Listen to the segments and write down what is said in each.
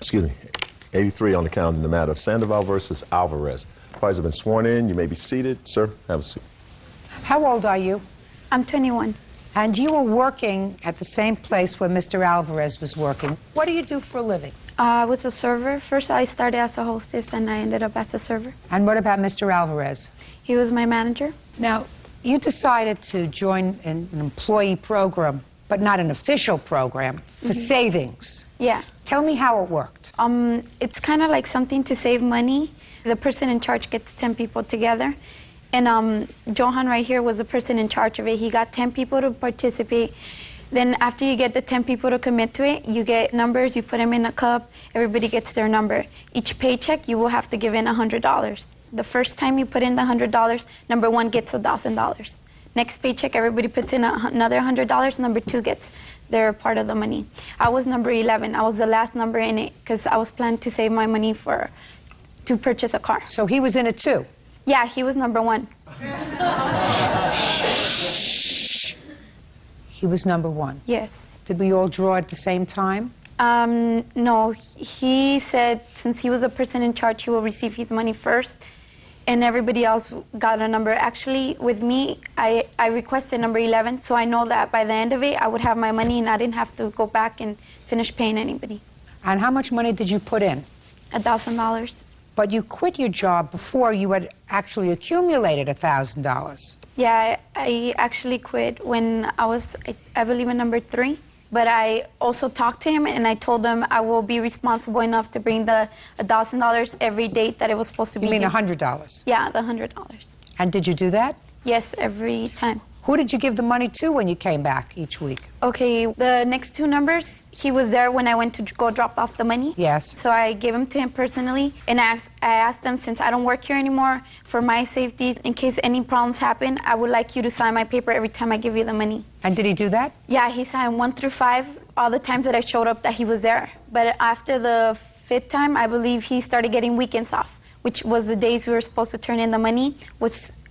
excuse me, 83 on the count in the matter of Sandoval versus Alvarez. Parties have been sworn in. You may be seated. Sir, have a seat. How old are you? I'm 21. And you were working at the same place where Mr. Alvarez was working. What do you do for a living? I was a server. First, I started as a hostess, and I ended up as a server. And what about Mr. Alvarez? He was my manager. Now, you decided to join an employee program, but not an official program, for savings. Yeah. Tell me how it worked. It's kind of like something to save money. The person in charge gets 10 people together. And Johan right here was the person in charge of it. He got 10 people to participate. Then after you get the 10 people to commit to it, you get numbers, you put them in a cup, everybody gets their number. Each paycheck, you will have to give in $100. The first time you put in the $100, number one gets $1,000. Next paycheck, everybody puts in another $100, number two gets their part of the money. I was number 11. I was the last number in it because I was planning to save my money to purchase a car. So he was in it too? Yeah, he was number one. He was number one? Yes. Did we all draw at the same time? No. He said since he was the person in charge, he will receive his money first, and everybody else got a number. Actually, with me, I requested number 11, so I know that by the end of it, I would have my money and I didn't have to go back and finish paying anybody. And how much money did you put in? $1,000. But you quit your job before you had actually accumulated $1,000. Yeah, I actually quit when I was, I believe, in number 3. But I also talked to him, and I told him I will be responsible enough to bring the $1,000 every date that it was supposed to be. You mean $100? Yeah, the $100. And did you do that? Yes, every time. Who did you give the money to when you came back each week? Okay, the next two numbers, he was there when I went to go drop off the money. Yes. So I gave them to him personally, and I asked them, since I don't work here anymore, for my safety, in case any problems happen, I would like you to sign my paper every time I give you the money. And did he do that? Yeah, he signed 1 through 5, all the times that I showed up that he was there. But after the 5th time, I believe he started getting weekends off, which was the days we were supposed to turn in the money.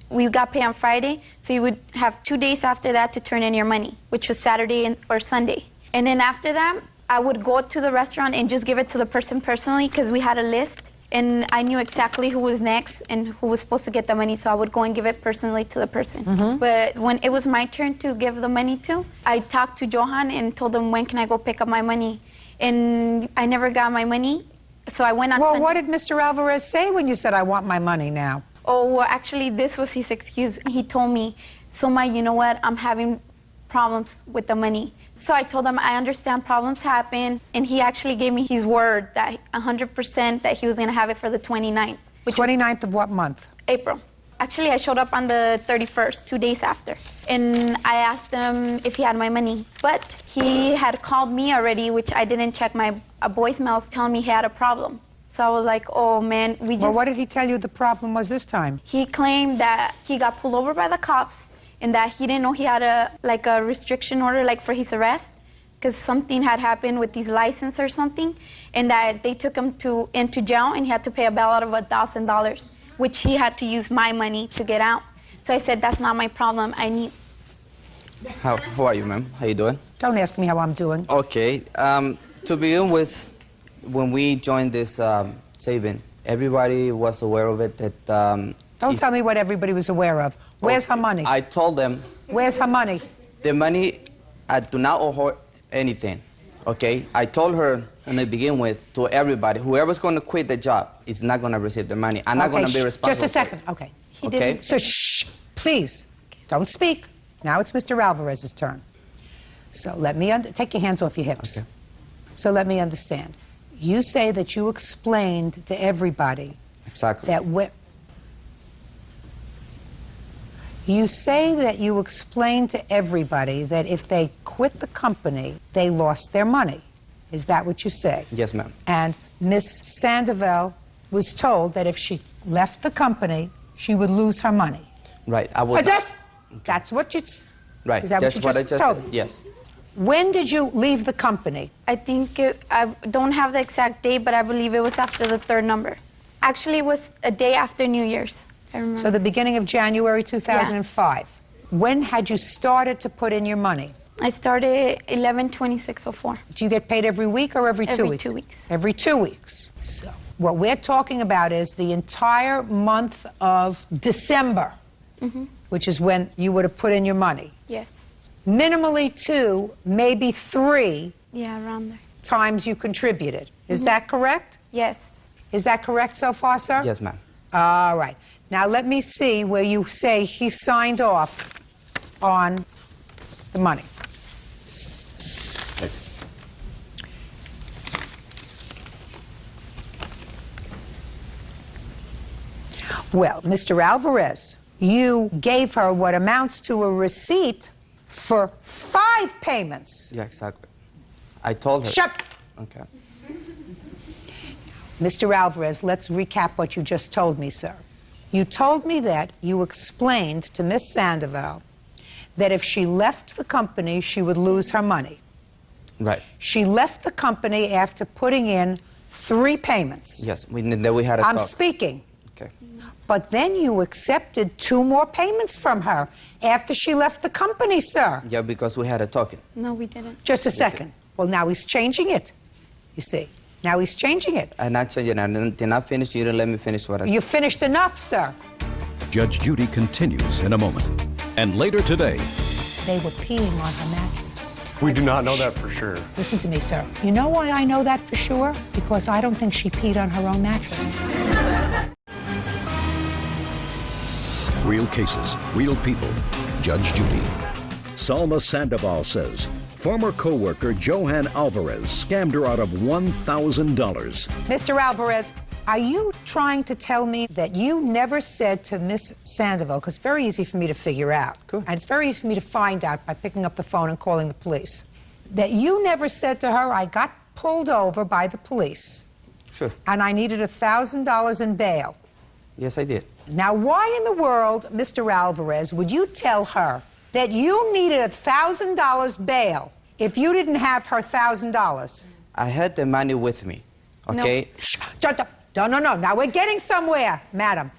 We got paid on Friday, so you would have 2 days after that to turn in your money, which was Saturday or Sunday. And then after that, I would go to the restaurant and just give it to the person personally, because we had a list, and I knew exactly who was next and who was supposed to get the money, so I would go and give it personally to the person. But when it was my turn to give the money to, I talked to Johan and told him, when can I go pick up my money? And I never got my money, so I went on Sunday. Well, what did Mr. Alvarez say when you said, I want my money now? Oh, well, actually, this was his excuse. He told me, Soma, you know what? I'm having problems with the money. So I told him, I understand problems happen. And he actually gave me his word that 100% that he was going to have it for the 29th. Which 29th of what month? April. Actually, I showed up on the 31st, 2 days after. And I asked him if he had my money. But he had called me already, which I didn't check my voicemails, telling me he had a problem. So I was like, oh, man, we just... Well, what did he tell you the problem was this time? He claimed that he got pulled over by the cops and that he didn't know he had a restriction order, like, for his arrest, because something had happened with his license or something, and that they took him into jail, and he had to pay a bailout of $1,000, which he had to use my money to get out. So I said, that's not my problem. I need... How are you, ma'am? How you doing? Don't ask me how I'm doing. Okay. To begin with, when we joined this saving, everybody was aware of it that... Don't tell me what everybody was aware of. Where's her money? I told them... Where's her money? The money, I do not owe her anything, okay? I told her, and I begin with, to everybody, whoever's going to quit the job is not going to receive the money. I'm not going to be responsible. Just a second. Okay. Okay? So, shh, please, don't speak. Now it's Mr. Alvarez's turn. So let me... Take your hands off your hips. Okay. So let me understand. You say that you explained to everybody... Exactly. That you say that you explained to everybody that if they quit the company, they lost their money. Is that what you say? Yes, ma'am. And Miss Sandoval was told that if she left the company, she would lose her money. Right. I would. That's what you... Right. Is that That's what you just told me? Yes. When did you leave the company? I think I don't have the exact date, but I believe it was after the 3rd number. Actually, it was a day after New Year's. I remember. So the beginning of January 2005. Yeah. When had you started to put in your money? I started 11/26/04. Do you get paid every week or every 2 Every weeks? 2 weeks. Every 2 weeks. So what we're talking about is the entire month of December, which is when you would have put in your money. Yes. Minimally 2, maybe 3 Yeah, around there. times you contributed. Is that correct? Yes. Is that correct so far, sir? Yes, ma'am. All right. Now let me see where you say he signed off on the money. Well, Mr. Alvarez, you gave her what amounts to a receipt for 5 payments. Yeah, exactly. I told her. Shut. Okay. Mr. Alvarez, let's recap what you just told me, sir. You told me that you explained to Miss Sandoval that if she left the company, she would lose her money. Right. She left the company after putting in 3 payments. Yes, then we had a I'm talk. speaking. Okay. But then you accepted 2 more payments from her after she left the company, sir. Yeah, because we had a talking. No, we didn't. Just a second. Well, now he's changing it, you see. Now he's changing it. I'm not changing it. I did not finish. You didn't let me finish what I You finished enough, sir. Judge Judy continues in a moment. And later today, They were peeing on her mattress. We do not know that for sure. Listen to me, sir. You know why I know that for sure? Because I don't think she peed on her own mattress. real cases, real people. Judge Judy. Salma Sandoval says former co-worker Johan Alvarez scammed her out of $1,000. Mr. Alvarez, are you trying to tell me that you never said to Miss Sandoval, because it's very easy for me to figure out, and it's very easy for me to find out by picking up the phone and calling the police, that you never said to her, I got pulled over by the police, Sure. and I needed $1,000 in bail? Yes, I did. Now, why in the world, Mr. Alvarez, would you tell her that you needed $1,000 bail if you didn't have her $1,000? I had the money with me, okay? No. No. Now we're getting somewhere, madam.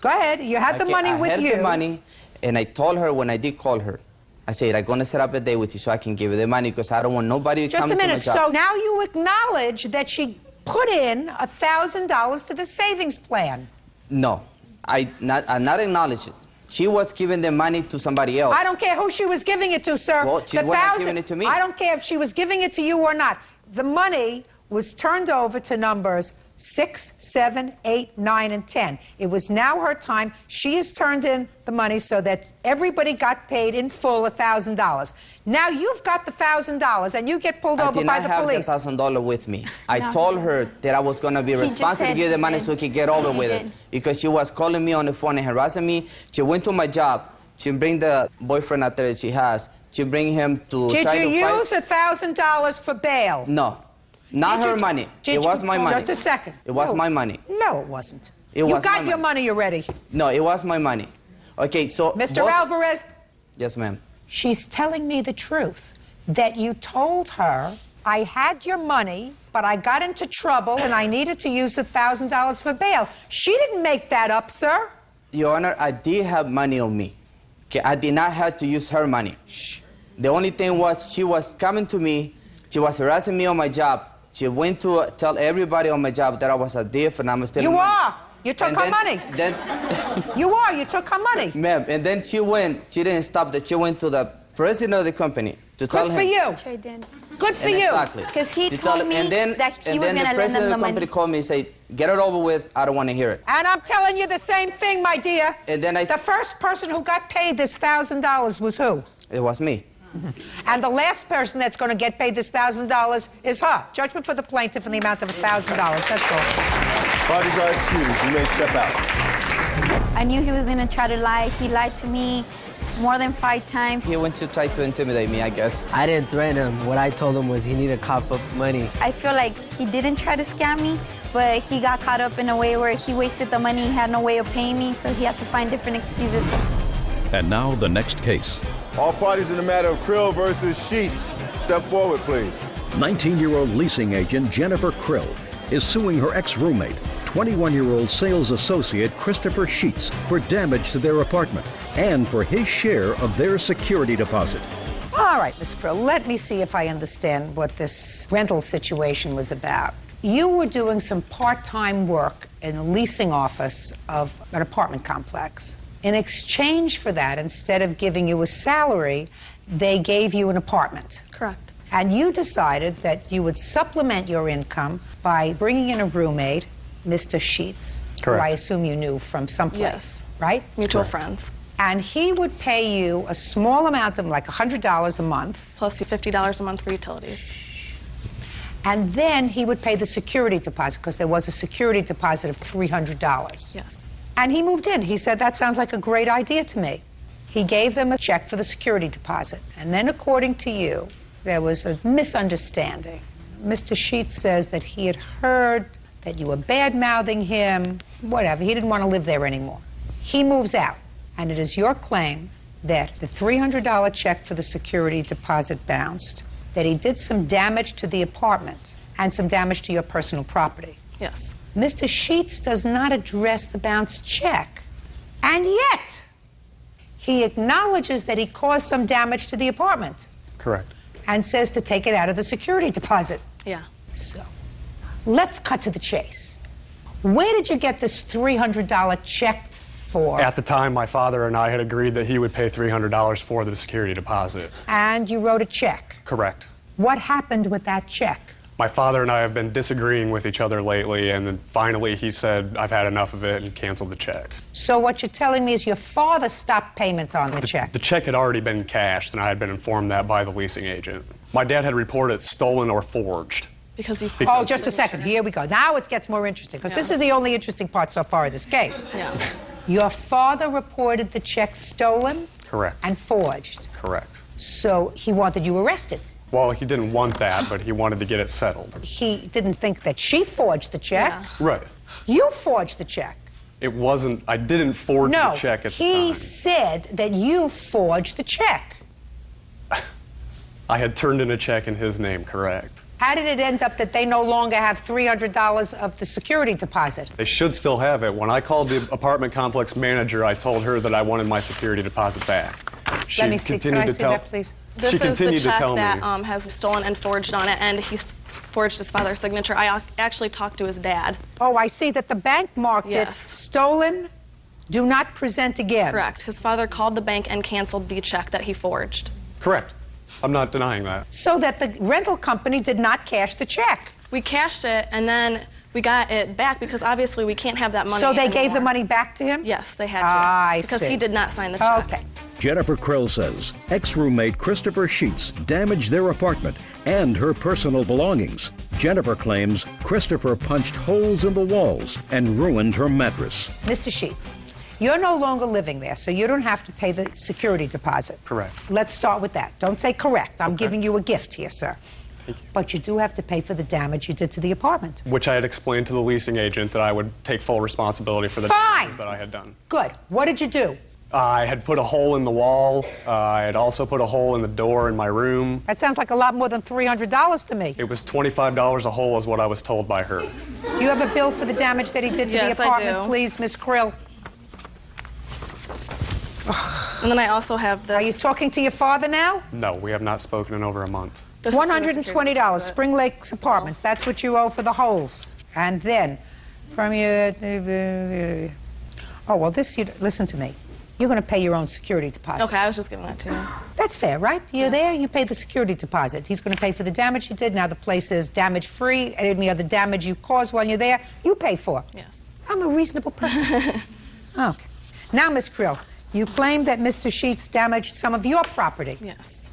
Go ahead. You had the money with you. I had the money, and I told her when I did call her, I said, I'm going to set up a day with you so I can give you the money because I don't want nobody to come to my job. Just a minute. So now you acknowledge that she put in $1,000 to the savings plan. No, I'm not acknowledging it. She was giving the money to somebody else. I don't care who she was giving it to, sir. Well, she wasn't giving it to me. I don't care if she was giving it to you or not. The money was turned over to numbers 6, 7, 8, 9, and 10. It was now her time. She has turned in the money so that everybody got paid in full $1,000. Now you've got the $1,000 and you get pulled over by the police. I did not have the $1,000 with me. I told her that I was going to be responsible to give the money so we could get over with it. Because she was calling me on the phone and harassing me. She went to my job. She bring the boyfriend out there that she has. She bring him to try to fight. Did you use $1,000 for bail? No. Not her money. It was my money. Just a second. It was my money. No, it wasn't. It was You got your money already. No, it was my money. Okay, so... Mr. Alvarez? Yes, ma'am. She's telling me the truth, that you told her, I had your money, but I got into trouble and I needed to use the $1,000 for bail. She didn't make that up, sir. Your Honor, I did have money on me. Okay, I did not have to use her money. The only thing was she was coming to me, she was harassing me on my job. She went to tell everybody on my job that I was a thief and I'm stealing money. You are. You took her money. You are. You took her money. Ma'am, and then she didn't stop that. She went to the president of the company to tell him. Good for you. Sure did. Good for you. Exactly. Because he told me that he was going to lend them the money. And then the president of the company called me and said, get it over with. I don't want to hear it. And I'm telling you the same thing, my dear. And then the first person who got paid this $1,000 was who? It was me. And the last person that's going to get paid this $1,000 is her. Judgment for the plaintiff in the amount of $1,000. That's all. Parties are excused. You may step out. I knew he was going to try to lie. He lied to me more than 5 times. He went to try to intimidate me, I guess. I didn't threaten him. What I told him was he needed to cough up money. I feel like he didn't try to scam me, but he got caught up in a way where he wasted the money. He had no way of paying me, so he had to find different excuses. And now the next case. All parties in the matter of Krill versus Sheets, step forward, please. 19-year-old leasing agent Jennifer Krill is suing her ex-roommate, 21-year-old sales associate Christopher Sheets, for damage to their apartment and for his share of their security deposit. All right, Miss Krill, let me see if I understand what this rental situation was about. You were doing some part-time work in the leasing office of an apartment complex. In exchange for that, instead of giving you a salary, they gave you an apartment. Correct. And you decided that you would supplement your income by bringing in a roommate, Mr. Sheets, Correct. who I assume you knew from someplace, Yes. right? Mutual friends. And he would pay you a small amount of, like $100 a month, Plus $50 a month for utilities. and then he would pay the security deposit, because there was a security deposit of $300. Yes. And he moved in. He said, that sounds like a great idea to me. He gave them a check for the security deposit. And then, according to you, there was a misunderstanding. Mr. Sheets says that he had heard that you were bad-mouthing him, whatever. He didn't want to live there anymore. He moves out. And it is your claim that the $300 check for the security deposit bounced, that he did some damage to the apartment and some damage to your personal property. Yes. Mr. Sheets does not address the bounced check. And yet, he acknowledges that he caused some damage to the apartment Correct. and says to take it out of the security deposit. Yeah. So, let's cut to the chase. Where did you get this $300 check for? At the time, my father and I had agreed that he would pay $300 for the security deposit. And you wrote a check. Correct. What happened with that check? My father and I have been disagreeing with each other lately, and then finally he said, I've had enough of it, and canceled the check. So what you're telling me is your father stopped payment on the check. The check had already been cashed, and I had been informed that by the leasing agent. My dad had reported it stolen or forged. Because you... Oh, just a second. Here we go. Now it gets more interesting, because this is the only interesting part so far of this case. Yeah. Your father reported the check stolen Correct. and forged. Correct. So he wanted you arrested. Well, he didn't want that, but he wanted to get it settled. He didn't think that she forged the check. Yeah. Right. You forged the check. It wasn't, I didn't forge No, the check at the he time. said that you forged the check. I had turned in a check in his name, correct. How did it end up that they no longer have $300 of the security deposit? They should still have it. When I called the apartment complex manager, I told her that I wanted my security deposit back. She Let me see. Can continued I to see tell, that, please? This she is the continued to check tell that me. has stolen and forged on it, and he forged his father's signature. I actually talked to his dad. Oh, I see that the bank marked it Yes. stolen, do not present again. Correct. His father called the bank and canceled the check that he forged. Correct. I'm not denying that. So that the rental company did not cash the check. We cashed it, and then we got it back because obviously we can't have that money So they gave the anymore. money back to him? Yes, they had to. I because see. he did not sign the check. Okay. Jennifer Krill says ex-roommate Christopher Sheets damaged their apartment and her personal belongings. Jennifer claims Christopher punched holes in the walls and ruined her mattress. Mr. Sheets, you're no longer living there, so you don't have to pay the security deposit. Correct. Let's start with that. Don't say correct. I'm giving you a gift here, sir. Thank you. But you do have to pay for the damage you did to the apartment. Which I had explained to the leasing agent that I would take full responsibility for the Fine. damages that I had done. Good. What did you do? I had put a hole in the wall. I had also put a hole in the door in my room. That sounds like a lot more than $300 to me. It was $25 a hole is what I was told by her. Do you have a bill for the damage that he did to Yes, the I apartment, do. please, Miss Krill? And then I also have this. Are you talking to your father now? No, we have not spoken in over a month. This is for the security $120, deposit. Spring Lakes Apartments. That's what you owe for the holes. And then, from your... Oh, well, this, listen to me. You're going to pay your own security deposit. Okay, I was just giving that to you. That's fair, right? You're there, you pay the security deposit. He's going to pay for the damage you did. Now the place is damage-free. Any other damage you caused while you're there, you pay for. Yes. I'm a reasonable person. Okay. Now, Miss Krill, you claim that Mr. Sheets damaged some of your property. Yes.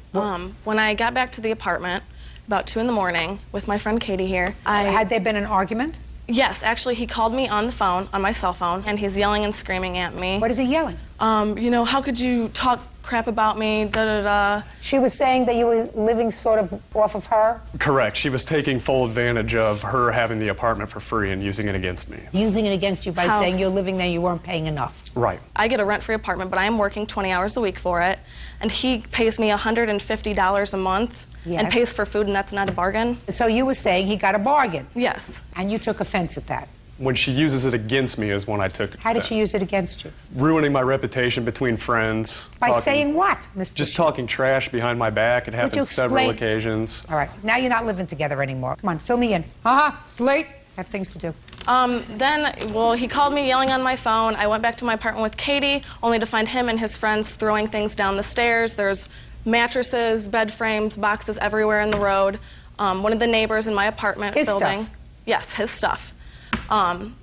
When I got back to the apartment about 2 in the morning with my friend Katie here, Had there been an argument? Yes, actually, he called me on the phone, on my cell phone, and he's yelling and screaming at me. What is he yelling? You know, how could you talk crap about me, da-da-da. She was saying that you were living sort of off of her? Correct. She was taking full advantage of her having the apartment for free and using it against me. Using it against you by House. saying you're living there, you weren't paying enough. Right. I get a rent-free apartment, but I am working 20 hours a week for it, and he pays me $150 a month Yes. and pays for food, and that's not a bargain. So you were saying he got a bargain, Yes. and you took offense at that. When she uses it against me is when I took it. How did she use it against you? Ruining my reputation between friends. By saying what, Mr. Just Sheets? talking trash behind my back. It Would you happened several explain- occasions. All right, now you're not living together anymore. Come on, fill me in. It's late. I have things to do. Well, he called me yelling on my phone. I went back to my apartment with Katie, only to find him and his friends throwing things down the stairs. There's mattresses, bed frames, boxes everywhere in the road. One of the neighbors in my apartment His building. stuff? Yes, his stuff.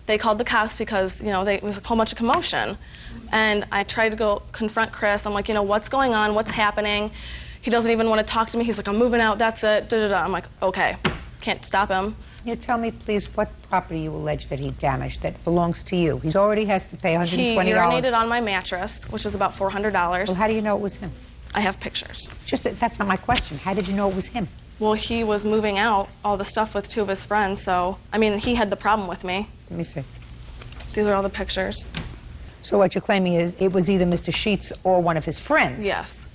They called the cops because, it was a whole bunch of commotion. And I tried to go confront Chris. I'm like, what's going on? What's happening? He doesn't even want to talk to me. He's like, I'm moving out. That's it. Da-da-da. I'm like, okay. Can't stop him. Can you tell me, please, what property you allege that he damaged that belongs to you? He already has to pay $120. He urinated on my mattress, which was about $400. Well, how do you know it was him? I have pictures. That's not my question. How did you know it was him? Well, he was moving out all the stuff with two of his friends, so, he had the problem with me. Let me see. These are all the pictures. So what you're claiming is it was either Mr. Sheets or one of his friends? Yes.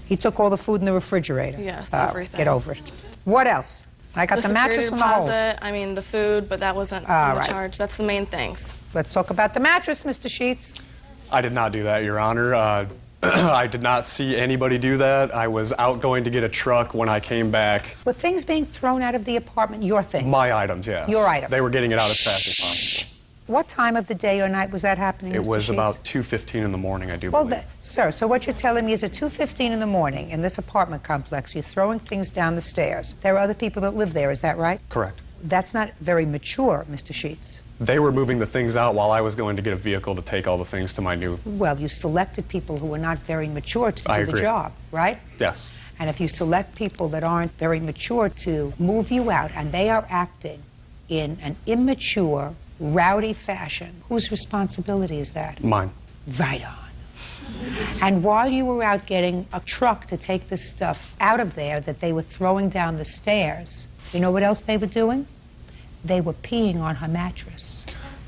He took all the food in the refrigerator? Yes, everything. Get over it. What else? I got the mattress and the holes. The food, but that wasn't in the charge. That's the main things. Let's talk about the mattress, Mr. Sheets. I did not do that, Your Honor. I did not see anybody do that. I was out going to get a truck when I came back. Were things being thrown out of the apartment, your things? My items, yes. Your items. They were getting it out as fast as possible. What time of the day or night was that happening, It Mr. was Sheets? about 2:15 in the morning, I do Well, believe. sir, so what you're telling me is at 2:15 in the morning in this apartment complex, you're throwing things down the stairs. There are other people that live there, is that right? Correct. That's not very mature, Mr. Sheets. They were moving the things out while I was going to get a vehicle to take all the things to my new... Well, you selected people who were not very mature to I do the agree. job, right? Yes. And if you select people that aren't very mature to move you out and they are acting in an immature, rowdy fashion, whose responsibility is that? Mine. Right on. And while you were out getting a truck to take this stuff out of there that they were throwing down the stairs, you know what else they were doing? They were peeing on her mattress.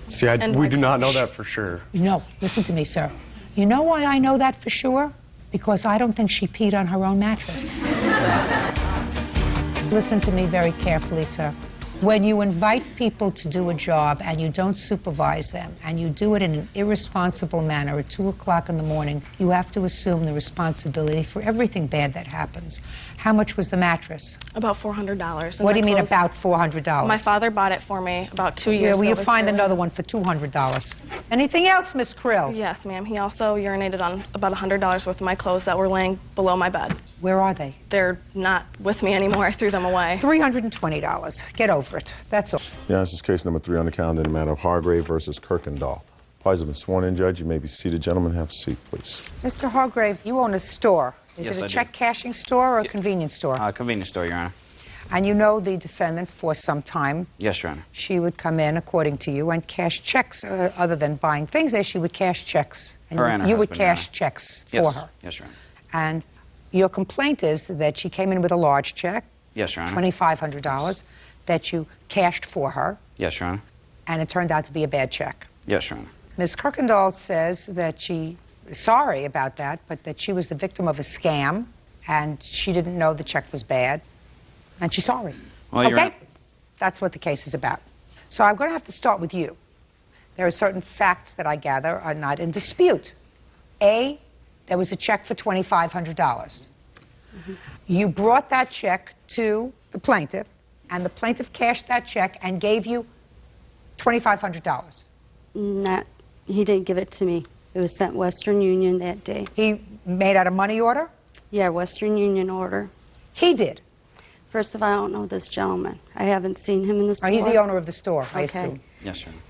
See, we do not know that for sure. No, listen to me, sir. You know why I know that for sure? Because I don't think she peed on her own mattress. Listen to me very carefully, sir. When you invite people to do a job and you don't supervise them and you do it in an irresponsible manner at 2 o'clock in the morning, you have to assume the responsibility for everything bad that happens. How much was the mattress? About $400. What do you mean about $400? My father bought it for me about 2 years ago. Will you find another one for $200? Anything else, Miss Krill? Yes, ma'am. He also urinated on about $100 worth of my clothes that were laying below my bed. Where are they? They're not with me anymore. I threw them away. $320. Get over it. That's all. Yeah, this is case number 3 on the calendar in the matter of Hargrave versus Kirkendall. Parties have been sworn in, Judge. You may be seated. Gentlemen, have a seat, please. Mr. Hargrave, you own a store. Is Yes, it I a do. check cashing store or a convenience store? Convenience store, Your Honor. And you know the defendant for some time. Yes, Your Honor. She would come in, according to you, and cash checks. Other than buying things there, she would cash checks. And Her and her you would husband, Your cash Honor. checks for Yes. her. Yes, Your Honor. And your complaint is that she came in with a large check, Yes, Your Honor. $2,500, that you cashed for her, Yes, Your Honor. and it turned out to be a bad check. Yes, Your Honor. Ms. Kirkendall says that she is sorry about that, but that she was the victim of a scam, and she didn't know the check was bad, and she's sorry. Well, Your okay? Honor. That's what the case is about. So I'm going to have to start with you. There are certain facts that I gather are not in dispute. A, there was a check for $2,500. Mm-hmm. You brought that check to the plaintiff, and the plaintiff cashed that check and gave you $2,500. He didn't give it to me. It was sent Western Union that day. He made out a money order? Yeah, Western Union order. He did? First of all, I don't know this gentleman. I haven't seen him in the store. Oh, he's the owner of the store, I Okay. assume. Yes, Your Honor.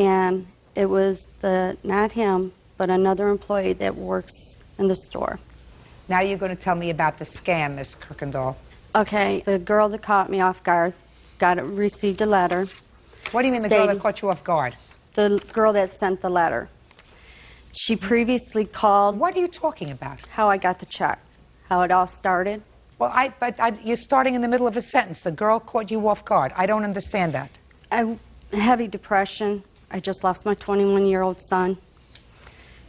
And it was not him, but another employee that works in the store. Now you're going to tell me about the scam, Miss Kirkendall. Okay, the girl that caught me off guard received a letter. What do you mean the girl that caught you off guard? The girl that sent the letter. She previously called. What are you talking about? How I got the check. How it all started. Well, you're starting in the middle of a sentence. The girl caught you off guard. I don't understand that. I heavy depression. I just lost my 21-year-old son.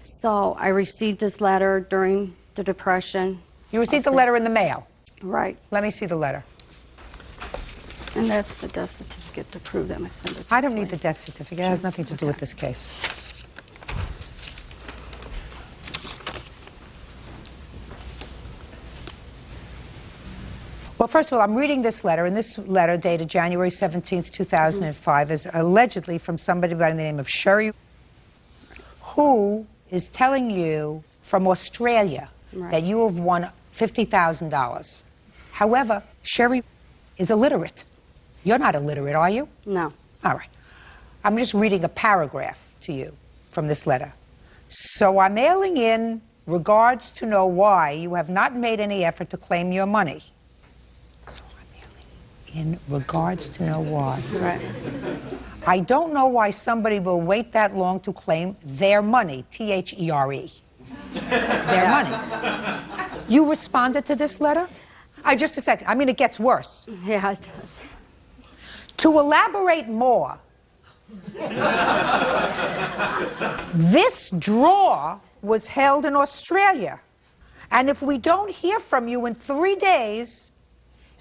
So I received this letter during the depression. You received the letter in the mail? Right. Let me see the letter. And that's the death certificate to prove that my son did. I don't need the death certificate. It has nothing to do with this case. Well, first of all, I'm reading this letter, and this letter, dated January 17th, 2005, is allegedly from somebody by the name of Sherry, who is telling you from Australia that you have won $50,000. However, Sherry is illiterate. You're not illiterate, are you? No. All right. I'm just reading a paragraph to you from this letter. So I'm mailing in regards to know why you have not made any effort to claim your money. So I'm mailing in regards to know why. Right. I don't know why somebody will wait that long to claim their money, T-H-E-R-E. Their money. You responded to this letter? Just a second. I mean, it gets worse. Yeah, it does. To elaborate more, this draw was held in Australia. And if we don't hear from you in 3 days,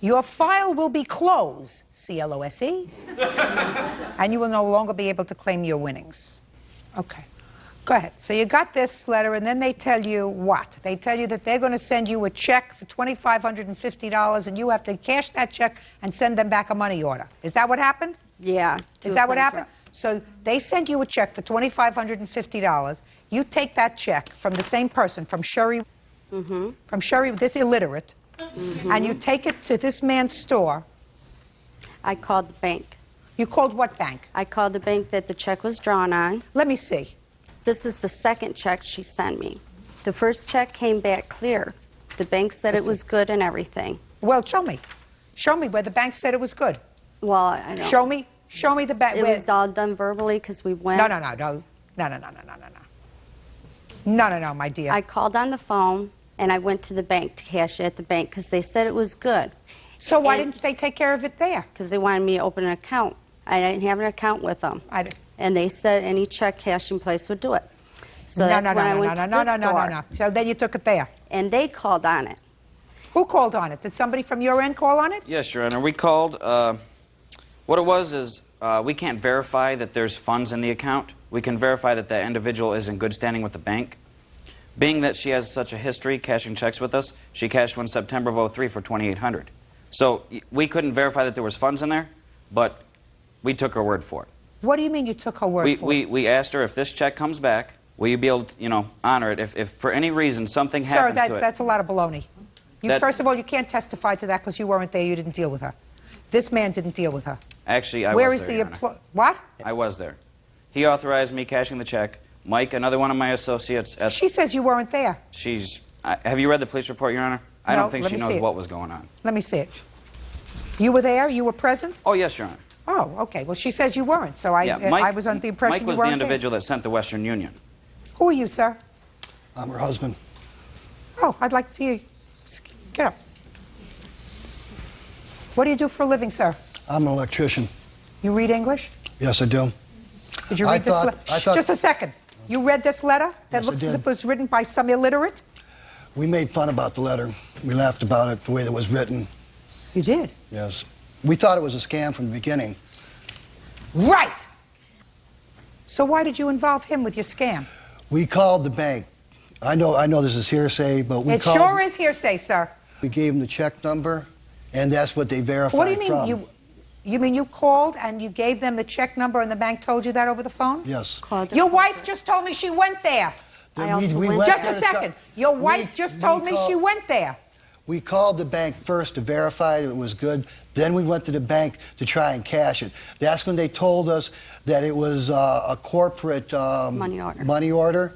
your file will be closed, C-L-O-S-E, and you will no longer be able to claim your winnings. Okay. Go ahead. So you got this letter, and then they tell you what? They tell you that they're going to send you a check for $2,550, and you have to cash that check and send them back a money order. Is that what happened? Yeah. Is that what happened? So they send you a check for $2,550. You take that check from the same person, from Sherry, from Sherry, this illiterate, and you take it to this man's store. I called the bank. You called what bank? I called the bank that the check was drawn on. Let me see. This is the second check she sent me. The first check came back clear. The bank said it was good and everything. Well, show me. Show me where the bank said it was good. Well, I don't. Show me. Show me the bank. It was all done verbally because we went. No, my dear. I called on the phone and I went to the bank to cash it at the bank because they said it was good. So why didn't they take care of it there? Because they wanted me to open an account. I didn't have an account with them. And they said any check cashing place would do it. So that's when I went to the store. No. So then you took it there. And they called on it. Who called on it? Did somebody from your end call on it? Yes, Your Honor. We called. What it was is we can't verify that there's funds in the account. We can verify that that individual is in good standing with the bank. Being that she has such a history cashing checks with us, she cashed one September of 03 for $2,800. So we couldn't verify that there was funds in there, but we took her word for it. What do you mean you took her word for it? We asked her, if this check comes back, will you be able to, honor it? If for any reason something happens to it. Sir, that's a lot of baloney. First of all, you can't testify to that because you weren't there. You didn't deal with her. This man didn't deal with her. Actually, I was there. Where is the employee? What? I was there. He authorized me cashing the check. Mike, another one of my associates. She says you weren't there. Have you read the police report, Your Honor? I don't think she knows what was going on. Let me see it. You were there? You were present? Oh, yes, Your Honor. Oh, okay. Well, she says you weren't, so I was under the impression you weren't there. Mike was the individual that sent the Western Union. Who are you, sir? I'm her husband. Oh, I'd like to see you. Get up. What do you do for a living, sir? I'm an electrician. You read English? Yes, I do. Did you read this letter? Just a second. You read this letter that looks as if it was written by some illiterate? We made fun about the letter. We laughed about it, the way it was written. You did? Yes. We thought it was a scam from the beginning. Right! So why did you involve him with your scam? We called the bank. I know this is hearsay, but we called... It sure is hearsay, sir. We gave them the check number, and that's what they verified. What do you mean? You mean you called and you gave them the check number and the bank told you that over the phone? Yes. Your wife just told me she went there. Just a second. Your wife just told me she went there. We called the bank first to verify it was good. Then we went to the bank to try and cash it. That's when they told us that it was a corporate money order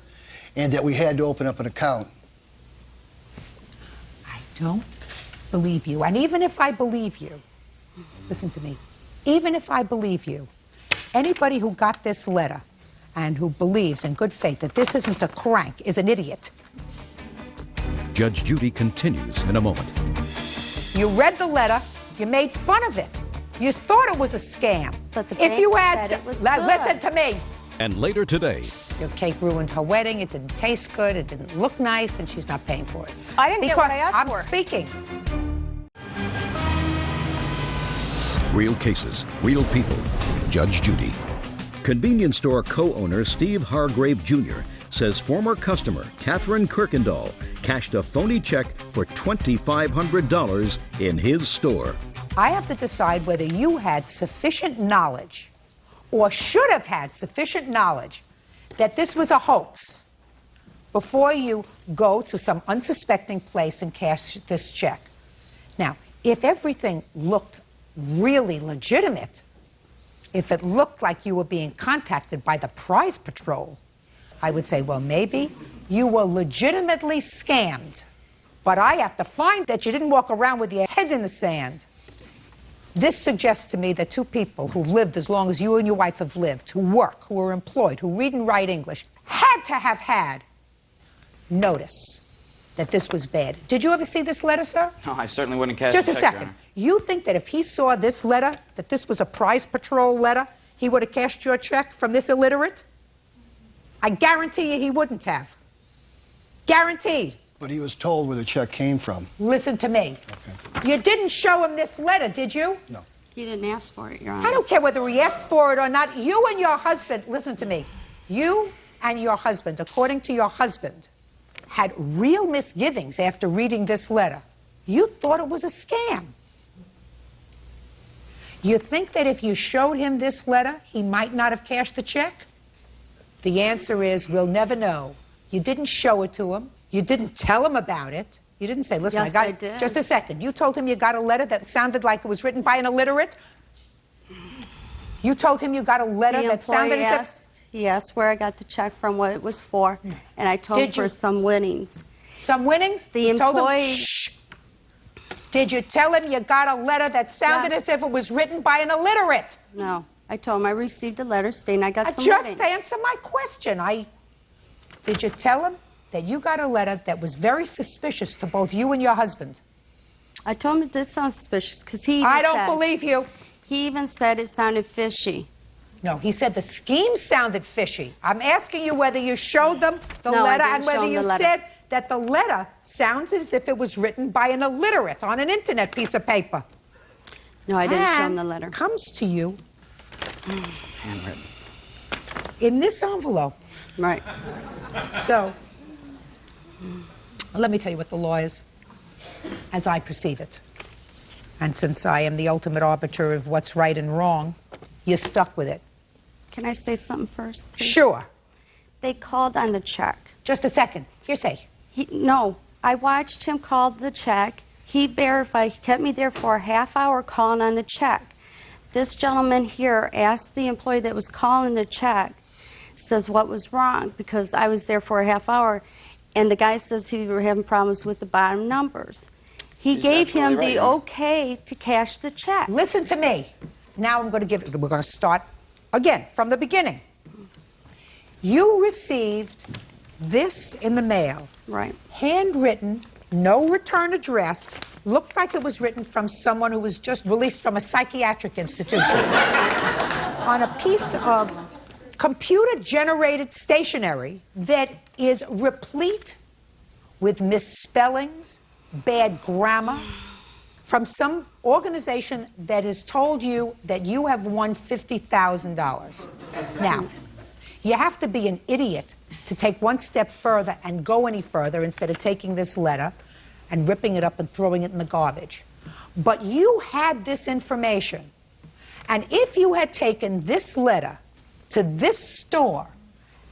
and that we had to open up an account. I don't believe you. And even if I believe you, listen to me, even if I believe you, anybody who got this letter and who believes in good faith that this isn't a crank is an idiot. Judge Judy continues in a moment. You read the letter, you made fun of it. You thought it was a scam. But the if you bank had said it was listen to me. And later today, your cake ruined her wedding, it didn't taste good, it didn't look nice, and she's not paying for it. I didn't get what I asked for. I'm speaking. Real cases, real people. Judge Judy. Convenience store co-owner Steve Hargrave Jr. says former customer Catherine Kirkendall cashed a phony check for $2,500 in his store. I have to decide whether you had sufficient knowledge or should have had sufficient knowledge that this was a hoax before you go to some unsuspecting place and cash this check. Now, if everything looked really legitimate, if it looked like you were being contacted by the prize patrol, I would say, well, maybe you were legitimately scammed. But I have to find that you didn't walk around with your head in the sand. This suggests to me that two people who've lived as long as you and your wife have lived, who work, who are employed, who read and write English, had to have had notice that this was bad. Did you ever see this letter, sir? No, I certainly wouldn't cash Just the a check, second. Your Honor. You think that if he saw this letter, that this was a prize patrol letter, he would have cashed your check from this illiterate? I guarantee you he wouldn't have. Guaranteed. But he was told where the check came from. Listen to me. Okay. You didn't show him this letter, did you? No. He didn't ask for it, Your Honor. I don't care whether he asked for it or not. You and your husband, listen to me. You and your husband, according to your husband, had real misgivings after reading this letter. You thought it was a scam. You think that if you showed him this letter, he might not have cashed the check? The answer is, we'll never know. You didn't show it to him. You didn't tell him about it. You didn't say, listen, Yes, I did. Just a second. You told him you got a letter that sounded like it was written by an illiterate? You told him you got a letter The that sounded employee as if... he asked where I got the check from, what it was for, and I told him Did you- for some winnings. Some winnings? The You told him, employee- shh. Did you tell him you got a letter that sounded Yes. as if it was written by an illiterate? No. I told him I received a letter stating I got some Just winnings. answer my question. Did you tell him that you got a letter that was very suspicious to both you and your husband? I told him it did sound suspicious because he even I don't said- believe you. He even said it sounded fishy. No, he said the scheme sounded fishy. I'm asking you whether you showed them the No, I letter didn't and show whether them you the letter. said that the letter sounds as if it was written by an illiterate on an internet piece of paper. No, I didn't show him And the letter. comes to you Handwritten. in this envelope. Right. So, let me tell you what the law is, as I perceive it. And since I am the ultimate arbiter of what's right and wrong, you're stuck with it. Can I say something first, please? Sure. They called on the check. Just a second. Hearsay. No, I watched him call the check. He verified, he kept me there for a half hour calling on the check. This gentleman here asked the employee that was calling the check, says what was wrong, because I was there for a half hour, and the guy says he were having problems with the bottom numbers. He He's gave him absolutely the right, okay to cash the check. Listen to me. Now we're going to start again from the beginning. You received this in the mail. Right. Handwritten, no return address, looked like it was written from someone who was just released from a psychiatric institution on a piece of computer-generated stationery that is replete with misspellings, bad grammar, from some organization that has told you that you have won $50,000. Now, you have to be an idiot to take one step further and go any further instead of taking this letter and ripping it up and throwing it in the garbage. But you had this information. And if you had taken this letter to this store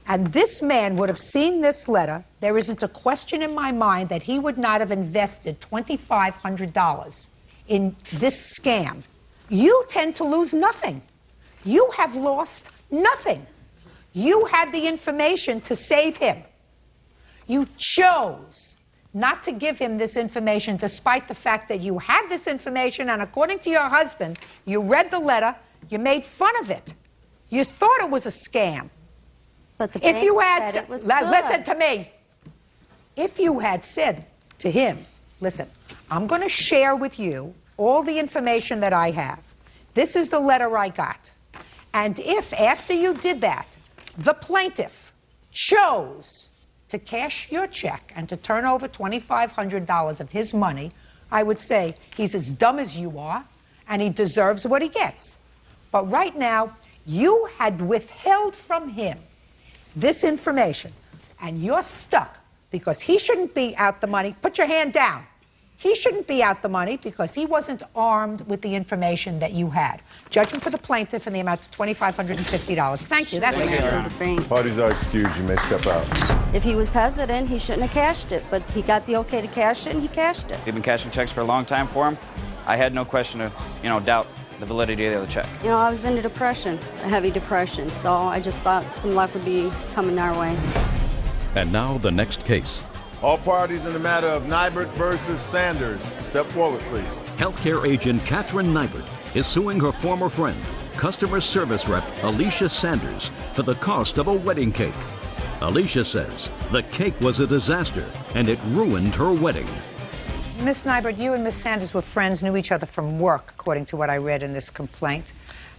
and this man would have seen this letter, there isn't a question in my mind that he would not have invested $2,500 in this scam. You tend to lose nothing. You have lost nothing. You had the information to save him. You chose not to give him this information despite the fact that you had this information, and according to your husband, you read the letter, you made fun of it. You thought it was a scam. But the If bank you had said it was listen good. to me. If you had said to him, listen, I'm going to share with you all the information that I have. This is the letter I got. And if after you did that, the plaintiff chose to cash your check and to turn over $2,500 of his money, I would say he's as dumb as you are, and he deserves what he gets. But right now, you had withheld from him this information, and you're stuck because he shouldn't be out the money. Put your hand down. He shouldn't be out the money because he wasn't armed with the information that you had. Judgment for the plaintiff in the amount of $2,550. Thank you. That's it. Parties are excused. You may step out. If he was hesitant, he shouldn't have cashed it, but he got the okay to cash it, and he cashed it. We've been cashing checks for a long time for him. I had no question to, doubt the validity of the other check. I was in a depression, a heavy depression, so I just thought some luck would be coming our way. And now the next case. All parties in the matter of Nybert versus Sanders. Step forward, please. Healthcare agent Catherine Nybert is suing her former friend, customer service rep Alicia Sanders, for the cost of a wedding cake. Alicia says the cake was a disaster and it ruined her wedding. Miss Nybert, you and Miss Sanders were friends, knew each other from work, according to what I read in this complaint.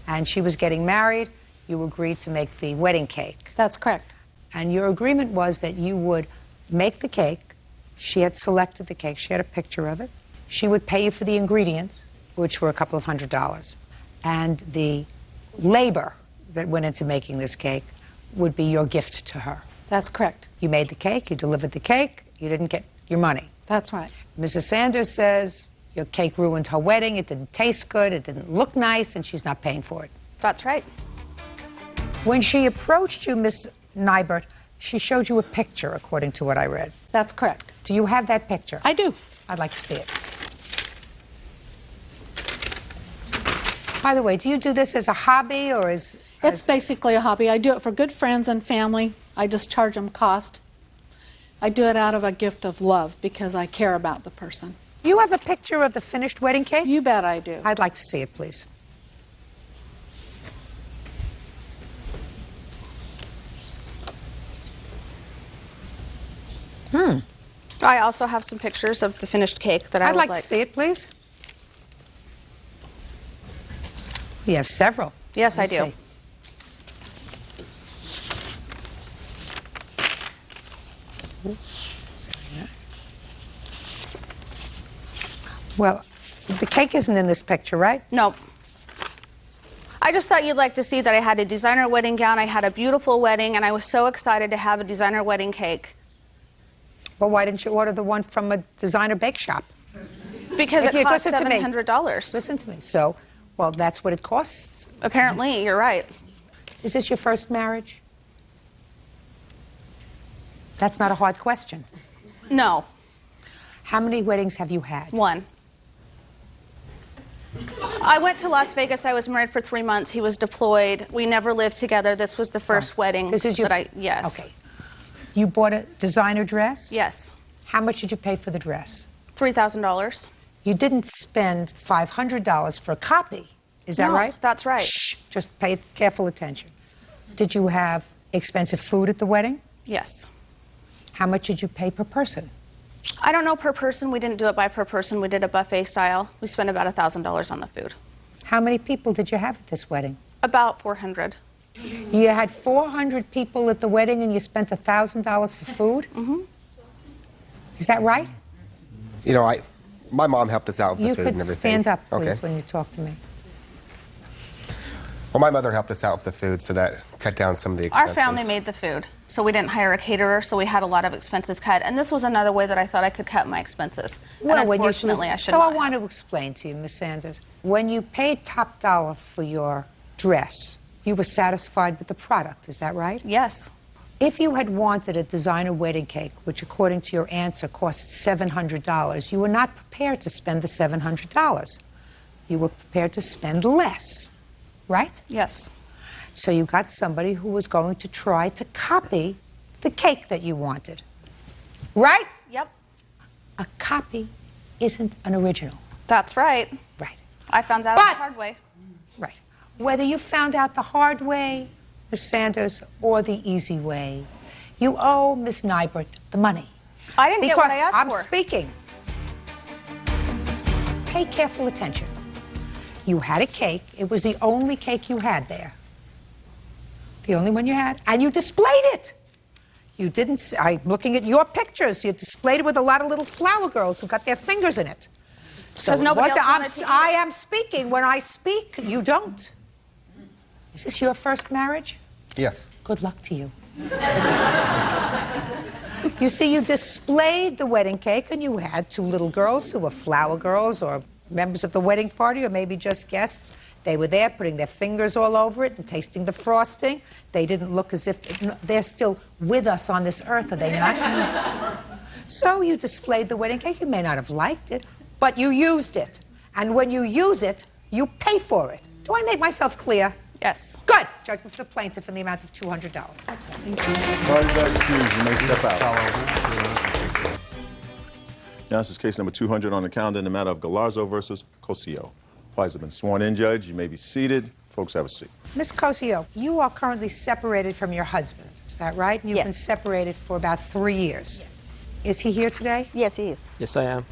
And she was getting married. You agreed to make the wedding cake. That's correct. And your agreement was that you would make the cake. She had selected the cake. She had a picture of it. She would pay you for the ingredients, which were a couple of $100s. And the labor that went into making this cake would be your gift to her. That's correct. You made the cake. You delivered the cake. You didn't get your money. That's right. Mrs. Sanders says your cake ruined her wedding. It didn't taste good. It didn't look nice, and she's not paying for it. That's right. When she approached you, Miss Nybert, she showed you a picture, according to what I read. That's correct. Do you have that picture? I do. I'd like to see it. By the way, do you do this as a hobby or as... It's basically a hobby. I do it for good friends and family. I just charge them cost. I do it out of a gift of love because I care about the person. You have a picture of the finished wedding cake? You bet I do. I'd like to see it, please. I also have some pictures of the finished cake that I I'd would like to see it, please. You have several. Yes, I do. See. Well, the cake isn't in this picture, right? Nope. I just thought you'd like to see that I had a designer wedding gown, I had a beautiful wedding, and I was so excited to have a designer wedding cake. Well, why didn't you order the one from a designer bake shop? Because it cost listen to me. $700. Listen to me. So, well, that's what it costs. Apparently, you're right. Is this your first marriage? That's not a hard question. No. How many weddings have you had? One. I went to Las Vegas. I was married for 3 months. He was deployed. We never lived together. This was the first wedding. This is your... Yes. Okay. You bought a designer dress? Yes. How much did you pay for the dress? $3,000. You didn't spend $500 for a copy. Is that right? That's right. Shh. Just pay careful attention. Did you have expensive food at the wedding? Yes. How much did you pay per person? I don't know per person. We didn't do it by per person. We did a buffet style. We spent about $1,000 on the food. How many people did you have at this wedding? About 400. You had 400 people at the wedding and you spent $1,000 for food? Mm-hmm. Is that right? You know, my mom helped us out with the You food and could everything. stand up, please, Okay. when you talk to me. Well, my mother helped us out with the food, so that cut down some of the Our expenses. family made the food, so we didn't hire a caterer, so we had a lot of expenses cut. And this was another way that I thought I could cut my expenses. Well, and when you unfortunately, I should so not I want to explain to you, Miss Sanders, when you paid top dollar for your dress, you were satisfied with the product, is that right? Yes. If you had wanted a designer wedding cake, which according to your answer cost $700, you were not prepared to spend the $700. You were prepared to spend less, right? Yes. So you got somebody who was going to try to copy the cake that you wanted, right? Yep. A copy isn't an original. That's right. Right. I found that out the hard way. Right. Whether you found out the hard way, Miss Sanders, or the easy way, you owe Miss Nybert the money. I didn't get what I asked I'm for. speaking. Pay careful attention. You had a cake. It was the only cake you had there. The only one you had. And you displayed it. You didn't... I'm looking at your pictures. You displayed it with a lot of little flower girls who got their fingers in it. So 'Cause nobody what's- else wanted to eat I it. am speaking. When I speak, you don't. Is this your first marriage? Yes. Good luck to you. You see, you displayed the wedding cake, and you had two little girls who were flower girls or members of the wedding party, or maybe just guests. They were there putting their fingers all over it and tasting the frosting. They didn't look as if they're still with us on this earth, are they not? So you displayed the wedding cake. You may not have liked it, but you used it. And when you use it, you pay for it. Do I make myself clear? Yes. Good. Judgment for the plaintiff in the amount of $200. That's it. Parties are excused. You may step out. Now this is case number 200 on the calendar in the matter of Galarzo versus Cosio. Parties have been sworn in, Judge. You may be seated. Folks, have a seat. Ms. Cosio, you are currently separated from your husband. Is that right? And you've Yes. been separated for about 3 years. Yes. Is he here today? Yes, he is. Yes, I am.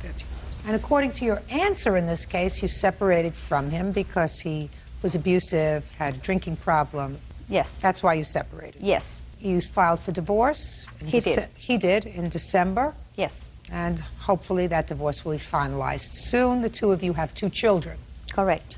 And according to your answer in this case, you separated from him because he was abusive, had a drinking problem. Yes. That's why you separated. Yes. You filed for divorce. He did. He did in December. Yes. And hopefully that divorce will be finalized soon. The two of you have 2 children. Correct.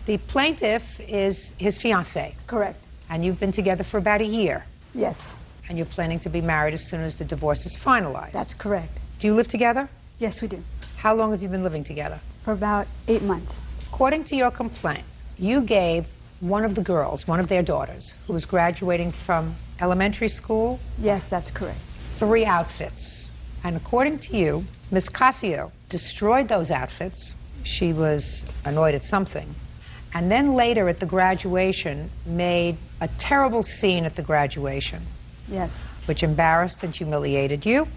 The plaintiff is his fiancée. Correct. And you've been together for about a year. Yes. And you're planning to be married as soon as the divorce is finalized. That's correct. Do you live together? Yes, we do. How long have you been living together? For about 8 months. According to your complaint, you gave one of the girls, one of their daughters, who was graduating from elementary school, Yes, that's correct. 3 outfits. And according to you, Ms. Casio destroyed those outfits. She was annoyed at something. And then later at the graduation, made a terrible scene at the graduation, Yes. which embarrassed and humiliated you.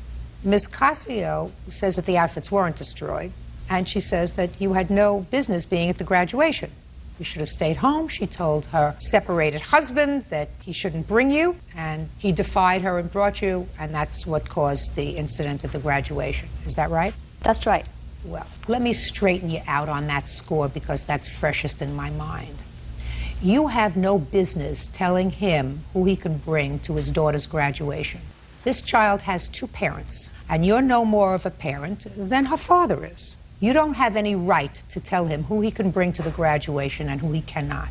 Ms. Casio says that the outfits weren't destroyed, and she says that you had no business being at the graduation. You should have stayed home. She told her separated husband that he shouldn't bring you, and he defied her and brought you, and that's what caused the incident at the graduation. Is that right? That's right. Well, let me straighten you out on that score because that's freshest in my mind. You have no business telling him who he can bring to his daughter's graduation. This child has 2 parents, and you're no more of a parent than her father is. You don't have any right to tell him who he can bring to the graduation and who he cannot.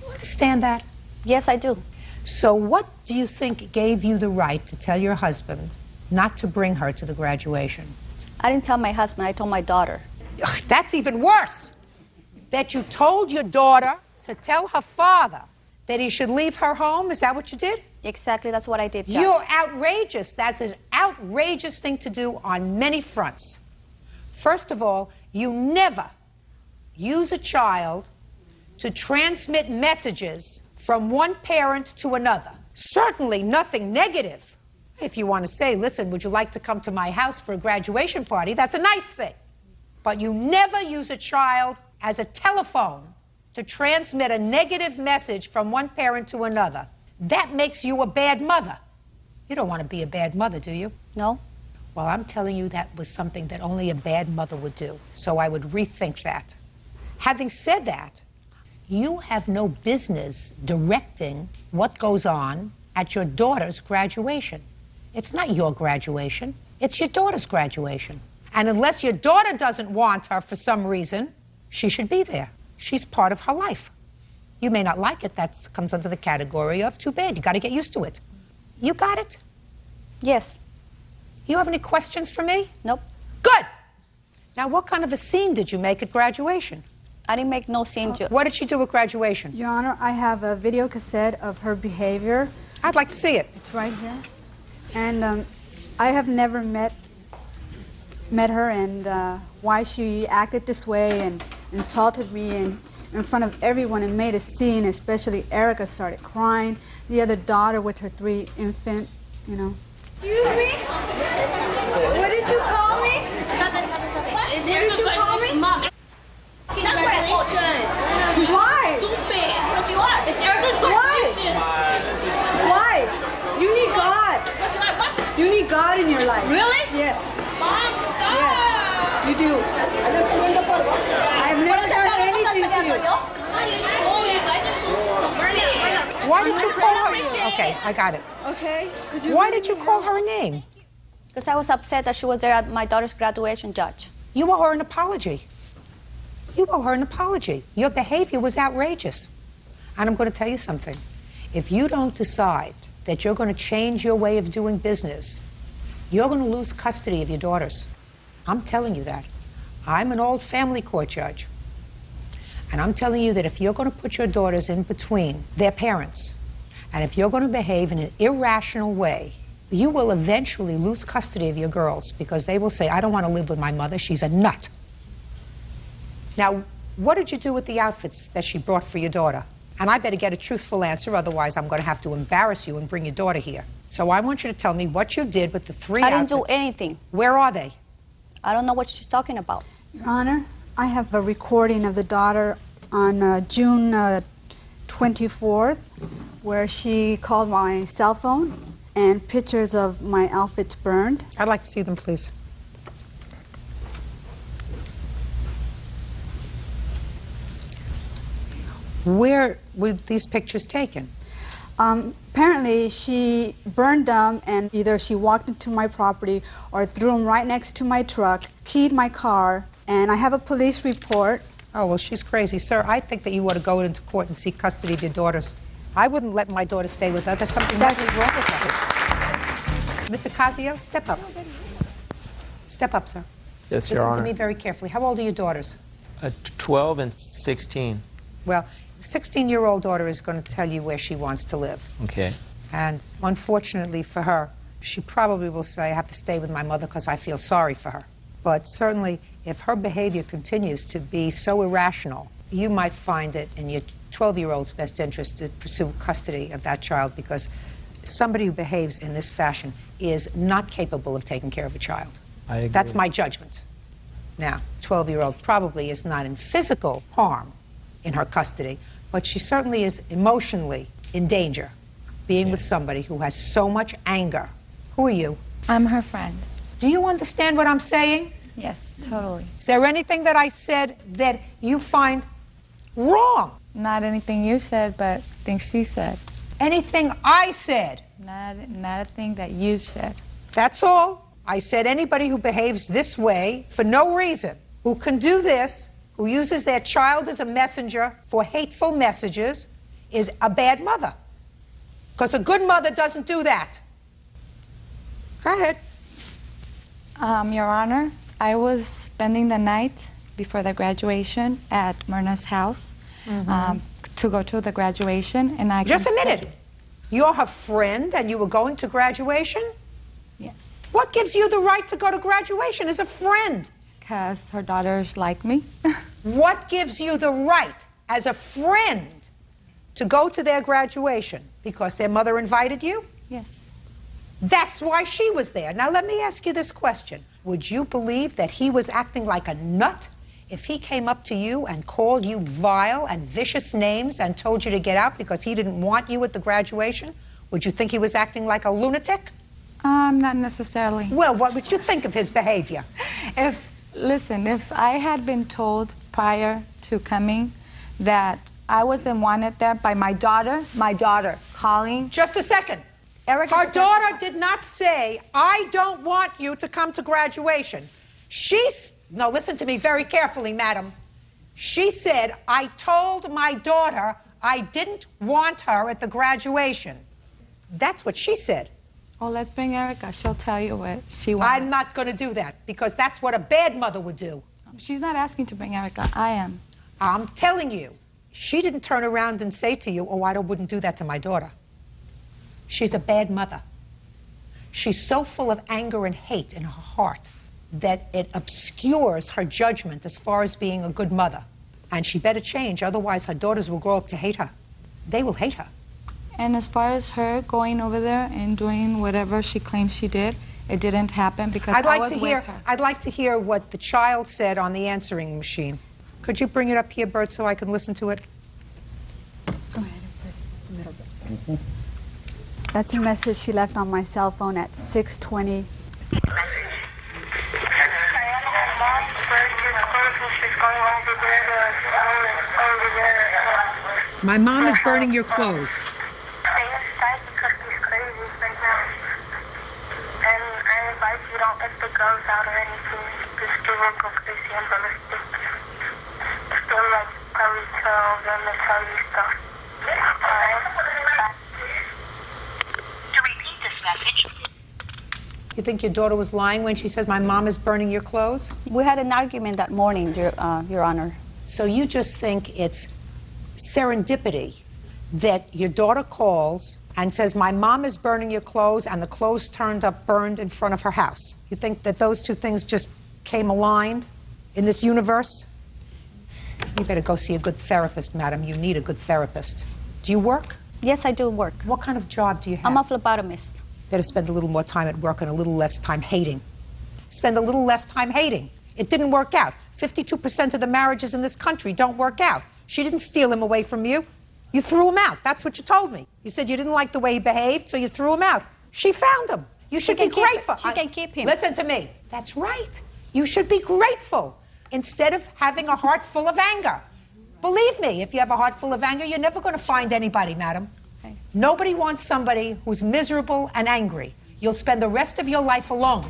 You understand that? Yes, I do. So what do you think gave you the right to tell your husband not to bring her to the graduation? I didn't tell my husband, I told my daughter. Ugh, that's even worse. That you told your daughter to tell her father that he should leave her home? Is that what you did? Exactly, that's what I did, Judge. You're outrageous. That's an outrageous thing to do on many fronts. First of all, you never use a child to transmit messages from one parent to another. Certainly nothing negative. If you want to say, listen, would you like to come to my house for a graduation party? That's a nice thing. But you never use a child as a telephone to transmit a negative message from one parent to another. That makes you a bad mother. You don't want to be a bad mother, do you? No. Well, I'm telling you that was something that only a bad mother would do. So I would rethink that. Having said that, you have no business directing what goes on at your daughter's graduation. It's not your graduation. It's your daughter's graduation. And unless your daughter doesn't want her for some reason, she should be there. She's part of her life. You may not like it. That comes under the category of too bad. You got to get used to it. You got it? Yes. You have any questions for me? Nope. Good. Now, what kind of a scene did you make at graduation? I didn't make no scene. What did she do at graduation? Your Honor, I have a video cassette of her behavior. I'd like to see it. It's right here. And I have never met her, and why she acted this way and insulted me in front of everyone and made a scene, especially Erica started crying. The other daughter with her 3 infant, you know. Excuse me? What did you call me? Stop it. What did you call me? That's what I told you. Why? Stupid. Because you are. It's Erica's graduation. Why? You need God. Because you are what? You need God in your life. Really? Yes. Mom, stop. Yes. You do. I have never done anything to you. Why did you call her? Okay, I got it. Okay. Why did you call her a name? Because I was upset that she was there at my daughter's graduation, Judge. You owe her an apology. You owe her an apology. Your behavior was outrageous. And I'm going to tell you something. If you don't decide that you're going to change your way of doing business, you're going to lose custody of your daughters. I'm telling you that. I'm an old family court judge. And I'm telling you that if you're going to put your daughters in between their parents, and if you're going to behave in an irrational way, you will eventually lose custody of your girls because they will say, I don't want to live with my mother, she's a nut. Now, what did you do with the outfits that she brought for your daughter? And I better get a truthful answer, otherwise I'm going to have to embarrass you and bring your daughter here. So I want you to tell me what you did with the 3 outfits. I didn't do anything. Where are they? I don't know what she's talking about. Your Honor, I have a recording of the daughter on June 24th where she called my cell phone and pictures of my outfits burned. I'd like to see them, please. Where were these pictures taken? Apparently, she burned them, and either she walked into my property or threw them right next to my truck, keyed my car, and I have a police report. Oh, well, she's crazy. Sir, I think that you ought to go into court and seek custody of your daughters. I wouldn't let my daughter stay with her. There's something badly wrong with her. Mr. Casio, step up. Step up, sir. Yes, Your Listen Honor. to me very carefully. How old are your daughters? 12 and 16. Well, the 16-year-old daughter is going to tell you where she wants to live. Okay. And unfortunately for her, she probably will say, I have to stay with my mother because I feel sorry for her. But certainly, if her behavior continues to be so irrational, you might find it in your 12-year-old's best interest to pursue custody of that child, because somebody who behaves in this fashion is not capable of taking care of a child. I agree. That's my judgment. Now, 12-year-old probably is not in physical harm in her custody, but she certainly is emotionally in danger, being with somebody who has so much anger. Who are you? I'm her friend. Do you understand what I'm saying? Yes, totally. Is there anything that I said that you find wrong? Not anything you said, but things she said. Anything I said? Not a thing that you said. That's all. I said anybody who behaves this way for no reason, who can do this, who uses their child as a messenger for hateful messages, is a bad mother. Because a good mother doesn't do that. Go ahead. Your Honor, I was spending the night before the graduation at Myrna's house to go to the graduation, and I... Just a minute. You're her friend and you were going to graduation? Yes. What gives you the right to go to graduation as a friend? Because her daughters like me. What gives you the right as a friend to go to their graduation? Because their mother invited you? Yes. That's why she was there. Now, let me ask you this question. Would you believe that he was acting like a nut if he came up to you and called you vile and vicious names and told you to get out because he didn't want you at the graduation? Would you think he was acting like a lunatic? Not necessarily. Well, what would you think of his behavior? Listen, if I had been told prior to coming that I wasn't wanted there by my daughter calling... Just a second. Her daughter did not say, I don't want you to come to graduation. No, listen to me very carefully, madam. She said, I told my daughter I didn't want her at the graduation. That's what she said. Oh, let's bring Erica. She'll tell you what she wants. I'm not going to do that, because that's what a bad mother would do. She's not asking to bring Erica. I am. I'm telling you, she didn't turn around and say to you, oh, I wouldn't do that to my daughter. She's a bad mother. She's so full of anger and hate in her heart that it obscures her judgment as far as being a good mother. And she better change, otherwise her daughters will grow up to hate her. They will hate her. And as far as her going over there and doing whatever she claims she did, it didn't happen because I was with her. I'd like to hear what the child said on the answering machine. Could you bring it up here, Bert, so I can listen to it? Go ahead and press the middle bit. That's a message she left on my cell phone at 6:20. My mom is burning your clothes. like probably 12, then they tell you stuff. To repeat this message. You think your daughter was lying when she says, my mom is burning your clothes? We had an argument that morning, Your Honor. So you just think it's serendipity that your daughter calls and says, my mom is burning your clothes, and the clothes turned up burned in front of her house. You think that those two things just came aligned in this universe? You better go see a good therapist, madam. You need a good therapist. Do you work? Yes, I do work. What kind of job do you have? I'm a phlebotomist. Better spend a little more time at work and a little less time hating. Spend a little less time hating. It didn't work out. 52% of the marriages in this country don't work out. She didn't steal him away from you. You threw him out. That's what you told me. You said you didn't like the way he behaved, so you threw him out. She found him. You should be grateful. She can keep him. Listen to me. That's right. You should be grateful instead of having a heart full of anger. Believe me, if you have a heart full of anger, you're never going to find anybody, madam. Okay. Nobody wants somebody who's miserable and angry. You'll spend the rest of your life alone.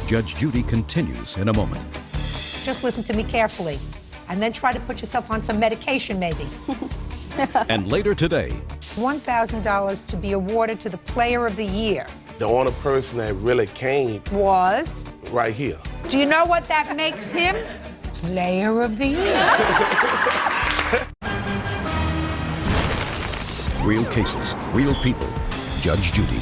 Judge Judy continues in a moment. Just listen to me carefully, and then try to put yourself on some medication, maybe. And later today, $1,000 to be awarded to the Player of the Year. The only person that really came was? Right here. Do you know what that makes him? Player of the Year. real cases, real people. Judge Judy.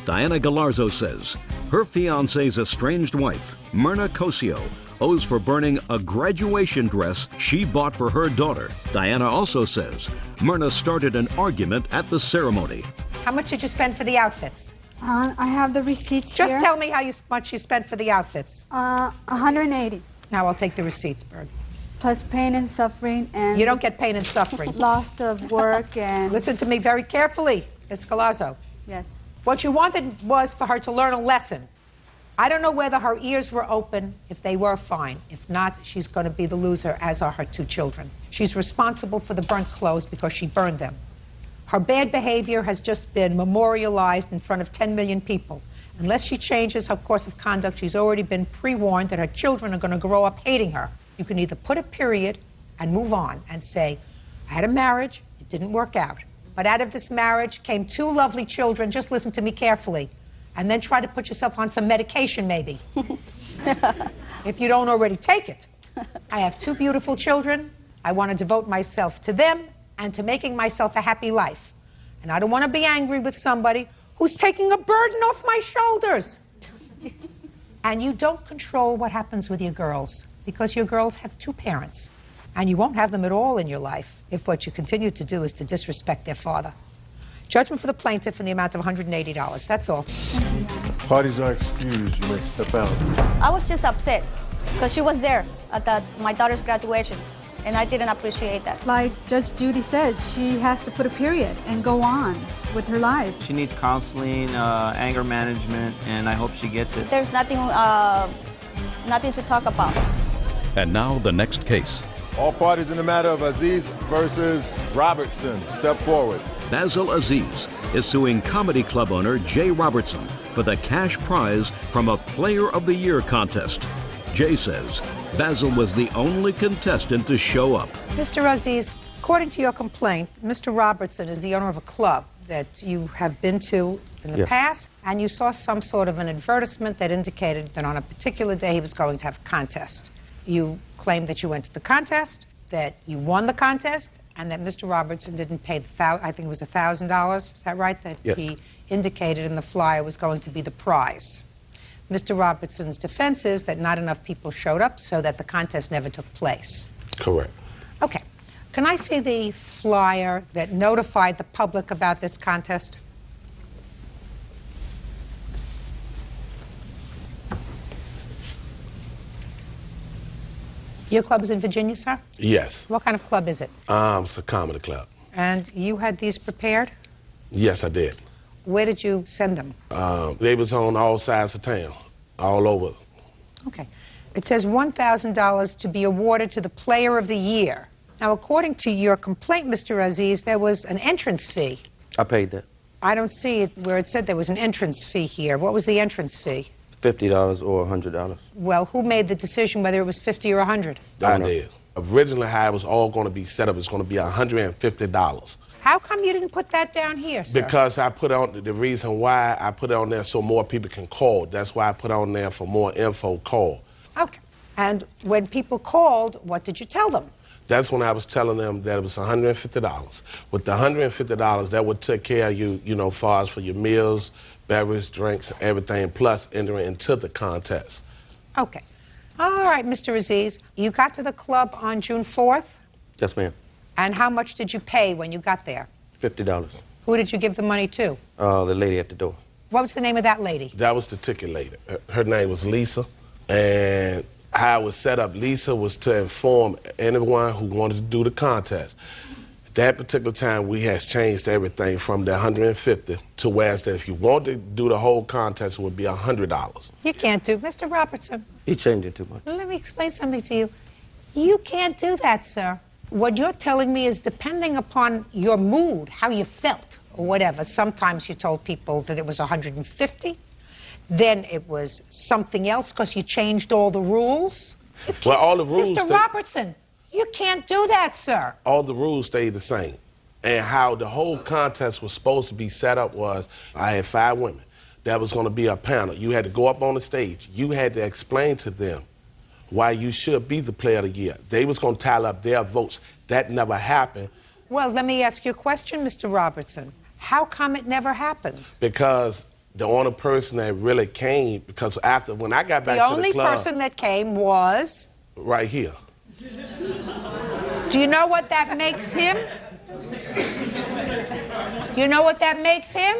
Diana Galarzo says her fiancé's estranged wife, Myrna Cosio, owes for burning a graduation dress she bought for her daughter. Diana also says Myrna started an argument at the ceremony. How much did you spend for the outfits? I have the receipts Just here. tell me how much you spent for the outfits. 180. Now I'll take the receipts, Bird. Plus pain and suffering and... You don't get pain and suffering. Loss of work and... Listen to me very carefully, Ms. Galazzo. Yes. What you wanted was for her to learn a lesson. I don't know whether her ears were open. If they were, fine. If not, she's going to be the loser, as are her two children. She's responsible for the burnt clothes because she burned them. Her bad behavior has just been memorialized in front of 10 million people. Unless she changes her course of conduct, she's already been pre-warned that her children are going to grow up hating her. You can either put a period and move on and say, I had a marriage, it didn't work out. But out of this marriage came two lovely children. Just listen to me carefully. And then try to put yourself on some medication, maybe. If you don't already take it. I have two beautiful children. I want to devote myself to them and to making myself a happy life. And I don't want to be angry with somebody who's taking a burden off my shoulders. And you don't control what happens with your girls, because your girls have two parents. And you won't have them at all in your life if what you continue to do is to disrespect their father. Judgment for the plaintiff in the amount of $180. That's all. Parties are excused. You may step out. I was just upset because she was there at my daughter's graduation, and I didn't appreciate that. Like Judge Judy says, she has to put a period and go on with her life. She needs counseling, anger management, and I hope she gets it. There's nothing to talk about. And now the next case. All parties in the matter of Aziz versus Robertson. Step forward. Basil Aziz is suing comedy club owner Jay Robertson for the cash prize from a Player of the Year contest. Jay says Basil was the only contestant to show up. Mr. Aziz, according to your complaint, Mr. Robertson is the owner of a club that you have been to in the past, and you saw some sort of an advertisement that indicated that on a particular day he was going to have a contest. You claimed that you went to the contest, that you won the contest, and that Mr. Robertson didn't pay I think it was $1,000, is that right? That he indicated in the flyer was going to be the prize. Mr. Robertson's defense is that not enough people showed up, so that the contest never took place. Correct. Okay. Can I see the flyer that notified the public about this contest? Your club is in Virginia, sir? Yes. What kind of club is it? It's a comedy club. And you had these prepared? Yes, I did. Where did you send them? They was on all sides of town, all over. Okay. It says $1,000 to be awarded to the Player of the Year. Now, according to your complaint, Mr. Aziz, there was an entrance fee. I paid that. I don't see it where it said there was an entrance fee here. What was the entrance fee? $50 or $100. Well, who made the decision whether it was 50 or 100? I did. Originally, how it was all going to be set up, it's going to be $150. How come you didn't put that down here, sir? Because I put on, the reason why I put it on there so more people can call. That's why I put on there for more info, call. Okay. And when people called, what did you tell them? That's when I was telling them that it was $150. With the $150, that would take care of you, you know, far as for your meals, beverage, drinks, everything, plus entering into the contest. Okay. All right, Mr. Aziz, you got to the club on June 4th? Yes, ma'am. And how much did you pay when you got there? $50. Who did you give the money to? The lady at the door. What was the name of that lady? That was the ticket lady. Her name was Lisa. And how it was set up, Lisa was to inform anyone who wanted to do the contest. At that particular time, we has changed everything from the $150 to whereas that if you want to do the whole contest, it would be $100. You can't do, Mr. Robertson. He changed it too much. Let me explain something to you. You can't do that, sir. What you're telling me is depending upon your mood, how you felt, or whatever. Sometimes you told people that it was $150. Then it was something else because you changed all the rules. Well, all the rules... Mr. Robertson, you can't do that, sir. All the rules stayed the same. And how the whole contest was supposed to be set up was, I had 5 women. That was going to be a panel. You had to go up on the stage. You had to explain to them why you should be the player of the year. They was going to tally up their votes. That never happened. Well, let me ask you a question, Mr. Robertson. How come it never happened? Because the only person that really came, because after, when I got back the to the club... The only person that came was? Right here. Do you know what that makes him? You know what that makes him?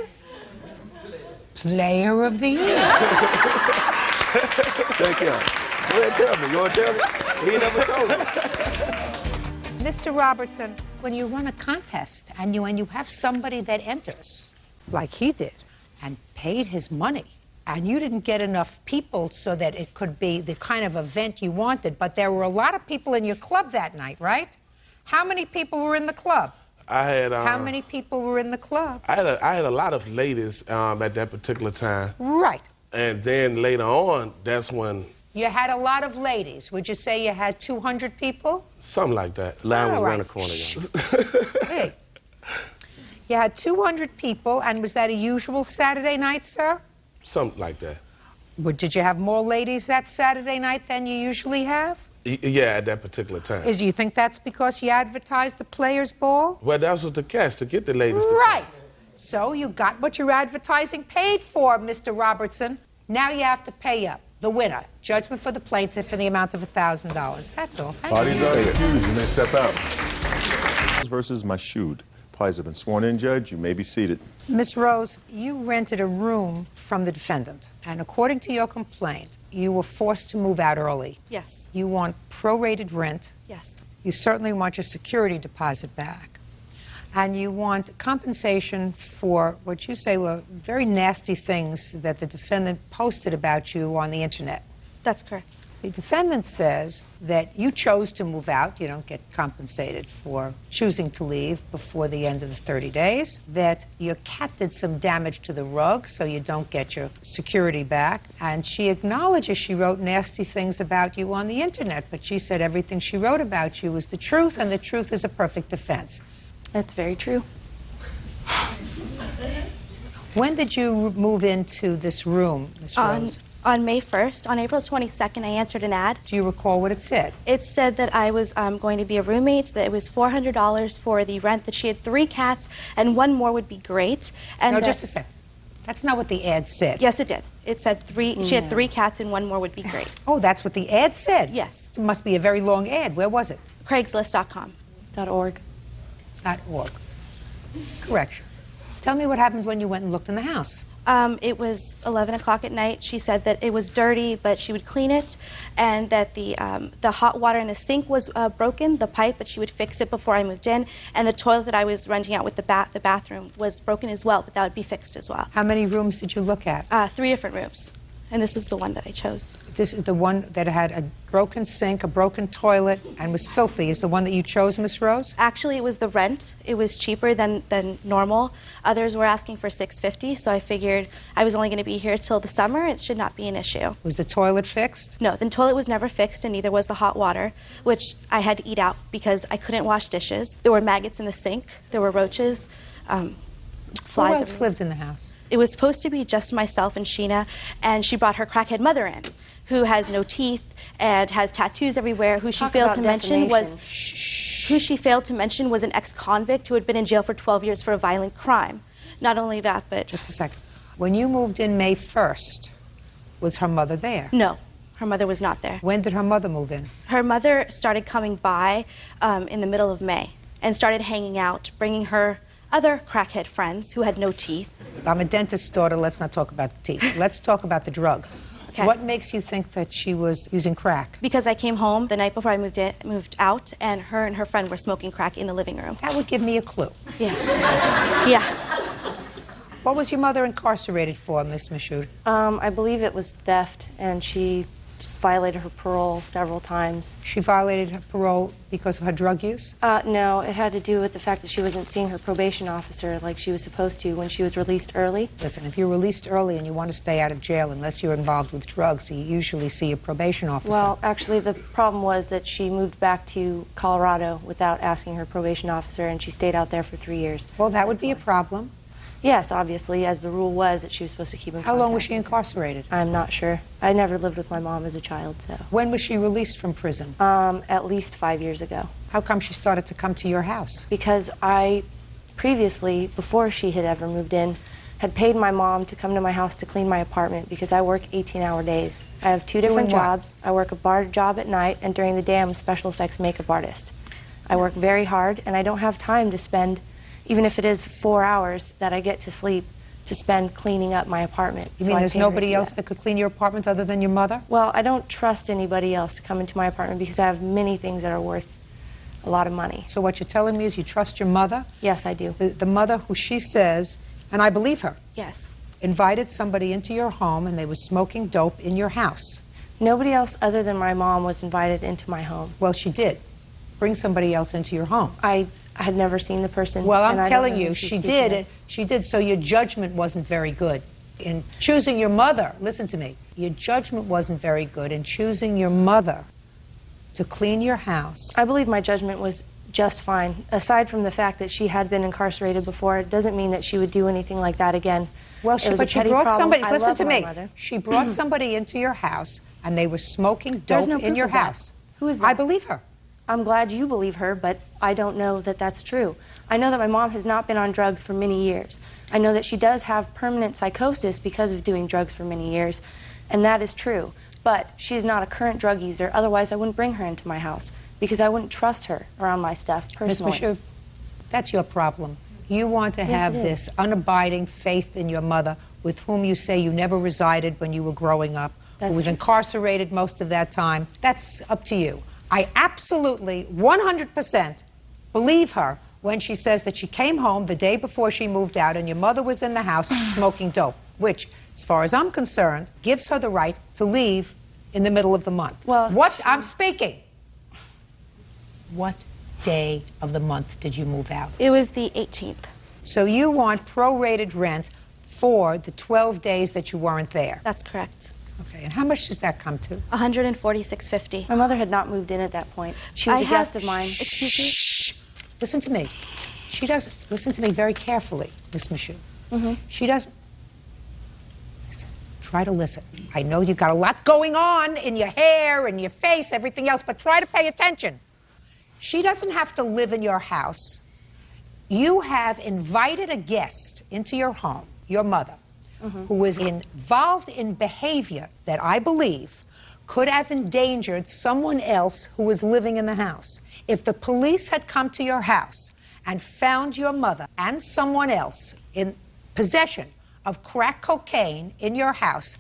Player of the year. Thank you. Go ahead, tell me. You want to tell me? He never told me. Mr. Robertson, when you run a contest and you have somebody that enters, like he did, and paid his money, and you didn't get enough people so that it could be the kind of event you wanted, but there were a lot of people in your club that night, right? How many people were in the club? I had... How many people were in the club? I had a lot of ladies at that particular time. Right. And then later on, that's when... You had a lot of ladies. Would you say you had 200 people? Something like that. Line was around the corner, Hey. You had 200 people, and was that a usual Saturday night, sir? Something like that. Did you have more ladies that Saturday night than you usually have? Yeah, at that particular time. You think that's because you advertised the Players' Ball? Well, that was the catch, to get the ladies to Right. Come. So you got what your advertising paid for, Mr. Robertson. Now you have to pay up. The winner. Judgment for the plaintiff in the amount of $1,000. That's all. Thank Parties you. are excused. You may step out. Versus Mashoud. Parties have been sworn in, Judge. You may be seated. Miss Rose, you rented a room from the defendant, and according to your complaint, you were forced to move out early. Yes. You want prorated rent. Yes. You certainly want your security deposit back. And you want compensation for what you say were very nasty things that the defendant posted about you on the internet. That's correct. The defendant says that you chose to move out. You don't get compensated for choosing to leave before the end of the 30 days. That your cat did some damage to the rug, so you don't get your security back. And she acknowledges she wrote nasty things about you on the internet, but she said everything she wrote about you was the truth, and the truth is a perfect defense. That's very true. When did you move into this room, Ms. Rose? On May 1st. On April 22nd, I answered an ad. Do you recall what it said? It said that I was going to be a roommate, that it was $400 for the rent, that she had 3 cats, and 1 more would be great. And no, just a second. That's not what the ad said. Yes, it did. It said she had 3 cats and 1 more would be great. Oh, that's what the ad said? Yes. It must be a very long ad. Where was it? Craigslist.com. .org. .org. Correction. Tell me what happened when you went and looked in the house. It was 11 o'clock at night. She said that it was dirty, but she would clean it, and that the hot water in the sink was broken, the pipe, but she would fix it before I moved in, and the toilet that I was renting out with the bathroom was broken as well, but that would be fixed as well. How many rooms did you look at? 3 different rooms. and this is the one that I chose. This is the one that had a broken sink, a broken toilet, and was filthy. Is the one that you chose, Miss Rose? Actually, it was the rent. It was cheaper than normal. Others were asking for $650, so I figured I was only going to be here till the summer. It should not be an issue. Was the toilet fixed? No, the toilet was never fixed, and neither was the hot water, which I had to eat out because I couldn't wash dishes. There were maggots in the sink. There were roaches, flies. Who else lived in the house? It was supposed to be just myself and Sheena, and she brought her crackhead mother in, who has no teeth and has tattoos everywhere, who she failed to mention was an ex-convict who had been in jail for 12 years for a violent crime. Not only that, but... Just a second. When you moved in May 1st, was her mother there? No, her mother was not there. When did her mother move in? Her mother started coming by in the middle of May and started hanging out, bringing her other crackhead friends who had no teeth. I'm a dentist's daughter. Let's not talk about the teeth. Let's talk about the drugs. Okay. What makes you think that she was using crack? Because I came home the night before I moved out, and her friend were smoking crack in the living room. That would give me a clue. Yeah. Yeah. What was your mother incarcerated for, Miss Michoud? I believe it was theft, and she violated her parole several times. She violated her parole because of her drug use? No, it had to do with the fact that she wasn't seeing her probation officer like she was supposed to when she was released early. Listen, if you're released early and you want to stay out of jail, unless you're involved with drugs, you usually see your probation officer. Well, actually, the problem was that she moved back to Colorado without asking her probation officer, and she stayed out there for 3 years. Well, that would be a problem. Yes, obviously, as the rule was that she was supposed to keep in contact. How long was she incarcerated? I'm not sure. I never lived with my mom as a child, so. When was she released from prison? At least 5 years ago. How come she started to come to your house? Because I previously, before she had ever moved in, had paid my mom to come to my house to clean my apartment because I work 18-hour days. I have two different jobs. I work a bar job at night, and during the day I'm a special effects makeup artist. I work very hard, and I don't have time to spend, even if it is 4 hours that I get to sleep, to spend cleaning up my apartment. You mean there's nobody else that could clean your apartment other than your mother? Well, I don't trust anybody else to come into my apartment because I have many things that are worth a lot of money. So what you're telling me is you trust your mother? Yes, I do. The mother who she says, and I believe her, yes, invited somebody into your home and they were smoking dope in your house. Nobody else other than my mom was invited into my home. Well, she did. Bring somebody else into your home. I had never seen the person. Well, I'm telling you, she did. She did, so your judgment wasn't very good. In choosing your mother, listen to me, your judgment wasn't very good in choosing your mother to clean your house. I believe my judgment was just fine. Aside from the fact that she had been incarcerated before, it doesn't mean that she would do anything like that again. Well, she brought somebody, listen to me, mother. She brought somebody into your house and they were smoking dope in your house. Who is that? I believe her. I'm glad you believe her, but I don't know that that's true. I know that my mom has not been on drugs for many years. I know that she does have permanent psychosis because of doing drugs for many years, and that is true. But she's not a current drug user, otherwise I wouldn't bring her into my house because I wouldn't trust her around my stuff personally. Ms. Michoud, that's your problem. You want to have this unabiding faith in your mother with whom you say you never resided when you were growing up, who was incarcerated most of that time. That's up to you. I absolutely, 100% believe her when she says that she came home the day before she moved out and your mother was in the house smoking dope, which, as far as I'm concerned, gives her the right to leave in the middle of the month. Well, I'm speaking. What day of the month did you move out? It was the 18th. So you want prorated rent for the 12 days that you weren't there? That's correct. Okay, and how much does that come to? $146.50. My mother had not moved in at that point. She was a guest of mine. Excuse me? Shh. Listen to me. She doesn't. Listen to me very carefully, Miss Michoud. She doesn't. Listen. Try to listen. I know you've got a lot going on in your hair and your face, everything else, but try to pay attention. She doesn't have to live in your house. You have invited a guest into your home, your mother, who was involved in behavior that I believe could have endangered someone else who was living in the house. If the police had come to your house and found your mother and someone else in possession of crack cocaine in your house,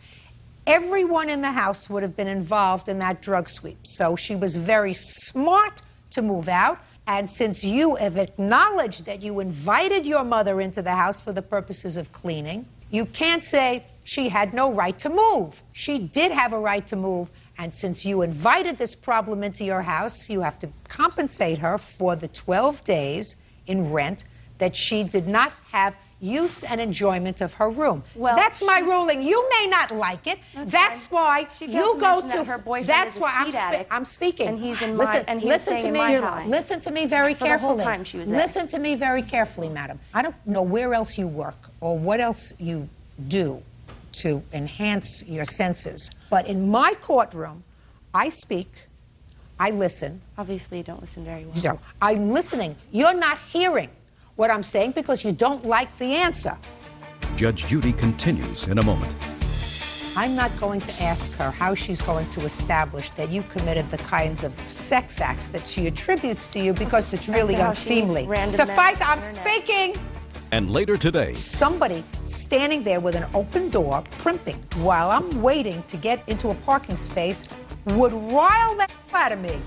everyone in the house would have been involved in that drug sweep. So she was very smart to move out. And since you have acknowledged that you invited your mother into the house for the purposes of cleaning, you can't say she had no right to move. She did have a right to move, and since you invited this problem into your house, you have to compensate her for the 12 days in rent that she did not have use and enjoyment of her room. Well, that's my ruling. You may not like it. That's why you go to her boyfriend. That's is a why speed addict, I'm speaking. and he's in listen, and he's listen staying to in me. my house. Listen to me very For carefully. the whole time she was there. Listen to me very carefully, madam. I don't know where else you work or what else you do to enhance your senses, but in my courtroom, I speak, I listen. Obviously, you don't listen very well. You don't. I'm listening. You're not hearing what I'm saying because you don't like the answer. Judge Judy continues in a moment. I'm not going to ask her how she's going to establish that you committed the kinds of sex acts that she attributes to you because it's really unseemly. Suffice, I'm speaking. And later today, somebody standing there with an open door, primping, while I'm waiting to get into a parking space, would rile the hell out of me.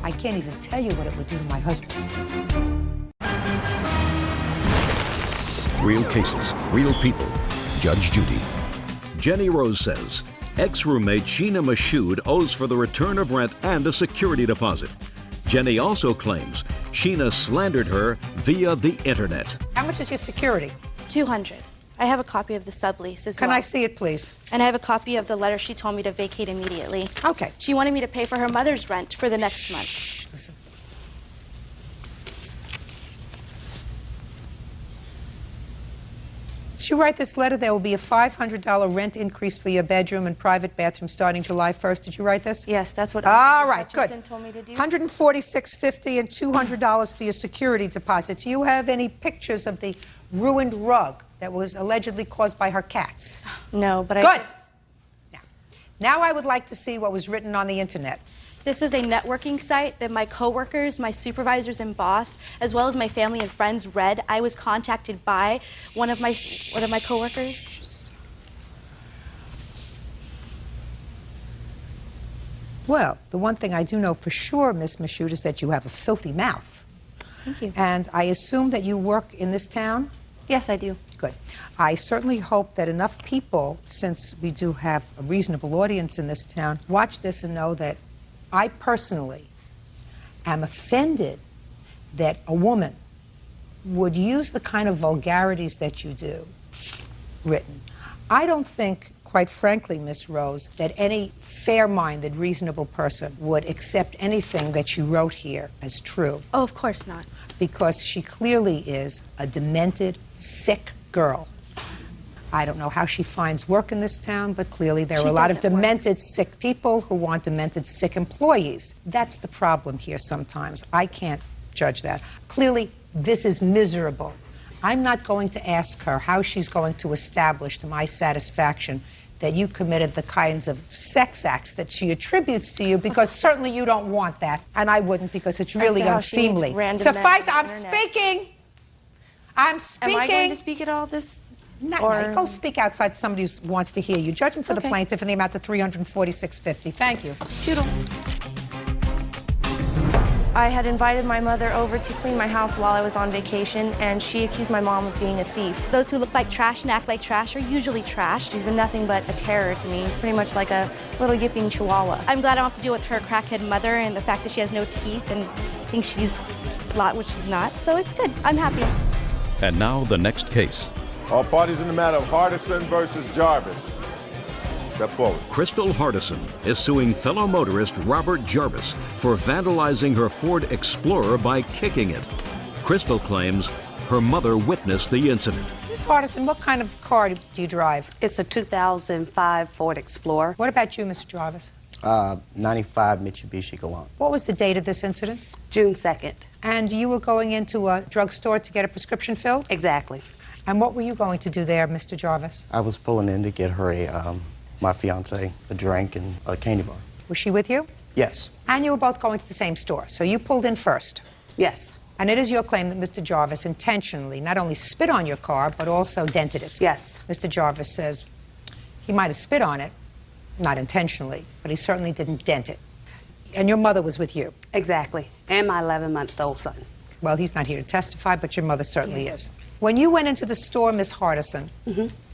I can't even tell you what it would do to my husband. real cases, real people. Judge Judy. Jenny Rose says ex-roommate Sheena Mashoud owes for the return of rent and a security deposit. Jenny also claims Sheena slandered her via the internet. How much is your security? $200. I have a copy of the sublease as well. Can I see it, please? And I have a copy of the letter she told me to vacate immediately. Okay. She wanted me to pay for her mother's rent for the next month. Listen. Did you write this letter? There will be a $500 rent increase for your bedroom and private bathroom starting July 1st. Did you write this? Yes, that's what All right, good. told me to do. $146.50 and $200 for your security deposit. Do you have any pictures of the ruined rug that was allegedly caused by her cats? No, but I... Good. Now I would like to see what was written on the internet. This is a networking site that my coworkers, my supervisors and boss, as well as my family and friends read. I was contacted by one of my coworkers. Well, the one thing I do know for sure, Miss Mashoud, is that you have a filthy mouth. Thank you. And I assume that you work in this town? Yes, I do. Good. I certainly hope that enough people, since we do have a reasonable audience in this town, watch this and know that I personally am offended that a woman would use the kind of vulgarities that you do written. I don't think, quite frankly, Miss Rose, that any fair-minded, reasonable person would accept anything that you wrote here as true. Oh, of course not. Because she clearly is a demented, sick girl. I don't know how she finds work in this town, but clearly there are a lot of demented, sick people who want demented, sick employees. That's the problem here sometimes. I can't judge that. Clearly, this is miserable. I'm not going to ask her how she's going to establish to my satisfaction that you committed the kinds of sex acts that she attributes to you, because certainly you don't want that, and I wouldn't, because it's really unseemly. Suffice, I'm speaking. I'm speaking. Am I going to speak at all this? Not go speak outside. Somebody who wants to hear you. Judgment for the plaintiff in the amount of $346.50. Thank you. Toodles. I had invited my mother over to clean my house while I was on vacation, and she accused my mom of being a thief. Those who look like trash and act like trash are usually trash. She's been nothing but a terror to me, pretty much like a little yipping chihuahua. I'm glad I don't have to deal with her crackhead mother and the fact that she has no teeth and thinks she's a lot, which she's not. So it's good. I'm happy. And now the next case. All parties in the matter of Hardison versus Jarvis. Step forward. Crystal Hardison is suing fellow motorist Robert Jarvis for vandalizing her Ford Explorer by kicking it. Crystal claims her mother witnessed the incident. Miss Hardison, what kind of car do you drive? It's a 2005 Ford Explorer. What about you, Mr. Jarvis? 95 Mitsubishi Galant. What was the date of this incident? June 2nd. And you were going into a drugstore to get a prescription filled? Exactly. And what were you going to do there, Mr. Jarvis? I was pulling in to get her my fiance a drink and a candy bar. Was she with you? Yes. And you were both going to the same store, so you pulled in first? Yes. And it is your claim that Mr. Jarvis intentionally not only spit on your car, but also dented it? Yes. Mr. Jarvis says he might have spit on it, not intentionally, but he certainly didn't dent it. And your mother was with you? Exactly. And my 11-month-old son. Well, he's not here to testify, but your mother certainly is. When you went into the store, Miss Hardison,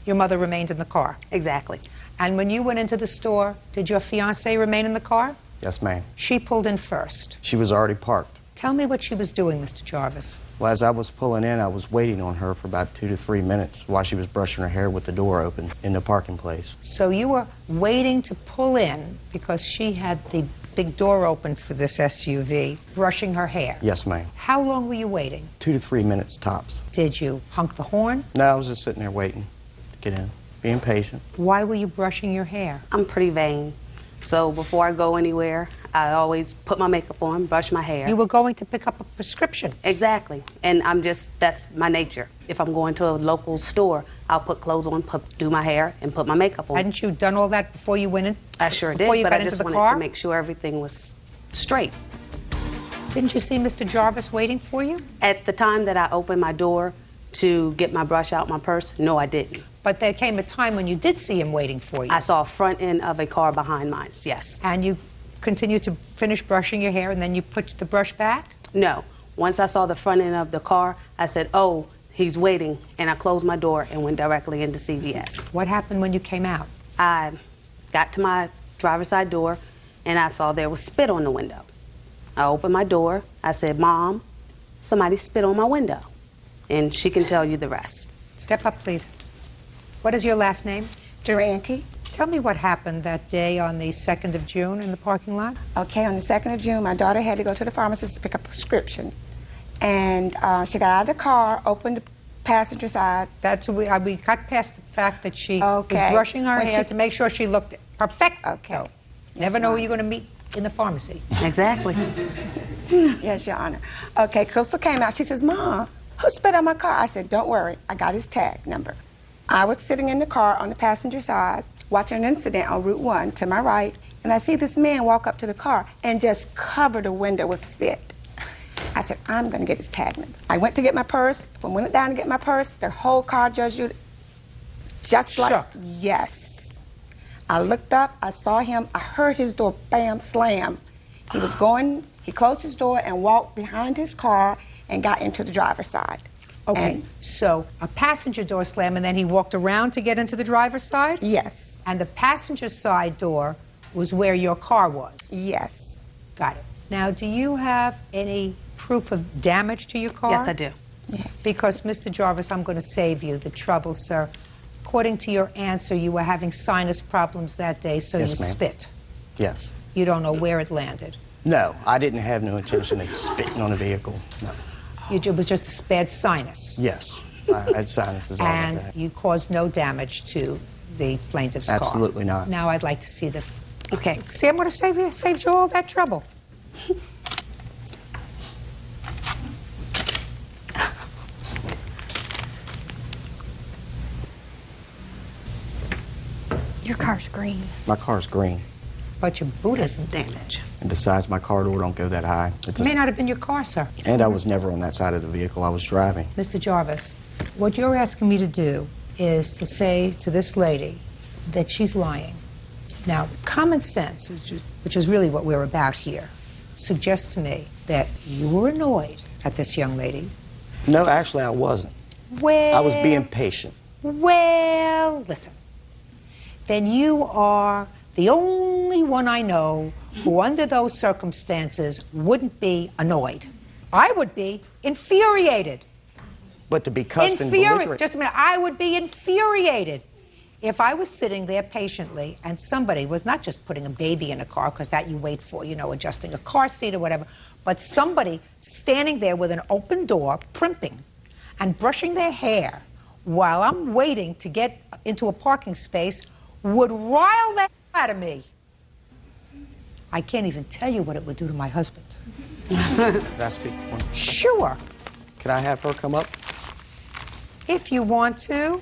your mother remained in the car. Exactly. And when you went into the store, did your fiancé remain in the car? Yes, ma'am. She pulled in first. She was already parked. Tell me what she was doing, Mr. Jarvis. Well, as I was pulling in, I was waiting on her for about 2 to 3 minutes while she was brushing her hair with the door open in the parking place. So you were waiting to pull in because she had the big door open for this SUV, brushing her hair. Yes, ma'am. How long were you waiting? 2 to 3 minutes tops. Did you honk the horn? No, I was just sitting there waiting to get in, being patient. Why were you brushing your hair? I'm pretty vain. So before I go anywhere, I always put my makeup on, brush my hair. You were going to pick up a prescription. Exactly. And that's my nature. If I'm going to a local store, I'll put clothes on, do my hair, and put my makeup on. Hadn't you done all that before you went in? I sure did, but I just wanted to make sure everything was straight. Didn't you see Mr. Jarvis waiting for you? At the time that I opened my door to get my brush out my purse, no, I didn't. But there came a time when you did see him waiting for you. I saw a front end of a car behind mine, yes. And you continued to finish brushing your hair and then you put the brush back? No. Once I saw the front end of the car, I said, oh, he's waiting, and I closed my door and went directly into CVS. What happened when you came out? I got to my driver's side door, and I saw there was spit on the window. I opened my door. I said, Mom, somebody spit on my window. And she can tell you the rest. Step up, please. What is your last name? Durante. Tell me what happened that day on the 2nd of June in the parking lot. Okay, on the 2nd of June, my daughter had to go to the pharmacist to pick up a prescription. And she got out of the car, opened the passenger side. We got past the fact that she was brushing her hair to make sure she looked perfect. Okay. Never know who you're going to meet in the pharmacy. Exactly. Yes, Your Honor. Okay, Crystal came out. She says, Mom, who spit on my car? I said, don't worry. I got his tag number. I was sitting in the car on the passenger side, watching an incident on Route 1 to my right, and I see this man walk up to the car and just cover the window with spit. I said, I'm going to get his tag number. I went to get my purse. When I went down to get my purse, the whole car just like, yes. I looked up, I saw him, I heard his door, bam, slam. He was going, he closed his door and walked behind his car and got into the driver's side. Okay, so a passenger door slam, and then he walked around to get into the driver's side? Yes. And the passenger side door was where your car was? Yes. Got it. Now, do you have any proof of damage to your car? Yes, I do. Yeah. Because, Mr. Jarvis, I'm going to save you the trouble, sir. According to your answer, you were having sinus problems that day, so Yes, you ma'am. spit. Yes. You don't know where it landed. No, I didn't have no intention of spitting on a vehicle. No. It was just a bad sinus. Yes. I had sinuses all And that day. you caused no damage to the plaintiff's car. Absolutely not. Now I'd like to see the... Okay. See, I'm going to saved you all that trouble. Your car's green. My car's green. But your boot isn't damaged. And besides, my car door don't go that high. It may not have been your car, sir. And I was never on that side of the vehicle. I was driving. Mr. Jarvis, what you're asking me to do is to say to this lady that she's lying. Now, common sense, which is really what we're about here, suggests to me that you were annoyed at this young lady. No, actually, I wasn't. Well... I was being patient. Well, listen. Then you are the only one I know who, under those circumstances, wouldn't be annoyed. I would be infuriated. But to be cussed and belligerent... Just a minute. I would be infuriated if I was sitting there patiently and somebody was not just putting a baby in a car, because that you wait for, you know, adjusting a car seat or whatever, but somebody standing there with an open door, primping, and brushing their hair while I'm waiting to get into a parking space would rile that out of me. I can't even tell you what it would do to my husband. Can I speak? Sure. Can I have her come up? If you want to.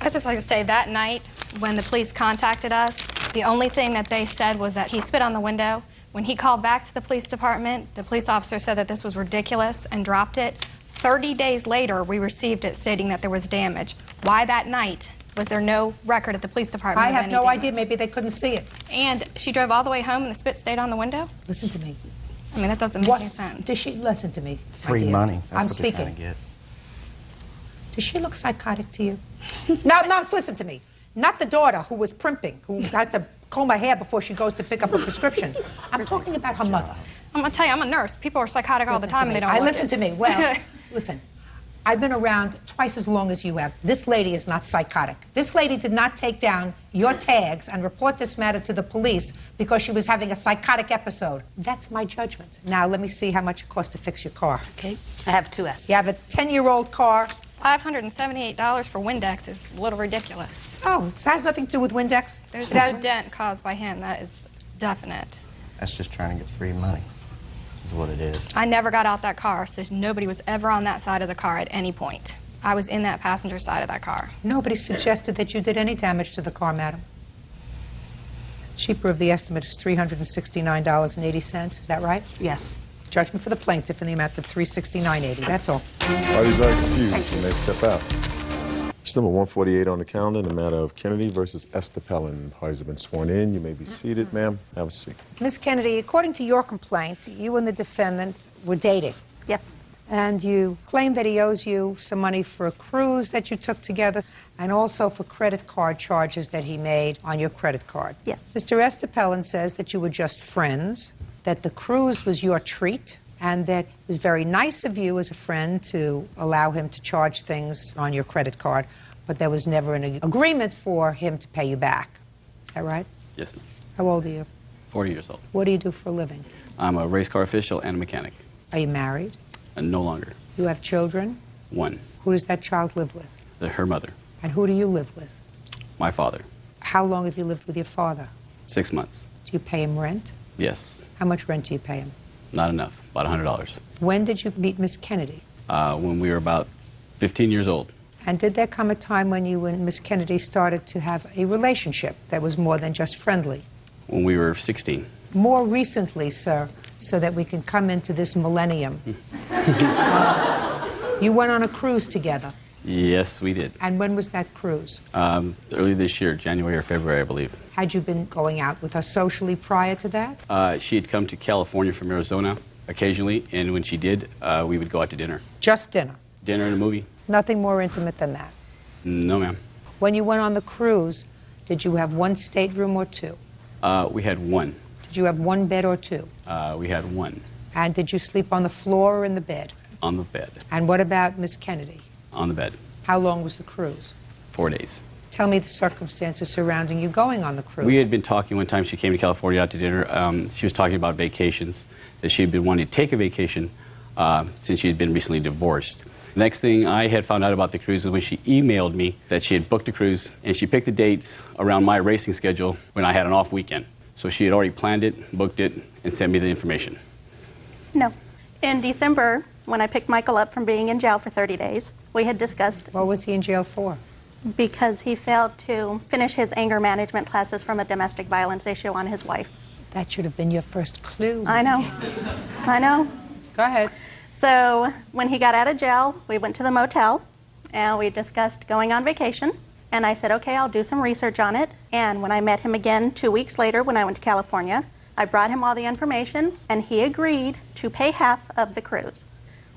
I'd just like to say that night when the police contacted us, the only thing that they said was that he spit on the window. When he called back to the police department, the police officer said that this was ridiculous and dropped it. 30 days later, we received it stating that there was damage. Why that night? Was there no record at the police department? I of have any no damage? idea. Maybe they couldn't see it. And she drove all the way home and the spit stayed on the window? Listen to me. I mean, that doesn't make any sense. Does she listen to me? Free dear. money. That's I'm what speaking. they're trying to get. Does she look psychotic to you? No, listen to me. Not the daughter who was primping, who has to comb her hair before she goes to pick up a prescription. I'm talking about her mother. I'm going to tell you, I'm a nurse. People are psychotic all the time and they don't Listen to me. Well, listen. I've been around twice as long as you have. This lady is not psychotic. This lady did not take down your tags and report this matter to the police because she was having a psychotic episode. That's my judgment. Now, let me see how much it costs to fix your car. Okay. I have two estimates. You have a 10-year-old car. $578 for Windex is a little ridiculous. Oh, it has nothing to do with Windex? There's no dent caused by him. That is definite. That's just trying to get free money, is what it is. I never got out that car, so nobody was ever on that side of the car at any point. I was in that passenger side of that car. Nobody suggested that you did any damage to the car, madam. Cheaper of the estimate is $369.80. Is that right? Yes. Judgment for the plaintiff in the amount of $369.80. That's all. Parties are excused. You may step out. It's number 148 on the calendar in the matter of Kennedy versus Esther Pellin. Parties have been sworn in. You may be seated, ma'am. Have a seat. Ms. Kennedy, according to your complaint, you and the defendant were dating. Yes. And you claim that he owes you some money for a cruise that you took together and also for credit card charges that he made on your credit card. Yes. Mr. Esther Pellin says that you were just friends, that the cruise was your treat, and that it was very nice of you as a friend to allow him to charge things on your credit card, but there was never an agreement for him to pay you back. Is that right? Yes, ma'am. How old are you? 40 years old. What do you do for a living? I'm a race car official and a mechanic. Are you married? No longer. You have children? One. Who does that child live with? Her mother. And who do you live with? My father. How long have you lived with your father? 6 months. Do you pay him rent? Yes. How much rent do you pay him? Not enough. About $100. When did you meet Miss Kennedy? When we were about 15 years old. And did there come a time when you and Miss Kennedy started to have a relationship that was more than just friendly? When we were 16. More recently, sir, so that we can come into this millennium. You went on a cruise together. Yes, we did. And when was that cruise? Early this year, January or February, I believe. Had you been going out with her socially prior to that? She had come to California from Arizona occasionally, and when she did, we would go out to dinner. Just dinner? Dinner and a movie. Nothing more intimate than that? No, ma'am. When you went on the cruise, did you have one stateroom or two? We had one. Did you have one bed or two? We had one. And did you sleep on the floor or in the bed? On the bed. And what about Miss Kennedy? On the bed. How long was the cruise? 4 days. Tell me the circumstances surrounding you going on the cruise. We had been talking one time. She came to California out to dinner. She was talking about vacations, that she had been wanting to take a vacation since she had been recently divorced. The next thing I had found out about the cruise was when she emailed me that she had booked a cruise, and she picked the dates around my racing schedule when I had an off weekend. So she had already planned it, booked it, and sent me the information. No. In December, when I picked Michael up from being in jail for 30 days, we had discussed... What was he in jail for? Because he failed to finish his anger management classes from a domestic violence issue on his wife. That should have been your first clue. I know. I know. Go ahead. So when he got out of jail, we went to the motel, and we discussed going on vacation. And I said, okay, I'll do some research on it. And when I met him again 2 weeks later when I went to California, I brought him all the information, and he agreed to pay half of the cruise.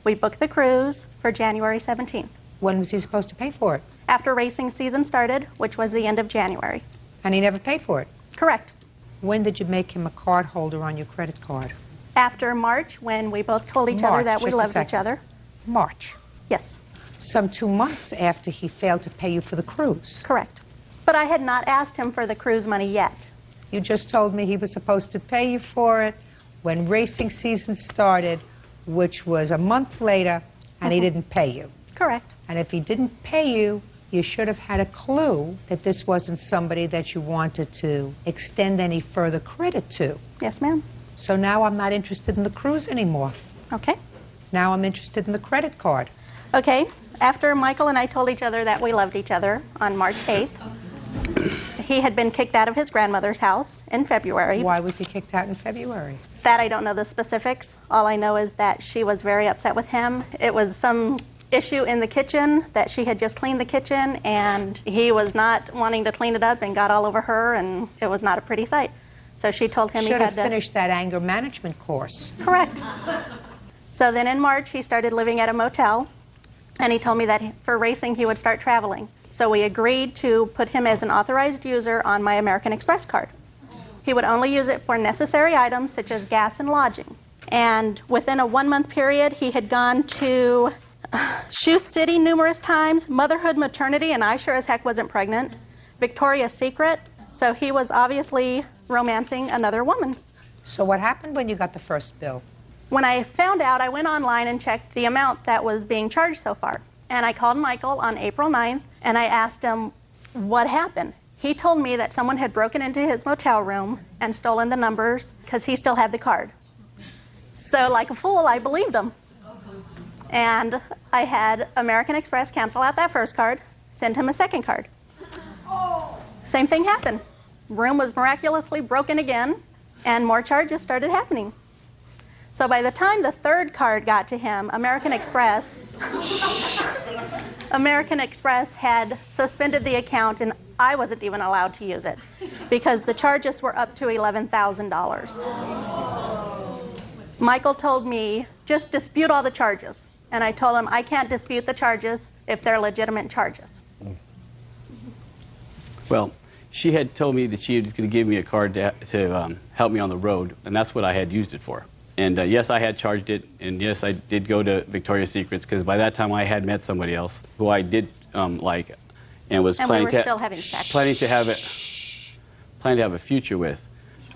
We booked the cruise for January 17th. When was he supposed to pay for it? After racing season started, which was the end of January. And he never paid for it? Correct. When did you make him a card holder on your credit card? After March, when we both told each other that we loved each other. March? Yes. Some 2 months after he failed to pay you for the cruise? Correct. But I had not asked him for the cruise money yet. You just told me he was supposed to pay you for it when racing season started, which was a month later, and he didn't pay you. Correct. And if he didn't pay you, you should have had a clue that this wasn't somebody that you wanted to extend any further credit to. Yes, ma'am. So now I'm not interested in the cruise anymore. Okay. Now I'm interested in the credit card. Okay. After Michael and I told each other that we loved each other on March 8th, he had been kicked out of his grandmother's house in February. Why was he kicked out in February? That I don't know the specifics. All I know is that she was very upset with him. It was some issue in the kitchen, that she had just cleaned the kitchen, and he was not wanting to clean it up and got all over her, and it was not a pretty sight. So she told him he had to... Should have finished that anger management course. Correct. So then in March, he started living at a motel, and he told me that for racing he would start traveling. So we agreed to put him as an authorized user on my American Express card. He would only use it for necessary items such as gas and lodging. And within a 1-month period, he had gone to Shoe City numerous times, Motherhood Maternity, and I sure as heck wasn't pregnant, Victoria's Secret, so he was obviously romancing another woman. So what happened when you got the first bill? When I found out, I went online and checked the amount that was being charged so far. And I called Michael on April 9th, and I asked him what happened. He told me that someone had broken into his motel room and stolen the numbers because he still had the card. So like a fool, I believed him. And I had American Express cancel out that first card, send him a second card. Same thing happened. Room was miraculously broken again, and more charges started happening. So by the time the third card got to him, American Express had suspended the account, and I wasn't even allowed to use it because the charges were up to $11,000. Michael told me, just dispute all the charges. And I told him, I can't dispute the charges if they're legitimate charges. Well, she had told me that she was going to give me a card to help me on the road, and that's what I had used it for. And yes, I had charged it, and yes, I did go to Victoria's Secrets because by that time I had met somebody else who I did like, and was planning we were still having sex. planning to have a future with.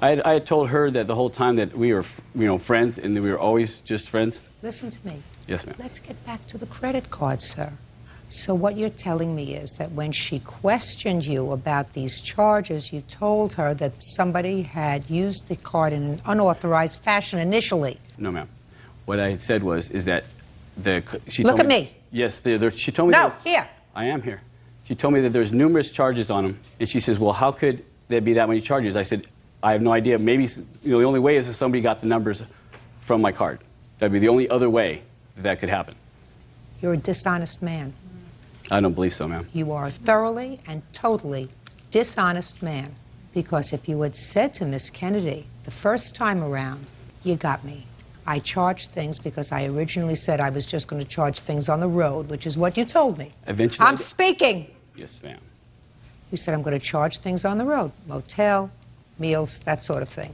I had told her that the whole time that we were, friends, and that we were always just friends. Listen to me. Yes, ma'am. Let's get back to the credit card, sir. So what you're telling me is that when she questioned you about these charges, you told her that somebody had used the card in an unauthorized fashion initially. No, ma'am. What I had said is that she Look told at me. Yes, she told me. No, here. I am here. She told me that there's numerous charges on them, and she says, "Well, how could there be that many charges?" I said, "I have no idea. Maybe the only way is if somebody got the numbers from my card. That'd be the only other way that could happen." You're a dishonest man. I don't believe so, ma'am. You are a thoroughly and totally dishonest man. Because if you had said to Miss Kennedy the first time around, you got me. I charged things because I originally said I was just going to charge things on the road, which is what you told me. Eventually. I'm speaking. Yes, ma'am. You said I'm going to charge things on the road, motel, meals, that sort of thing.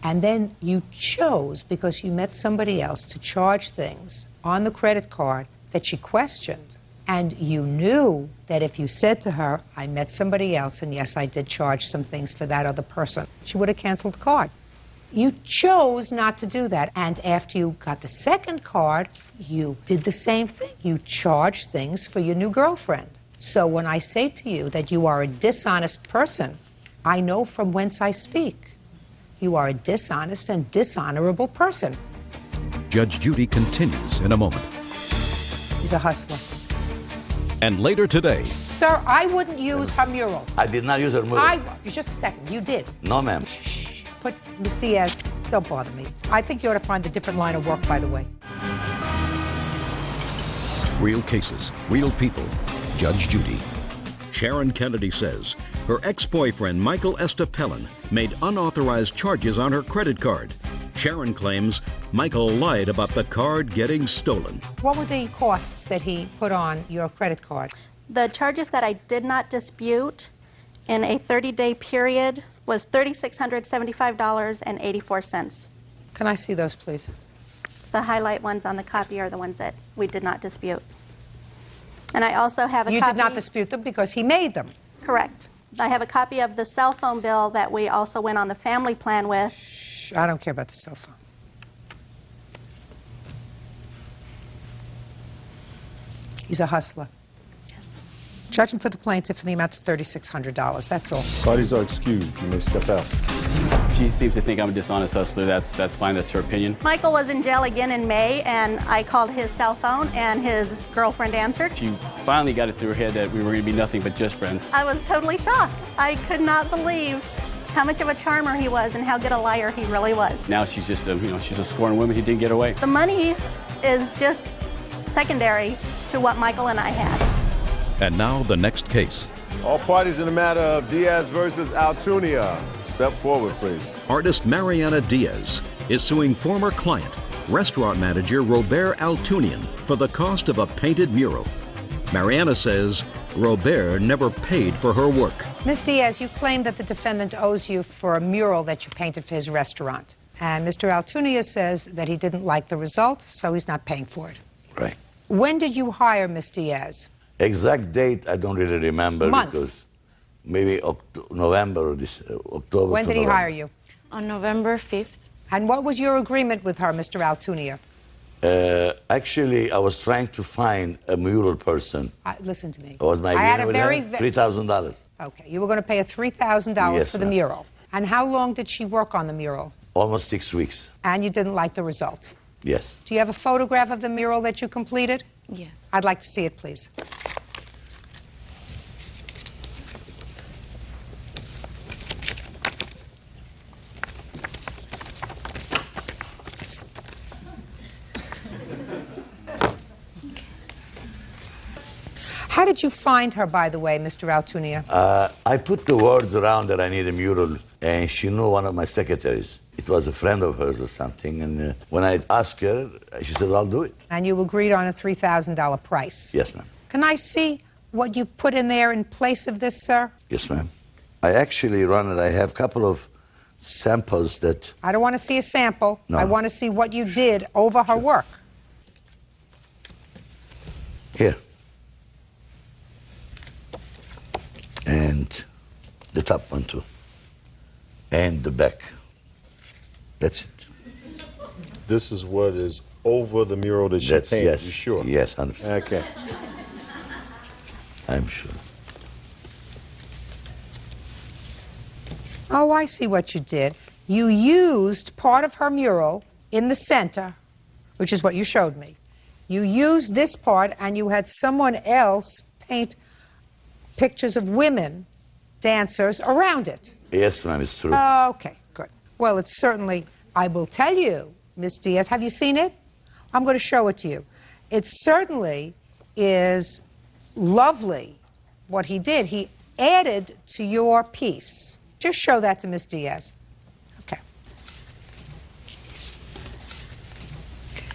And then you chose, because you met somebody else, to charge things on the credit card that she questioned. And you knew that if you said to her, I met somebody else, and yes, I did charge some things for that other person, she would have canceled the card. You chose not to do that. And after you got the second card, you did the same thing. You charged things for your new girlfriend. So when I say to you that you are a dishonest person, I know from whence I speak. You are a dishonest and dishonorable person. Judge Judy continues in a moment. He's a hustler. And later today. Sir, I wouldn't use her mural. I did not use her mural. Just a second. You did. No, ma'am. But, Miss Diaz, don't bother me. I think you ought to find a different line of work, by the way. Real cases, real people. Judge Judy. Sharon Kennedy says her ex-boyfriend, Michael Estepellin, made unauthorized charges on her credit card. Sharon claims Michael lied about the card getting stolen. What were the costs that he put on your credit card? The charges that I did not dispute in a 30-day period was $3,675.84. Can I see those, please? The highlight ones on the copy are the ones that we did not dispute. And I also have a copy... You did not dispute them because he made them. Correct. I have a copy of the cell phone bill that we also went on the family plan with. Shh, I don't care about the cell phone. He's a hustler. Yes. Judge him for the plaintiff for the amount of $3,600. That's all. Parties are excused. You may step out. She seems to think I'm a dishonest hustler. That's fine. That's her opinion. Michael was in jail again in May, and I called his cell phone, and his girlfriend answered. She finally got it through her head that we were going to be nothing but just friends. I was totally shocked. I could not believe how much of a charmer he was and how good a liar he really was. Now she's just she's a scorned woman who didn't get away. The money is just secondary to what Michael and I had. And now the next case. All parties in the matter of Diaz versus Altunia. Step forward, please. Artist Mariana Diaz is suing former client restaurant manager Robert Altunian for the cost of a painted mural. Mariana says Robert never paid for her work. Ms. Diaz, you claim that the defendant owes you for a mural that you painted for his restaurant. And Mr. Altunia says that he didn't like the result, so he's not paying for it. Right. When did you hire Ms. Diaz? Exact date, I don't really remember. Month. Because maybe November or October. When did he hire you? On November 5th. And what was your agreement with her, Mr. Altunia? Actually, I was trying to find a mural person. Listen to me. What was my I had agreement a with her? $3,000. Okay, you were going to pay her $3,000 Yes, for the ma'am. mural. And how long did she work on the mural? Almost 6 weeks. And you didn't like the result? Yes. Do you have a photograph of the mural that you completed? Yes. I'd like to see it, please. How did you find her, by the way, Mr. Altunia? I put the words around that I need a mural, and she knew one of my secretaries. It was a friend of hers or something, and when I asked her, she said, I'll do it. And you agreed on a $3,000 price. Yes, ma'am. Can I see what you've put in there in place of this, sir? Yes, ma'am. I actually run it. I have a couple of samples that... I don't want to see a sample. No. I want to see what you did over her work. Here. And the top one, too. And the back. That's it. This is what is over the mural that she painted. Yes. You sure? Yes, 100%. Okay. I'm sure. Oh, I see what you did. You used part of her mural in the center, which is what you showed me. You used this part, and you had someone else paint pictures of women, dancers, around it. Yes, ma'am, it's true. Okay, good. Well, it's certainly, I will tell you, Miss Diaz, have you seen it? I'm going to show it to you. It certainly is lovely what he did. He added to your piece. Just show that to Miss Diaz. Okay.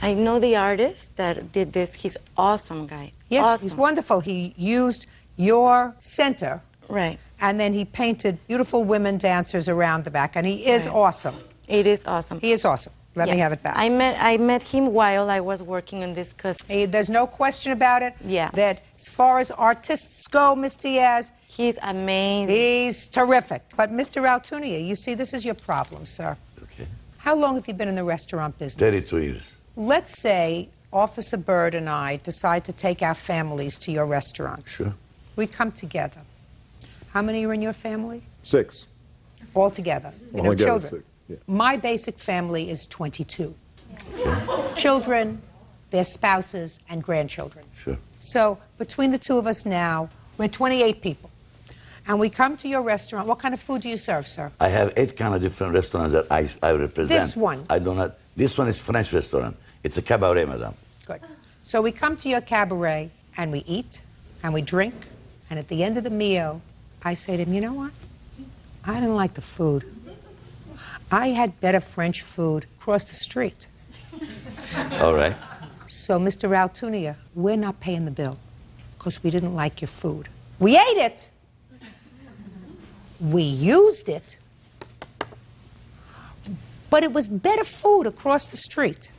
I know the artist that did this. He's awesome guy. Yes, awesome. he's wonderful. He used your center. Right. And then he painted beautiful women dancers around the back, and he is awesome. It is awesome. He is awesome. Let me Yes. have it back. I met him while I was working on this because there's no question about it. Yeah. That as far as artists go, Miss Diaz, he's amazing. He's terrific. But Mr. Altunia, you see, this is your problem, sir. Okay. How long have you been in the restaurant business? 32 years. Let's say Officer Byrd and I decide to take our families to your restaurant. Sure. We come together. How many are in your family? 6. All together. You All know, together, children. 6. Yeah. My basic family is 22. Children, their spouses, and grandchildren. Sure. So between the two of us now, we're 28 people. And we come to your restaurant. What kind of food do you serve, sir? I have 8 kind of different restaurants that I represent. This one? I do not. This one is French restaurant. It's a cabaret, madame. Good. So we come to your cabaret, and we eat, and we drink, and at the end of the meal, I say to him, you know what? I didn't like the food. I had better French food across the street. All right. So, Mr. Altunia, we're not paying the bill because we didn't like your food. We ate it. We used it. But it was better food across the street.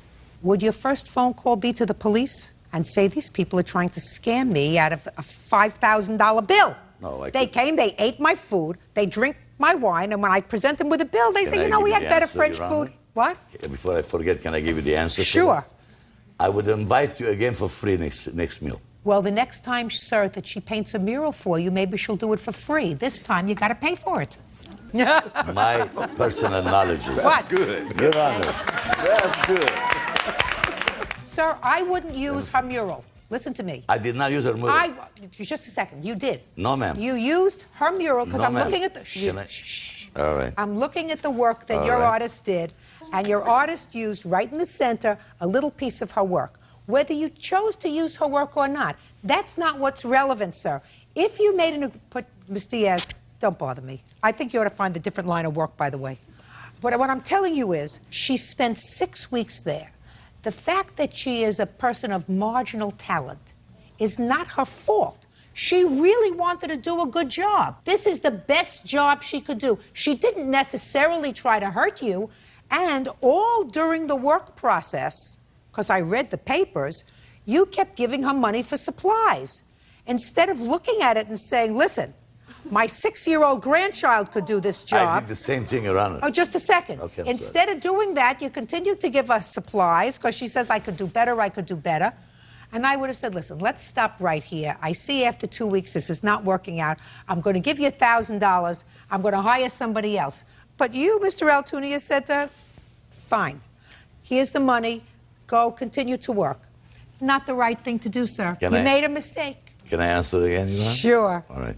Would your first phone call be to the police and say, these people are trying to scam me out of a $5,000 bill? No, They came, they ate my food, they drink my wine, and when I present them with a bill, they Can say, I you know, give we you had the better answer, French Your food. Honor? What? Before I forget, can I give you the answer? to Sure. that? I would invite you again for free next meal. Well, the next time, sir, that she paints a mural for you, maybe she'll do it for free. This time, you got to pay for it. My personal knowledge is... What? Good. Your Honor. That's good. Sir, I wouldn't use her mural. Listen to me. I did not use her mural. Just a second. You did. No, ma'am. You used her mural because No, I'm ma'am. looking at the... Can I- All right. I'm looking at the work that All your right. artist did, and your artist used right in the center a little piece of her work. Whether you chose to use her work or not, that's not what's relevant, sir. If you made Ms. Diaz, don't bother me. I think you ought to find a different line of work, by the way. But what I'm telling you is, she spent 6 weeks there. The fact that she is a person of marginal talent is not her fault. She really wanted to do a good job. This is the best job she could do. She didn't necessarily try to hurt you, and all during the work process, because I read the papers, you kept giving her money for supplies. Instead of looking at it and saying, listen, my 6-year-old grandchild could do this job. I did the same thing, Your Honor. Oh, just a second. Okay, I'm Instead of doing that, you continued to give us supplies because she says, I could do better, I could do better. And I would have said, listen, let's stop right here. I see after 2 weeks this is not working out. I'm going to give you $1,000. I'm going to hire somebody else. But you, Mr. Altunia, said to her, fine. Here's the money. Go continue to work. Not the right thing to do, sir. You made a mistake. Can I answer again, Your Honor? Sure. All right.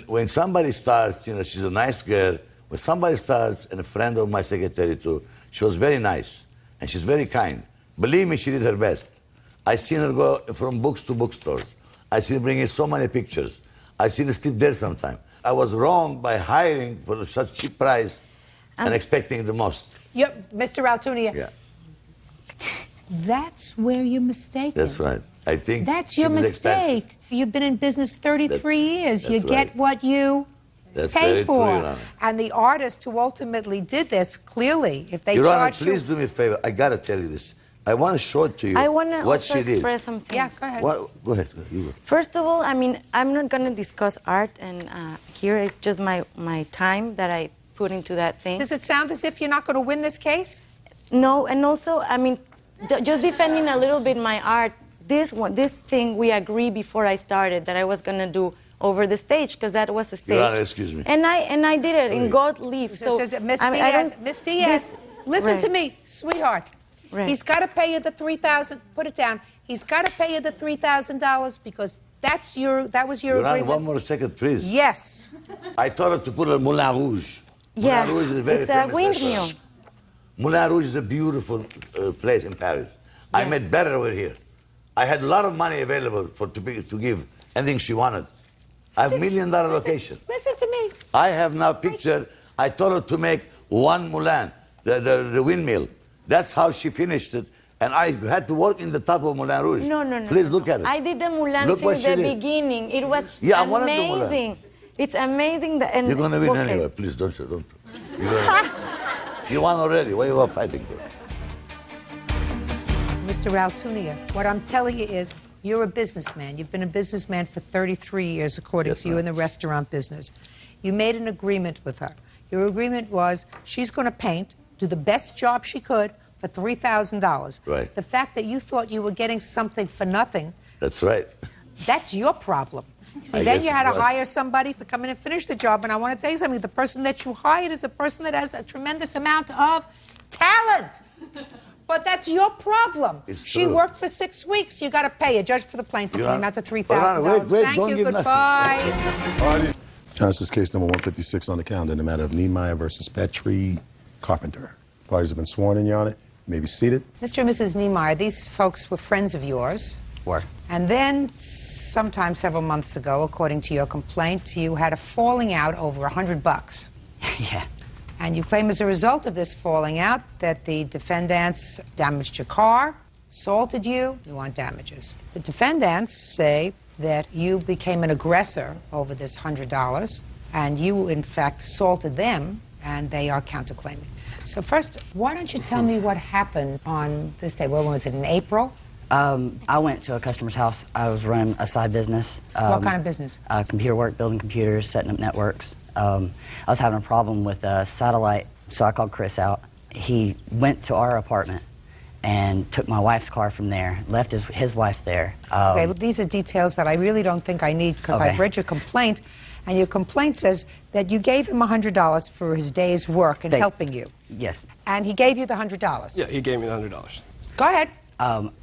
When somebody starts, you know, she's a nice girl. When somebody starts, and a friend of my secretary too, she was very nice, and she's very kind. Believe me, she did her best. I seen her go from books to bookstores. I seen her bring in so many pictures. I seen her sleep there sometime. I was wrong by hiring for such cheap price and expecting the most. Mr. Altunia. Yeah. That's where you're mistaken. That's right. I think that's your mistake. Expensive. You've been in business 33 years. You get what you That's pay very for. True, Your Honor. And the artist who ultimately did this, clearly, if they Your Honor, charge please do me a favor. I got to tell you this. I want to show it to you I want to what also she did. express some things. Yeah, go ahead. Go ahead. You go. First of all, I mean, I'm not going to discuss art, and here is just my time that I put into that thing. Does it sound as if you're not going to win this case? No, and also, I mean, just defending a little bit my art. This thing we agreed before I started that I was going to do over the stage, because that was the stage. Your Honor, excuse me. And I did it in God leave. So Miss I mean, I Diaz, don't- Miss Diaz, listen right. to me, sweetheart. Right. He's got to pay you the $3,000. Put it down. He's got to pay you the $3,000 because that was your Your Honor, agreement. one more second, please. Yes. I told her to put a Moulin Rouge. Yeah, Moulin Rouge is a very it's a famous windmill. restaurant. Moulin Rouge is a beautiful place in Paris. I met better over here. I had a lot of money available to give anything she wanted. I have $1 million location. Listen to me. I have now picture. I told her to make one Moulin, the windmill. That's how she finished it. And I had to work in the top of Moulin Rouge. No. Please look at it. I did the Moulin Look what since the she did. beginning. It was Yeah, I wanted the Moulin. amazing. It's amazing. That, and You're going to win okay. anyway. Please don't. You won already. What are you fighting for? Mr. Altunia, what I'm telling you is you're a businessman. You've been a businessman for 33 years, according to you, in the restaurant business. You made an agreement with her. Your agreement was she's going to paint, do the best job she could for $3,000. Right. The fact that you thought you were getting something for nothing, That's right. that's your problem. See, I then guess you had it to was. hire somebody to come in and finish the job. And I want to tell you something. The person that you hired is a person that has a tremendous amount of talent. But that's your problem. It's She true. worked for 6 weeks. You got to pay her. Judge for the plaintiff. Your The Honor- amount of Your $3,000. Honor, wait, Thank don't you. give nothing. Goodbye. This is case number 156 on the calendar in the matter of Niemeyer versus Petrie Carpenter. Parties have been sworn in, Your Honor. You may be seated. Mr. and Mrs. Niemeyer, these folks were friends of yours. Were. And then, sometime several months ago, according to your complaint, you had a falling out over $100. Yeah. And you claim as a result of this falling out that the defendants damaged your car, assaulted you, you want damages. The defendants say that you became an aggressor over this $100, and you, in fact, assaulted them, and they are counterclaiming. So first, why don't you tell me what happened on this day? Well, was it in April? I went to a customer's house. I was running a side business. What kind of business? Computer work, building computers, setting up networks. I was having a problem with a satellite, so I called Chris out. He went to our apartment and took my wife's car from there, left his wife there. Okay, these are details that I really don't think I need because Okay. I've read your complaint, and your complaint says that you gave him $100 for his day's work in helping you. Yes. And he gave you the $100. Yeah, he gave me the $100. Go ahead.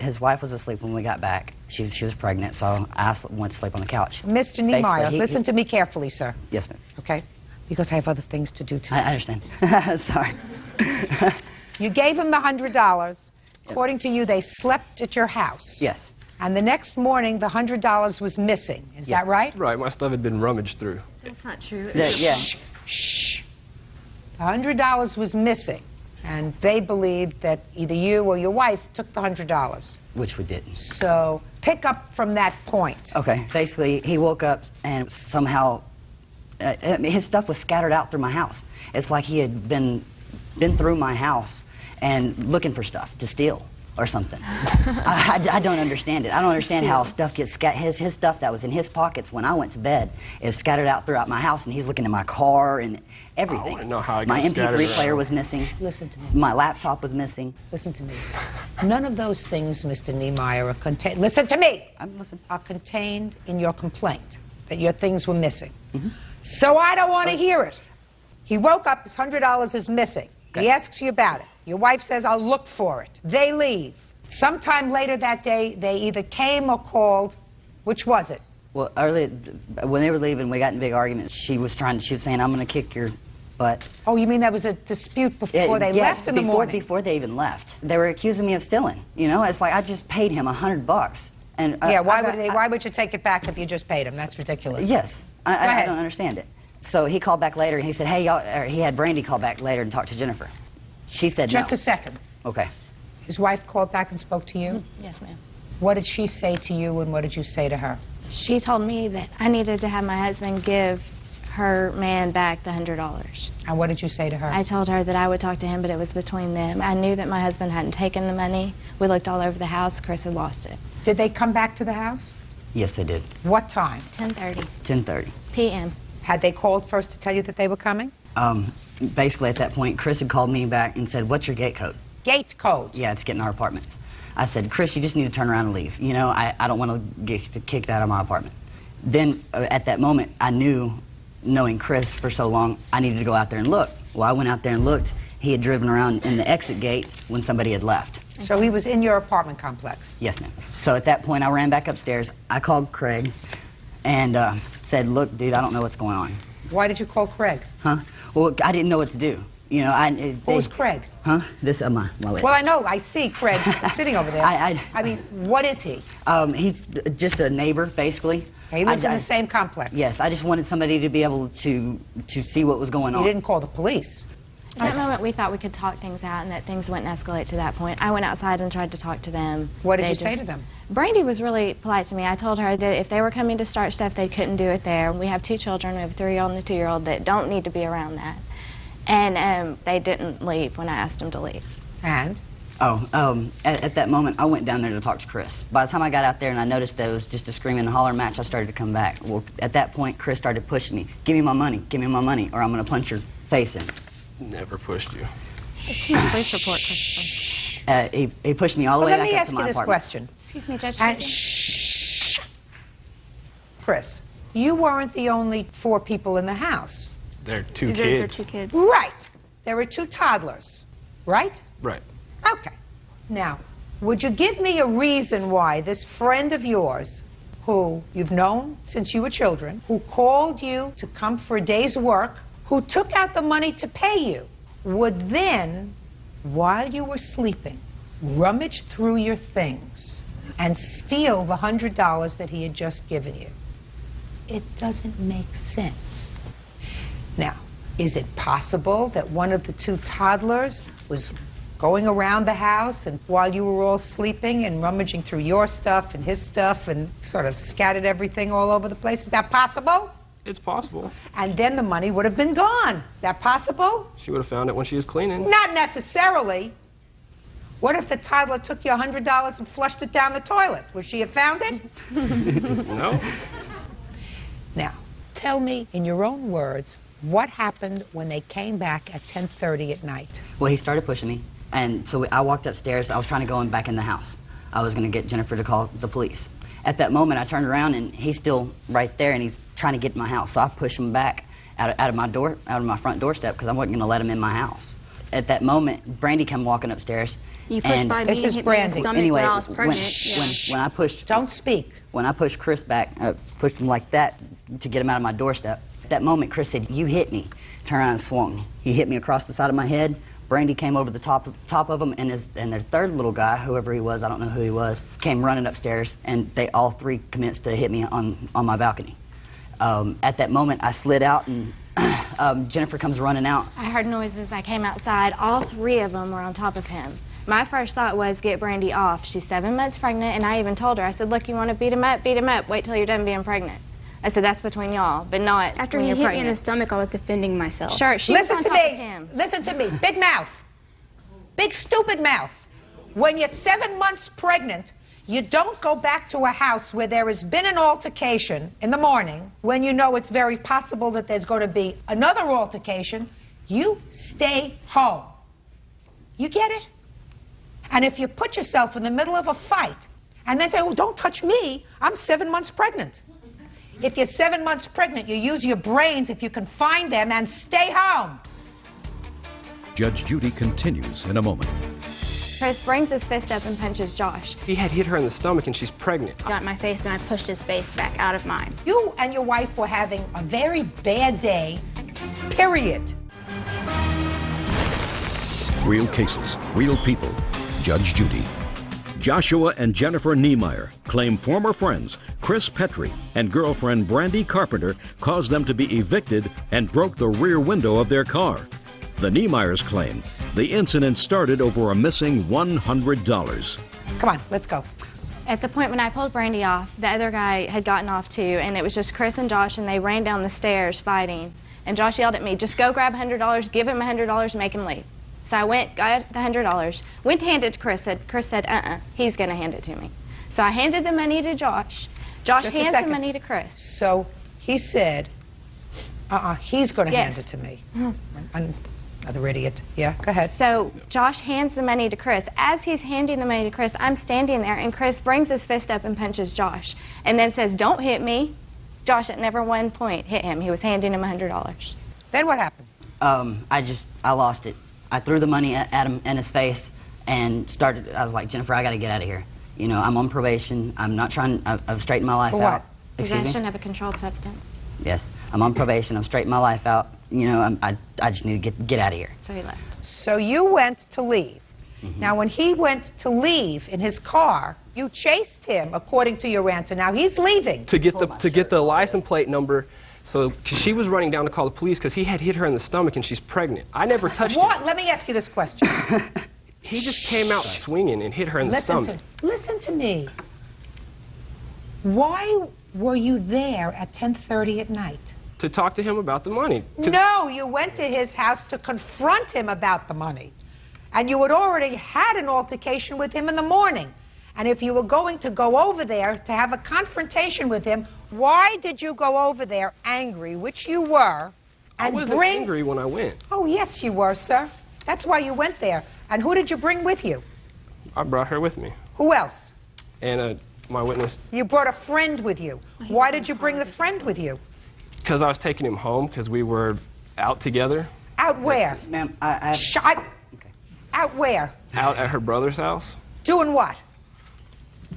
His wife was asleep when we got back. She was pregnant, so I went to sleep on the couch. Mr. Niemeyer, Basically, listen to me carefully, sir. Yes, ma'am. Okay? Because I have other things to do too. I understand. Sorry. You gave him the $100. According to you, they slept at your house. Yes. And the next morning, the $100 was missing. Is that right? Right, my stuff had been rummaged through. That's not true. Yeah. Shh. The $100 was missing. And they believed that either you or your wife took the $100. Which we didn't. So pick up from that point. Okay. Basically, he woke up and somehow his stuff was scattered out through my house. It's like he had been through my house and looking for stuff to steal or something. I don't understand it. I don't understand how stuff gets his stuff that was in his pockets when I went to bed is scattered out throughout my house, and he's looking in my car and everything. I want to know how it My got scattered MP3 player around. was missing. Listen to me. My laptop was missing. Listen to me. None of those things, Mr. Niemeyer, are contained. Listen to me. I'm listening. Are contained in your complaint that your things were missing. So I don't want to hear it. He woke up, his $100 is missing. He asks you about it. Your wife says, I'll look for it. They leave. Sometime later that day, they either came or called. Which was it? Well, early when they were leaving, we got in a big argument. She was saying, I'm going to kick your butt. Oh, you mean there was a dispute before they left in the morning? Before they even left. They were accusing me of stealing. You know, it's like I just paid him $100. And yeah, why would you take it back if you just paid him? That's ridiculous. Yes. I don't understand it. So he called back later and he said, hey, y'all, or he had Brandy call back later and talk to Jennifer. She said Just no. a second. Okay. His wife called back and spoke to you? Yes, ma'am. What did she say to you and what did you say to her? She told me that I needed to have my husband give her man back the $100. And what did you say to her? I told her that I would talk to him, but it was between them. I knew that my husband hadn't taken the money. We looked all over the house. Chris had lost it. Did they come back to the house? Yes, they did. What time? 10:30 10:30 p.m. Had they called first to tell you that they were coming? Basically, at that point, Chris had called me back and said, what's your gate code? Gate code? Yeah, to get in our apartments. I said, Chris, you just need to turn around and leave. You know, I don't want to get kicked out of my apartment. Then, at that moment, I knew, knowing Chris for so long, I needed to go out there and look. Well, I went out there and looked. He had driven around in the exit gate when somebody had left. So he was in your apartment complex? Yes, ma'am. So at that point, I ran back upstairs. I called Craig and said, look, dude, I don't know what's going on. Why did you call Craig? Huh? Well, I didn't know what to do. You know, Who's Craig? Huh? This, my way. Well, I know. I see Craig sitting over there. I mean, what is he? He's just a neighbor, basically. He lives in the same complex? Yes. I just wanted somebody to be able to see what was going on. You didn't call the police? At that moment, we thought we could talk things out and that things wouldn't escalate to that point. I went outside and tried to talk to them. What did you say to them? Brandy was really polite to me. I told her that if they were coming to start stuff, they couldn't do it there. We have 2 children. We have a 3-year-old and a 2-year-old that don't need to be around that. And they didn't leave when I asked them to leave. And? At that moment, I went down there to talk to Chris. By the time I got out there and I noticed that it was just a scream and holler match, I started to come back. Well, at that point, Chris started pushing me. Give me my money, or I'm going to punch your face in. Never pushed you. It's in the police report, Christopher. He pushed me all the way back up to my Let me ask you this apartment. question. Excuse me, Judge. And shh. Chris, you weren't the only 4 people in the house. They're 2 kids. They're 2 kids. Right. There were 2 toddlers, right? Right. Okay. Now, would you give me a reason why this friend of yours, who you've known since you were children, who called you to come for a day's work, who took out the money to pay you, would then, while you were sleeping, rummage through your things and steal the $100 that he had just given you? It doesn't make sense. Now, is it possible that one of the 2 toddlers was going around the house and while you were all sleeping and rummaging through your stuff and his stuff and sort of scattered everything all over the place? Is that possible? It's possible. And then the money would have been gone. Is that possible? She would have found it when she was cleaning. Not necessarily. What if the toddler took your $100 and flushed it down the toilet? Would she have found it? No. Now, tell me in your own words, what happened when they came back at 10:30 at night? Well, he started pushing me, and so I walked upstairs. I was trying to go back in the house. I was going to get Jennifer to call the police. At that moment, I turned around, and he's still right there, and he's trying to get in my house. So I pushed him back out of my front doorstep, because I wasn't going to let him in my house. At that moment, Brandy came walking upstairs. You pushed by me and hit me in the stomach anyway, when I was pregnant. when I pushed... Don't speak. When I pushed Chris back, pushed him like that to get him out of my doorstep, at that moment, Chris said, you hit me. Turned around and swung. He hit me across the side of my head. Brandy came over the top of him, and their 3rd little guy, whoever he was, I don't know who he was, came running upstairs, and they all 3 commenced to hit me on my balcony. At that moment, I slid out and Jennifer comes running out. I heard noises. I came outside. All three of them were on top of him. My first thought was, get Brandy off. She's 7 months pregnant, and I even told her, I said, look, you want to beat him up? Beat him up. Wait till you're done being pregnant. I said, that's between y'all, but not After when he you're hit pregnant. me in the stomach, I was defending myself. Sure, she was Listen on to top of me. him. Listen to me. Big mouth. Big stupid mouth. When you're 7 months pregnant, you don't go back to a house where there has been an altercation in the morning when you know it's very possible that there's going to be another altercation. You stay home. You get it? And if you put yourself in the middle of a fight and then say, oh, don't touch me, I'm 7 months pregnant. If you're 7 months pregnant, you use your brains if you can find them and stay home. Judge Judy continues in a moment. Chris brings his fist up and punches Josh. He had hit her in the stomach and she's pregnant. Got in my face and I pushed his face back out of mine. You and your wife were having a very bad day, period. Real cases, real people. Judge Judy. Joshua and Jennifer Niemeyer claim former friends Chris Petrie and girlfriend Brandy Carpenter caused them to be evicted and broke the rear window of their car. The Niemeyers claim the incident started over a missing $100. Come on, let's go. At the point when I pulled Brandy off, the other guy had gotten off too, and it was just Chris and Josh, and they ran down the stairs fighting. And Josh yelled at me, just go grab $100, give him $100, make him leave. So I went, got the $100, went to hand it to Chris. Chris said, he's going to hand it to me. So I handed the money to Josh. Josh hands the money to Chris. So he said, he's going to hand it to me. Another idiot. Yeah, go ahead. So Josh hands the money to Chris. As he's handing the money to Chris, I'm standing there, and Chris brings his fist up and punches Josh, and then says, don't hit me. Josh at never one point hit him. He was handing him $100. Then what happened? I lost it. I threw the money at him in his face and I was like, Jennifer, I got to get out of here. You know, I'm on probation. I'm not trying, I've straightened my life For what? out. Possession of a controlled substance. Yes, I'm on probation. I've straightened my life out. You know, I just need to get out of here. So he left. So you went to leave. Now, when he went to leave in his car, you chased him, according to your answer. Now he's leaving. To get the license plate number. So, because she was running down to call the police because he had hit her in the stomach and she's pregnant. I never touched him. Let me ask you this question. He just came out swinging and hit her in the stomach. Listen to me. Why were you there at 10:30 at night? To talk to him about the money. No, you went to his house to confront him about the money. And you had already had an altercation with him in the morning. And if you were going to go over there to have a confrontation with him, why did you go over there angry, which you were, and I wasn't angry when I went. Oh, yes, you were, sir. That's why you went there. And who did you bring with you? I brought her with me. Who else? And my witness. You brought a friend with you. Why did you bring the friend with you? Because I was taking him home because we were out together. Out where? Ma'am, Out where? Out at her brother's house. Doing what?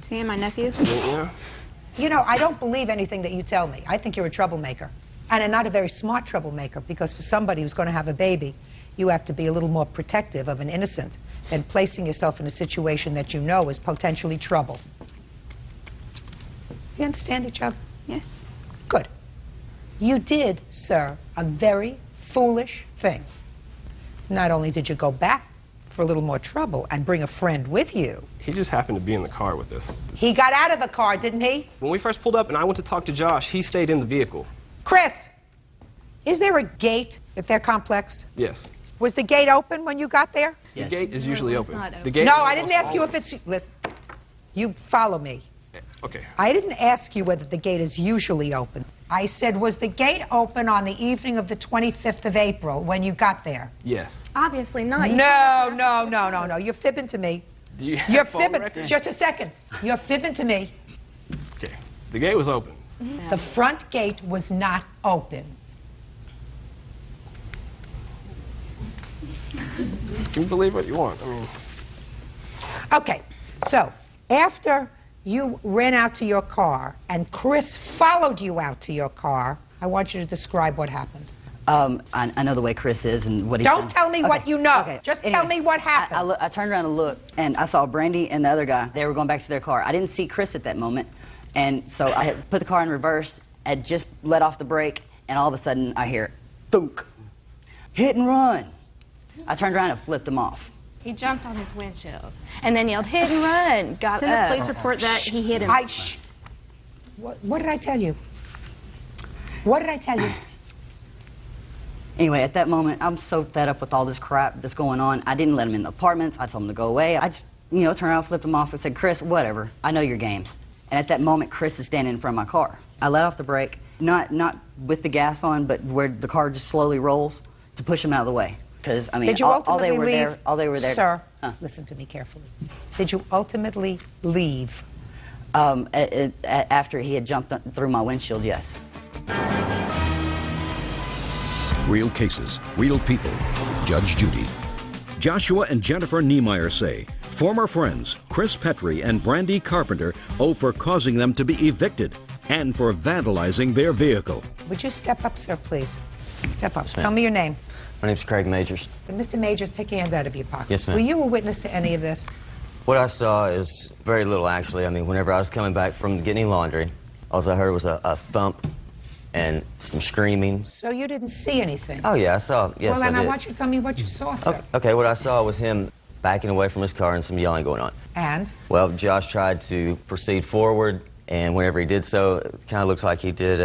Seeing my nephew? Yeah. You know, I don't believe anything that you tell me. I think you're a troublemaker. And not a very smart troublemaker, because for somebody who's going to have a baby, you have to be a little more protective of an innocent than placing yourself in a situation that you know is potentially trouble. You understand each other? Yes. Good. You did, sir, a very foolish thing. Not only did you go back for a little more trouble and bring a friend with you. He just happened to be in the car with us. He got out of the car, didn't he? When we first pulled up and I went to talk to Josh, he stayed in the vehicle. Chris, is there a gate at their complex? Yes. Was the gate open when you got there? The gate is usually open. No, I didn't ask you if it's... Listen, you follow me. Okay. I didn't ask you whether the gate is usually open. I said, was the gate open on the evening of the 25th of April when you got there? Yes. Obviously not. No. You're fibbing to me. Do you have You're phone fibbing. records? Just a second. You're fibbing to me. Okay. The gate was open. The front gate was not open. You can believe what you want. I mean. Okay, so after you ran out to your car and Chris followed you out to your car, I want you to describe what happened. I know the way Chris is and what he's done. Don't tell me what you know. Just tell me what happened. I turned around and looked, and I saw Brandy and the other guy. They were going back to their car. I didn't see Chris at that moment, and so I had put the car in reverse, had just let off the brake, and all of a sudden I hear, thunk, hit and run. I turned around and flipped him off. He jumped on his windshield and then yelled, hit and run, got Did up. the police report that he hit him? What did I tell you? What did I tell you? Anyway, at that moment, I'm so fed up with all this crap that's going on. I didn't let him in the apartments. I told him to go away. I just, turned around, flipped him off, and said, Chris, whatever. I know your games. And at that moment, Chris is standing in front of my car. I let off the brake, not with the gas on, but where the car just slowly rolls to push him out of the way. Because, I mean, Did you ultimately leave? all they were there. Sir, listen to me carefully. Did you ultimately leave? After he had jumped through my windshield, yes. Real cases, real people. Judge Judy. Joshua and Jennifer Niemeyer say former friends Chris Petrie and Brandy Carpenter owe for causing them to be evicted and for vandalizing their vehicle. Would you step up, sir, please? Step up. Tell me your name. My name's Craig Majors. Mr. Majors, take your hands out of your pockets. Yes, ma'am. Were you a witness to any of this? What I saw is very little, actually. I mean, whenever I was coming back from getting laundry, all I heard was a thump and some screaming. So you didn't see anything? Oh, yeah, I saw. Yes, well, then I I did. want you to tell me what you saw, sir. Okay, what I saw was him backing away from his car and some yelling going on. And? Well, Josh tried to proceed forward, and whenever he did so, it kind of looks like he did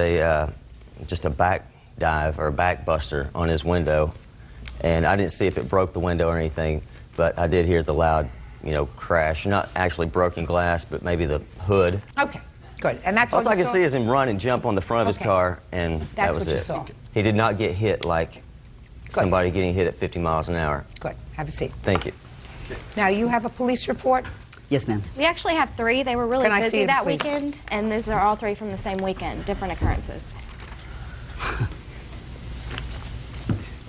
just a back dive or a back buster on his window. And I didn't see if it broke the window or anything, but I did hear the loud, crash. Not actually broken glass, but maybe the hood. Okay, good. And that's all what I could see is him run and jump on the front of his car, and that was what it. you saw. He did not get hit like somebody getting hit at 50 miles an hour. Good. Have a seat. Thank you. Now, you have a police report? Yes, ma'am. We actually have 3. They were really Can I see busy them, that please? weekend, and these are all 3 from the same weekend, different occurrences.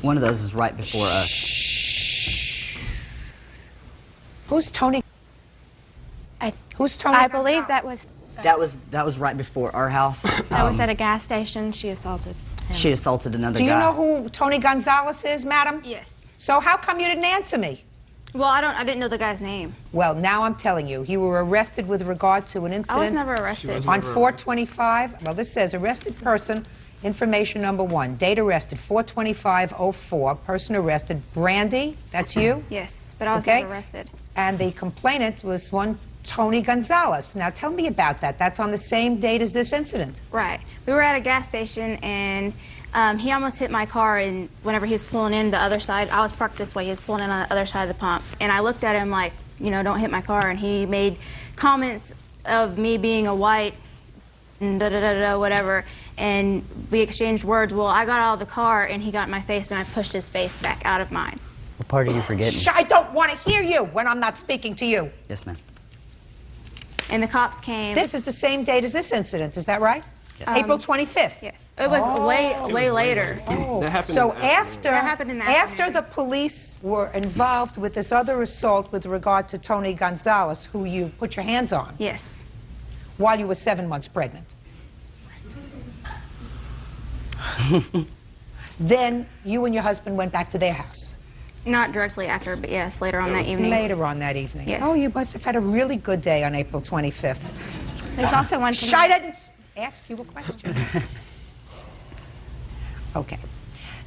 One of those is right before us. Who's Tony? Who's Tony? I believe that was That was right before our house. that was at a gas station. She assaulted him. She assaulted another Do you guy. know who Tony Gonzalez is, madam? Yes. So how come you didn't answer me? Well, I didn't know the guy's name. Well, now I'm telling you, you were arrested with regard to an incident. I was never arrested. On 425, well, this says arrested person, information number 1. Date arrested, 425-04. Person arrested, Brandy, that's you? Yes, but I was Okay. never arrested. And the complainant was one Tony Gonzalez. Now tell me about that. That's on the same date as this incident. Right. We were at a gas station, and he almost hit my car, and whenever he was pulling in the other side, I was parked this way, he was pulling in on the other side of the pump. And I looked at him like, don't hit my car, and he made comments of me being a white, and da-da-da-da, whatever, and we exchanged words. Well, I got out of the car, and he got in my face, and I pushed his face back out of mine. What part are you forgetting? Shh, I don't want to hear you when I'm not speaking to you. Yes, ma'am. And the cops came. This is the same date as this incident, is that right? Yes. April 25th. Yes. It was way later. Oh. That happened So in the afternoon. That happened in the after afternoon. the police were involved with this other assault with regard to Tony Gonzalez, who you put your hands on. Yes. While you were 7 months pregnant. Then you and your husband went back to their house. Not directly after, but yes, later on that evening. Later on that evening. Yes. Oh, you must have had a really good day on April 25th. There's also one Shh, I didn't ask you a question. Okay.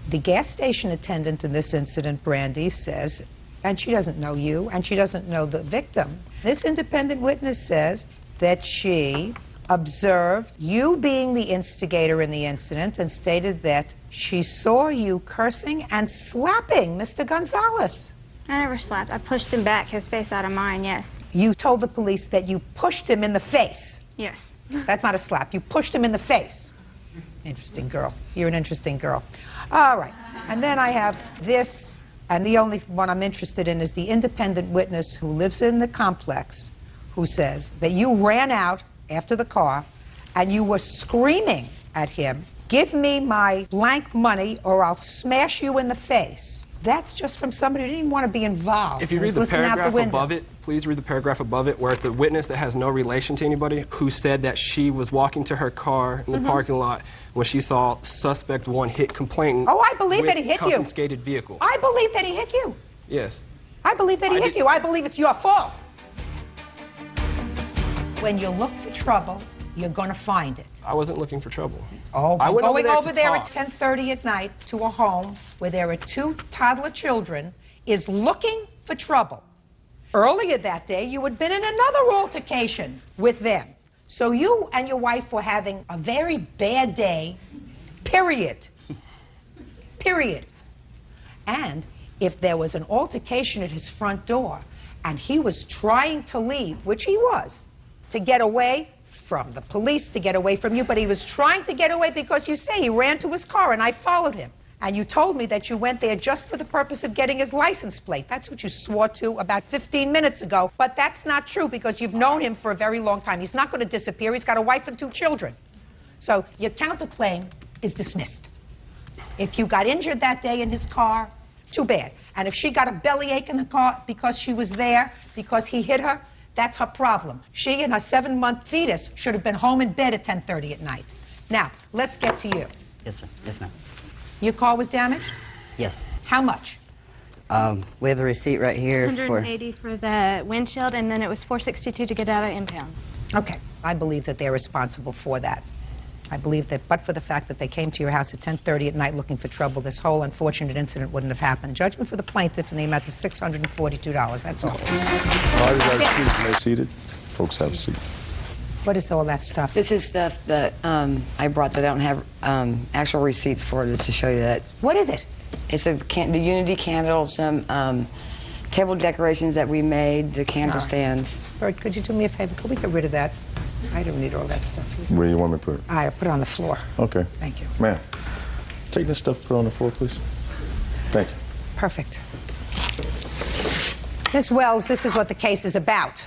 The gas station attendant in this incident, Brandy, says, and she doesn't know you, and she doesn't know the victim. This independent witness says that she observed you being the instigator in the incident and stated that she saw you cursing and slapping Mr. Gonzalez. I never slapped. I pushed him back, his face out of mine, yes. You told the police that you pushed him in the face. Yes. That's not a slap. You pushed him in the face. Interesting girl. You're an interesting girl. All right. And then I have this, and the only one I'm interested in is the independent witness who lives in the complex who says that you ran out after the car and you were screaming at him, "Give me my blank money or I'll smash you in the face." That's just from somebody who didn't even want to be involved. If you read the paragraph above it, please read the paragraph above it, where it's a witness that has no relation to anybody who said that she was walking to her car in the parking lot when she saw suspect 1 hit complainant. Oh, I believe that he hit you. Confiscated vehicle. I believe that he hit you. Yes. I believe that he hit you. I believe it's your fault. When you look for trouble, you're going to find it. I wasn't looking for trouble. Oh, I went going over over there to at talk. 10:30 at night to a home where there are 2 toddler children is looking for trouble. Earlier that day, you had been in another altercation with them. So you and your wife were having a very bad day, period. Period. And if there was an altercation at his front door and he was trying to leave, which he was, to get away from the police, to get away from you, but he was trying to get away because you say he ran to his car and I followed him. And you told me that you went there just for the purpose of getting his license plate. That's what you swore to about 15 minutes ago. But that's not true because you've known him for a very long time. He's not going to disappear. He's got a wife and 2 children. So your counterclaim is dismissed. If you got injured that day in his car, too bad. And if she got a bellyache in the car because she was there, because he hit her, that's her problem. She and her 7-month fetus should have been home in bed at 10:30 at night. Now, let's get to you. Yes, sir. Yes, ma'am. Your car was damaged? Yes. How much? We have the receipt right here for... $180 for the windshield, and then it was $462 to get out of impound. Okay. I believe that they're responsible for that. I believe that, but for the fact that they came to your house at 10:30 at night looking for trouble, this whole unfortunate incident wouldn't have happened. Judgment for the plaintiff in the amount of $642. That's all. You may be seated. Folks, have a seat. What is all that stuff? This is stuff that I brought that I don't have actual receipts for, just to show you that. What is it? It's the Unity candle, some table decorations that we made, the candle stands. Bert, could you do me a favor? Could we get rid of that? I don't need all that stuff here. Where do you want me to put it? I put it on the floor. Okay. Thank you. Ma'am, take this stuff, put it on the floor, please. Thank you. Perfect. Ms. Wells, this is what the case is about.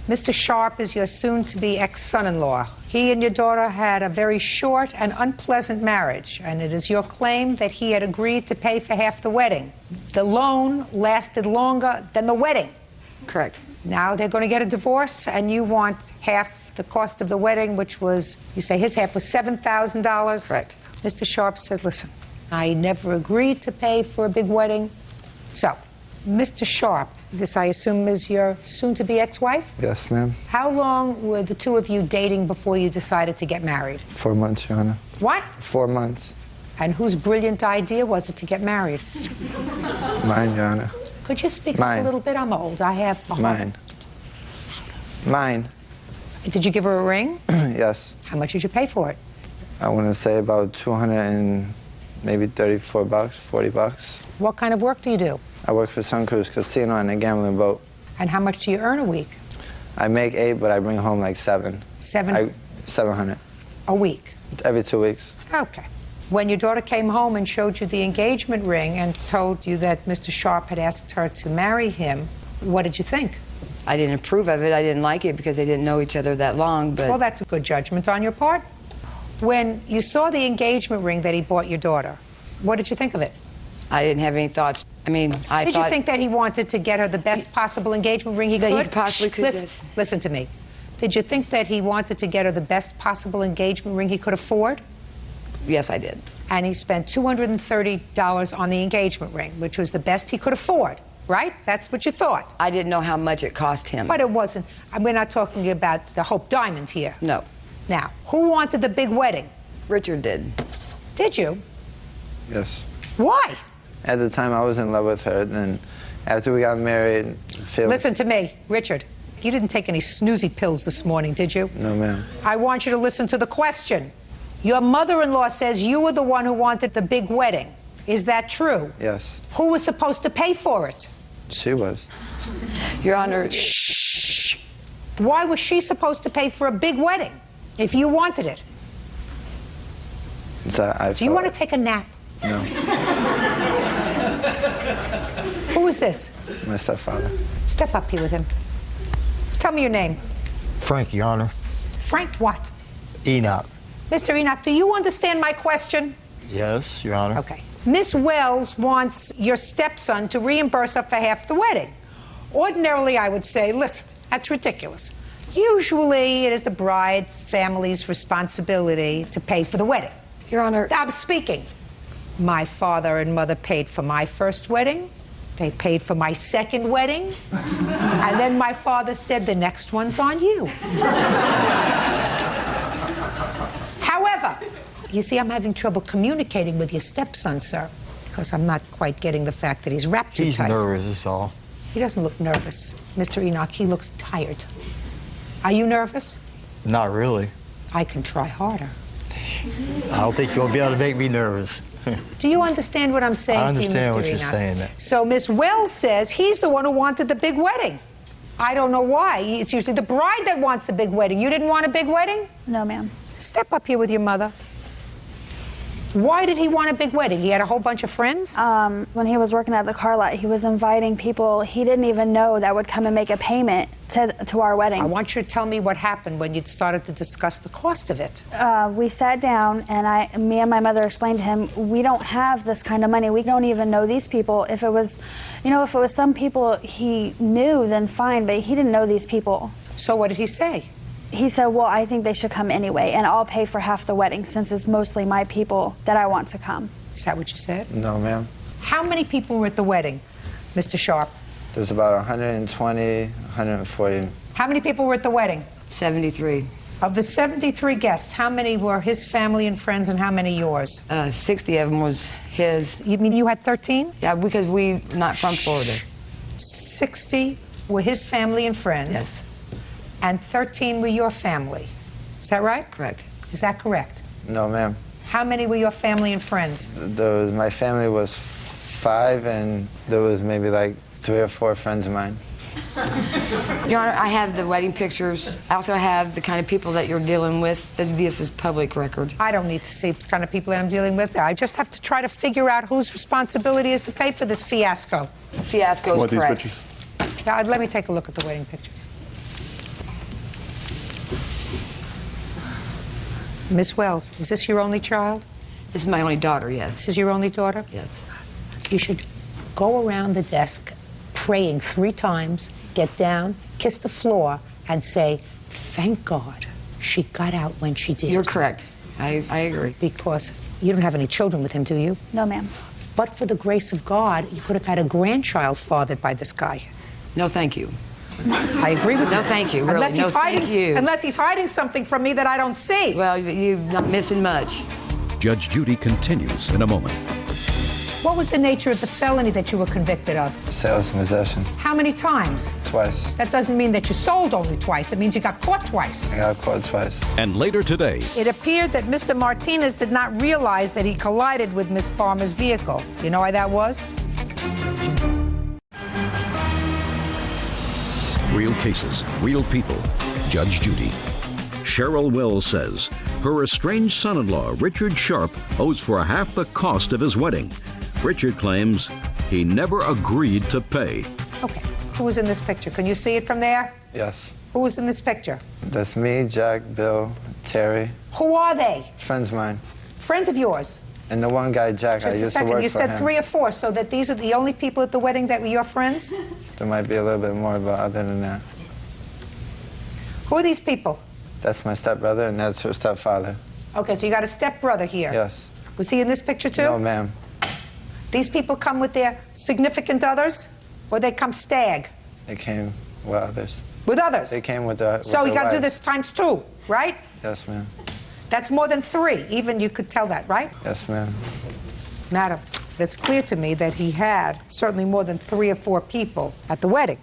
Mr. Sharp is your soon-to-be ex-son-in-law. He and your daughter had a very short and unpleasant marriage, and it is your claim that he had agreed to pay for half the wedding. The loan lasted longer than the wedding. Correct. Now they're going to get a divorce, and you want half the cost of the wedding, which was, you say his half was $7,000? Correct. Mr. Sharp said, listen, I never agreed to pay for a big wedding. So, Mr. Sharp, this I assume is your soon-to-be ex-wife? Yes, ma'am. How long were the 2 of you dating before you decided to get married? 4 months, Your Honor. What? 4 months. And whose brilliant idea was it to get married? Mine, Your Honor. Could you speak up a little bit? I'm old. I have a Mine. Mine. Did you give her a ring? Yes. How much did you pay for it? I want to say about 200 and maybe 34 bucks, 40 bucks. What kind of work do you do? I work for Sun Cruise Casino and a gambling boat. And how much do you earn a week? I make 8, but I bring home like 7. 700. A week? Every 2 weeks. Okay. When your daughter came home and showed you the engagement ring and told you that Mr. Sharp had asked her to marry him, what did you think? I didn't approve of it. I didn't like it because they didn't know each other that long, but... Well, that's a good judgment on your part. When you saw the engagement ring that he bought your daughter, what did you think of it? I didn't have any thoughts. I mean, I Did thought... you think that he wanted to get her the best possible engagement ring he could? That he possibly could, Listen, listen to me. Did you think that he wanted to get her the best possible engagement ring he could afford? Yes, I did. And he spent $230 on the engagement ring, which was the best he could afford, right? That's what you thought. I didn't know how much it cost him. But it wasn't. We're not talking about the Hope Diamond here. No. Now, who wanted the big wedding? Richard did. Did you? Yes. Why? At the time, I was in love with her. Then, after we got married, Listen to me, Richard. You didn't take any snoozy pills this morning, did you? No, ma'am. I want you to listen to the question. Your mother-in-law says you were the one who wanted the big wedding. Is that true? Yes. Who was supposed to pay for it? She was. Your Honor... Shh. Why was she supposed to pay for a big wedding if you wanted it? Do you want to take a nap? No. Who is this? My stepfather. Step up here with him. Tell me your name. Frank, Your Honor. Frank what? Enoch. Mr. Enoch, do you understand my question? Yes, Your Honor. Okay. Miss Wells wants your stepson to reimburse her for half the wedding. Ordinarily, I would say, listen, that's ridiculous. Usually, it is the bride's family's responsibility to pay for the wedding. Your Honor... I'm speaking. My father and mother paid for my first wedding. They paid for my second wedding. And then my father said, the next one's on you. You see, I'm having trouble communicating with your stepson, sir, because I'm not quite getting the fact that he's wrapped too tight. He's nervous, that's all. He doesn't look nervous, Mr. Enoch. He looks tired. Are you nervous? Not really. I can try harder. I don't think you'll be able to make me nervous. Do you understand what I'm saying I to you, Mr. understand what you're Enoch? saying. So Miss Wells says he's the one who wanted the big wedding. I don't know why. It's usually the bride that wants the big wedding. You didn't want a big wedding? No, ma'am. Step up here with your mother. Why did he want a big wedding? He had a whole bunch of friends? When he was working at the car lot, he was inviting people he didn't even know that would come and make a payment to our wedding. I want you to tell me what happened when you started to discuss the cost of it. We sat down, and me and my mother explained to him, we don't have this kind of money. We don't even know these people. If it was, if it was some people he knew, then fine, but he didn't know these people. So what did he say? He said, well, I think they should come anyway, and I'll pay for half the wedding since it's mostly my people that I want to come. Is that what you said? No, ma'am. How many people were at the wedding, Mr. Sharp? There's about 120, 140. How many people were at the wedding? 73. Of the 73 guests, how many were his family and friends and how many yours? 60 of them was his. You mean you had 13? Yeah, because we're not from Florida. 60 were his family and friends? Yes. And 13 were your family. Is that right? Correct. Is that correct? No, ma'am. How many were your family and friends? My family was 5, and there was maybe like 3 or 4 friends of mine. Your Honor, I have the wedding pictures. I also have the kind of people that you're dealing with. This is public record. I don't need to see the kind of people that I'm dealing with. I just have to try to figure out whose responsibility is to pay for this fiasco. Fiasco is correct. These pictures? Now, let me take a look at the wedding pictures. Miss Wells, is this your only child? This is my only daughter, yes. This is your only daughter? Yes. You should go around the desk praying 3 times, get down, kiss the floor, and say, thank God she got out when she did. You're correct. I agree. Because you don't have any children with him, do you? No, ma'am. But for the grace of God, you could have had a grandchild fathered by this guy. No, thank you. I agree with you. No, thank you. Really, Unless he's hiding something from me that I don't see. Well, you're not missing much. Judge Judy continues in a moment. What was the nature of the felony that you were convicted of? Sales and possession. How many times? Twice. That doesn't mean that you sold only twice. It means you got caught twice. I got caught twice. And later today, It appeared that Mr. Martinez did not realize that he collided with Miss Farmer's vehicle. You know why that was? real cases, real people. Judge Judy. Cheryl Wells says her estranged son-in-law, Richard Sharp, owes for half the cost of his wedding. Richard claims he never agreed to pay. Okay, who was in this picture? Can you see it from there? Yes. Who was in this picture? That's me, Jack, Bill, Terry. Who are they? Friends of mine. Friends of yours? And the one guy, Jack, I used to work for him. You said 3 or 4, so that these are the only people at the wedding that were your friends? There might be a little bit more, but other than that. Who are these people? That's my stepbrother, and that's her stepfather. Okay, so you got a stepbrother here. Yes. Was he in this picture too? No, ma'am. These people come with their significant others, or they come stag? They came with others. With others? They came with their So you got to do wives. this times 2, right? Yes, ma'am. That's more than 3. Even you could tell that, right? Yes, ma'am. Madam, it's clear to me that he had certainly more than 3 or 4 people at the wedding.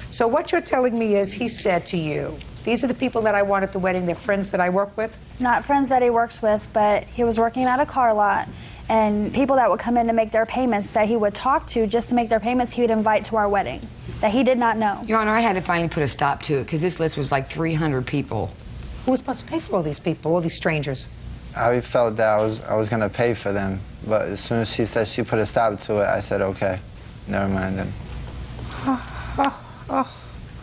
So what you're telling me is he said to you, these are the people that I want at the wedding, they're friends that I work with? Not friends that he works with, but he was working at a car lot, and people that would come in to make their payments that he would talk to just to make their payments, he would invite to our wedding that he did not know. Your Honor, I had to finally put a stop to it because this list was like 300 people. Who was supposed to pay for all these people, all these strangers? I felt that I was going to pay for them, but as soon as she said she put a stop to it, I said, okay, never mind then.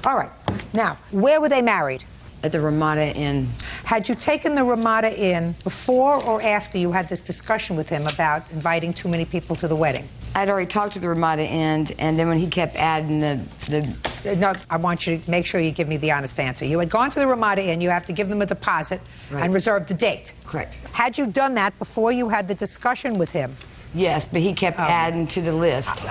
All right. Now, where were they married? At the Ramada Inn. Had you taken the Ramada Inn before or after you had this discussion with him about inviting too many people to the wedding? I'd already talked to the Ramada Inn, and then when he kept adding No, I want you to make sure you give me the honest answer. You had gone to the Ramada Inn, you have to give them a deposit and reserve the date. Correct. Had you done that before you had the discussion with him? Yes, but he kept adding to the list.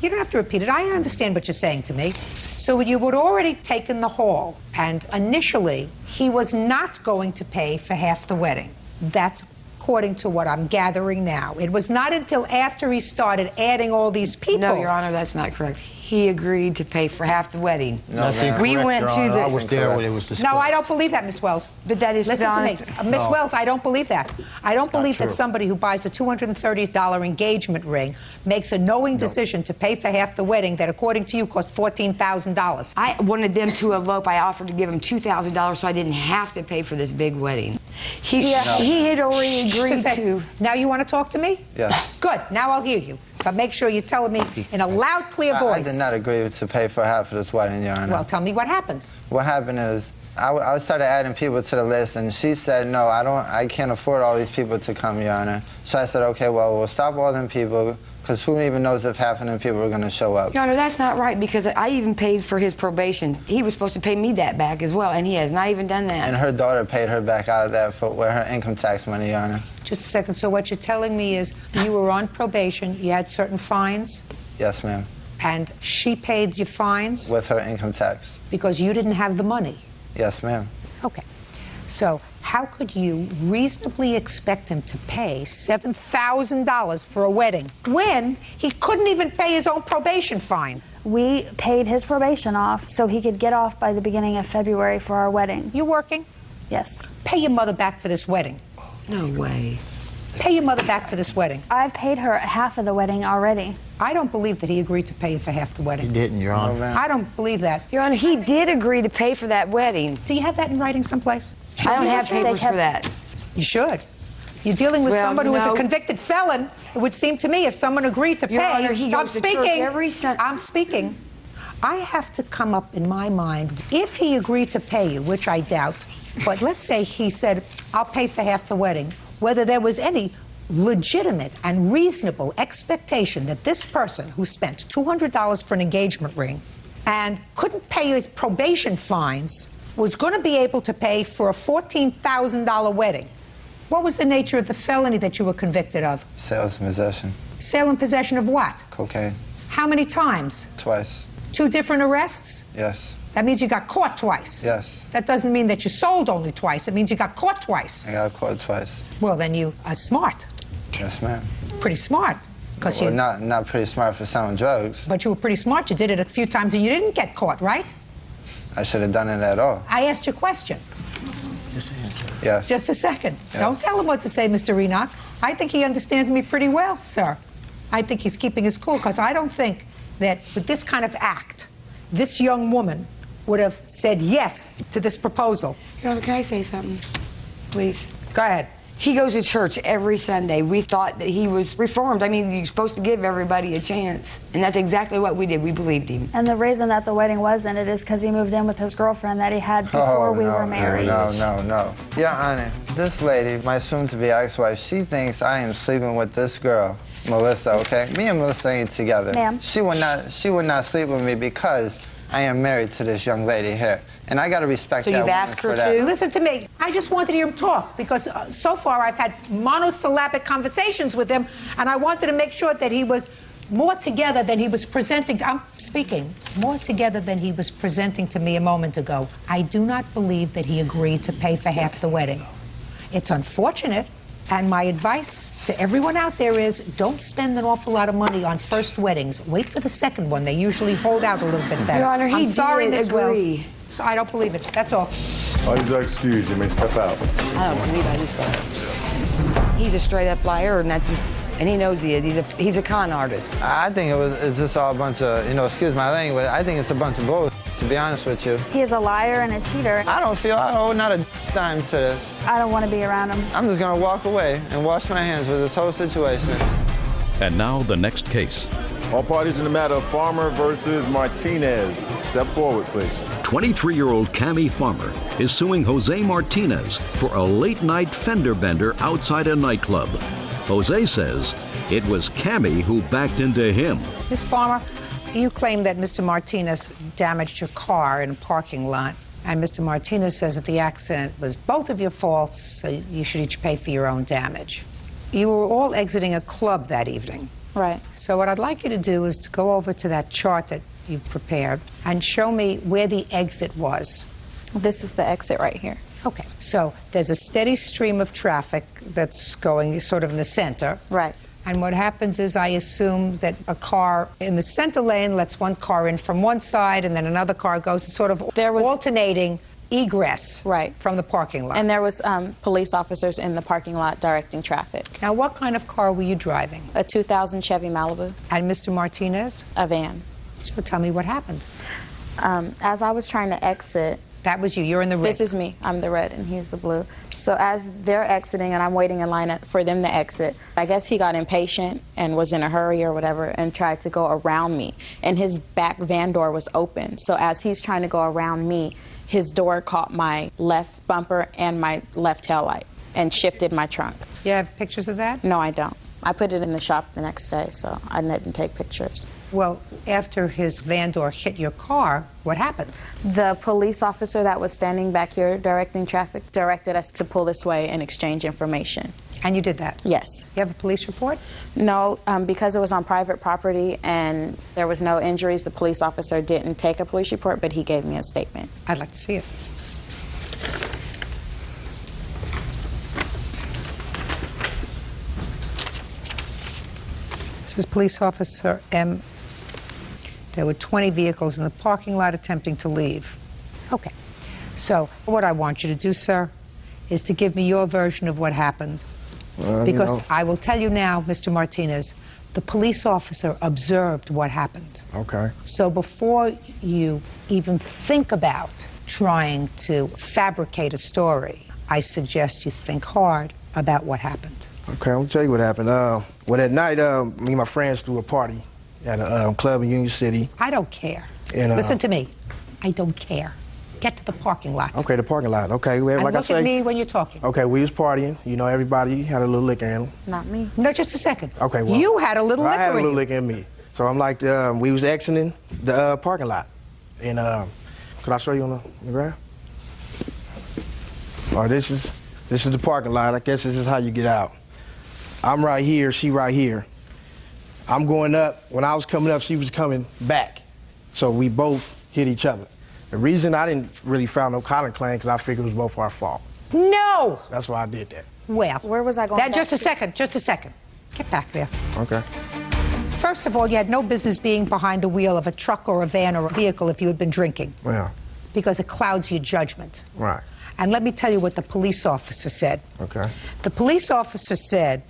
You don't have to repeat it. I understand what you're saying to me. So you had already taken the hall, and initially he was not going to pay for half the wedding. That's according to what I'm gathering now. It was not until after he started adding all these people. No, Your Honor, that's not correct. He agreed to pay for half the wedding. No, that's we incorrect, went Your to Honor. the. I was there when it was discussed. No, I don't believe that, Miss Wells. But that is Listen to me, Miss No. Wells. I don't believe that. I don't believe that true. somebody who buys a $230 engagement ring makes a knowing decision to pay for half the wedding that, according to you, cost $14,000. I wanted them to elope. I offered to give them $2,000 so I didn't have to pay for this big wedding. He had already Just a agreed sec. to. Now you want to talk to me? Yes. Good. Now I'll hear you. But make sure you're telling me in a loud, clear I voice. did not agree to pay for half of this wedding, Your Honor. Well, tell me what happened. What happened is I started adding people to the list, and she said, no, I can't afford all these people to come, Your Honor. So I said, okay, well, we'll stop all them people, because who even knows if half of them people are going to show up. Your Honor, that's not right, because I even paid for his probation. He was supposed to pay me that back as well, and he has not even done that. And her daughter paid her back out of that with her income tax money, Your Honor. Just a second. So what you're telling me is you were on probation, you had certain fines, Yes, ma'am. and she paid your fines With her income tax. because you didn't have the money. Yes, ma'am. Okay. So how could you reasonably expect him to pay $7,000 for a wedding when he couldn't even pay his own probation fine? We paid his probation off so he could get off by the beginning of February for our wedding. You working? Yes. Pay your mother back for this wedding. No way. Pay your mother back for this wedding. I've paid her half of the wedding already. I don't believe that he agreed to pay you for half the wedding. He didn't, Your Honor. I don't believe that. Your Honor, he did agree to pay for that wedding. Do you have that in writing someplace? I don't have papers for that. You should. You're dealing with Well, someone who is a no. convicted felon. It would seem to me if someone agreed to Your pay. Honor, he goes I'm to church speaking. every Sunday. I'm speaking. I have to come up in my mind, if he agreed to pay you, which I doubt, but let's say he said, I'll pay for half the wedding, whether there was any legitimate and reasonable expectation that this person who spent $200 for an engagement ring and couldn't pay his probation fines was going to be able to pay for a $14,000 wedding. What was the nature of the felony that you were convicted of? Sales and possession. Sale and possession of what? Cocaine. How many times? Twice. 2 different arrests? Yes. That means you got caught twice. Yes. That doesn't mean that you sold only twice. It means you got caught twice. I got caught twice. Well, then you are smart. Yes, ma'am. Pretty smart. Because Well, you. not pretty smart for selling drugs. But you were pretty smart. You did it a few times and you didn't get caught, right? I should have done it at all. I asked you a question. Yes. Just a second. Yes. Don't tell him what to say, Mr. Enoch. I think he understands me pretty well, sir. I think he's keeping his cool because I don't think that with this kind of act, this young woman would have said yes to this proposal. Your Honor, can I say something? Please. Go ahead. He goes to church every Sunday. We thought that he was reformed. I mean, you're supposed to give everybody a chance. And that's exactly what we did. We believed him. And the reason that the wedding was ended is because he moved in with his girlfriend that he had before we were married. No. Your Honor, this lady, my soon-to-be ex-wife, she thinks I am sleeping with this girl, Melissa, okay? Me and Melissa ain't together. Ma'am. She would not sleep with me because I am married to this young lady here. And I got to respect So that you've woman asked her for that. to? Listen to me. I just wanted to hear him talk because so far I've had monosyllabic conversations with him, and I wanted to make sure that he was more together than he was presenting. I'm speaking more together than he was presenting to me a moment ago. I do not believe that he agreed to pay for half the wedding. It's unfortunate, and my advice to everyone out there is don't spend an awful lot of money on first weddings. Wait for the second one. They usually hold out a little bit better. Your Honor, he I'm sorry, did Miss Wells. agree. So I don't believe it. That's all. All these are excused. You may step out. I don't believe I just He's a straight-up liar, and he knows he is. He's a con artist. I think it's just all a bunch of, excuse my language, I think it's a bunch of bull, to be honest with you. He is a liar and a cheater. I don't feel I owe not a dime to this. I don't want to be around him. I'm just going to walk away and wash my hands with this whole situation. And now the next case. All parties in the matter of Farmer versus Martinez. Step forward, please. 23-year-old Cammie Farmer is suing Jose Martinez for a late-night fender bender outside a nightclub. Jose says it was Cammie who backed into him. Ms. Farmer, you claim that Mr. Martinez damaged your car in a parking lot, and Mr. Martinez says that the accident was both of your faults, so you should each pay for your own damage. You were all exiting a club that evening. Right. So what I'd like you to do is to go over to that chart that you've prepared and show me where the exit was. This is the exit right here. Okay, so there's a steady stream of traffic that's going sort of in the center. Right. And what happens is, I assume that a car in the center lane lets one car in from one side, and then another car goes. It's sort of alternating egress from the parking lot. And there was police officers in the parking lot directing traffic. Now, what kind of car were you driving? A 2000 Chevy Malibu. And Mr. Martinez? A van. So tell me what happened. As I was trying to exit... That was you. You're in the red. This is me. I'm the red, and he's the blue. So as they're exiting, and I'm waiting in line for them to exit, I guess he got impatient and was in a hurry or whatever and tried to go around me. And his back van door was open. So as he's trying to go around me, his door caught my left bumper and my left taillight and shifted my trunk. You have pictures of that? No, I don't. I put it in the shop the next day, so I didn't take pictures. Well, after his van door hit your car, what happened? The police officer that was standing back here directing traffic directed us to pull this way and exchange information. And you did that? Yes. You have a police report? No, because it was on private property and there was no injuries, the police officer didn't take a police report, but he gave me a statement. I'd like to see it. This is Police Officer M. There were 20 vehicles in the parking lot attempting to leave. Okay. So what I want you to do, sir, is to give me your version of what happened. Because I will tell you now, Mr. Martinez, the police officer observed what happened. Okay. So before you even think about trying to fabricate a story, I suggest you think hard about what happened. Okay, I'm gonna tell you what happened. Well, that night, me and my friends threw a party at a club in Union City. I don't care. And, listen to me. I don't care. Get to the parking lot. Okay, the parking lot. Okay, well, And like look I say, at me when you're talking. Okay, we was partying. You know, everybody had a little liquor in them. Not me. No, just a second. Okay, well, you had a little liquor I had a in little you. liquor in me. So I'm like, we was exiting the parking lot, and could I show you on the graph? Oh, this is the parking lot. I guess this is how you get out. I'm right here, she right here. I'm going up. When I was coming up, she was coming back. So we both hit each other. The reason I didn't really file no collar claim because I figured it was both our fault. No! That's why I did that. Well, where was I going? Now, just a second, just a second. Get back there. Okay. First of all, you had no business being behind the wheel of a truck or a van or a vehicle if you had been drinking. Yeah. Because it clouds your judgment. Right. And let me tell you what the police officer said. Okay. The police officer said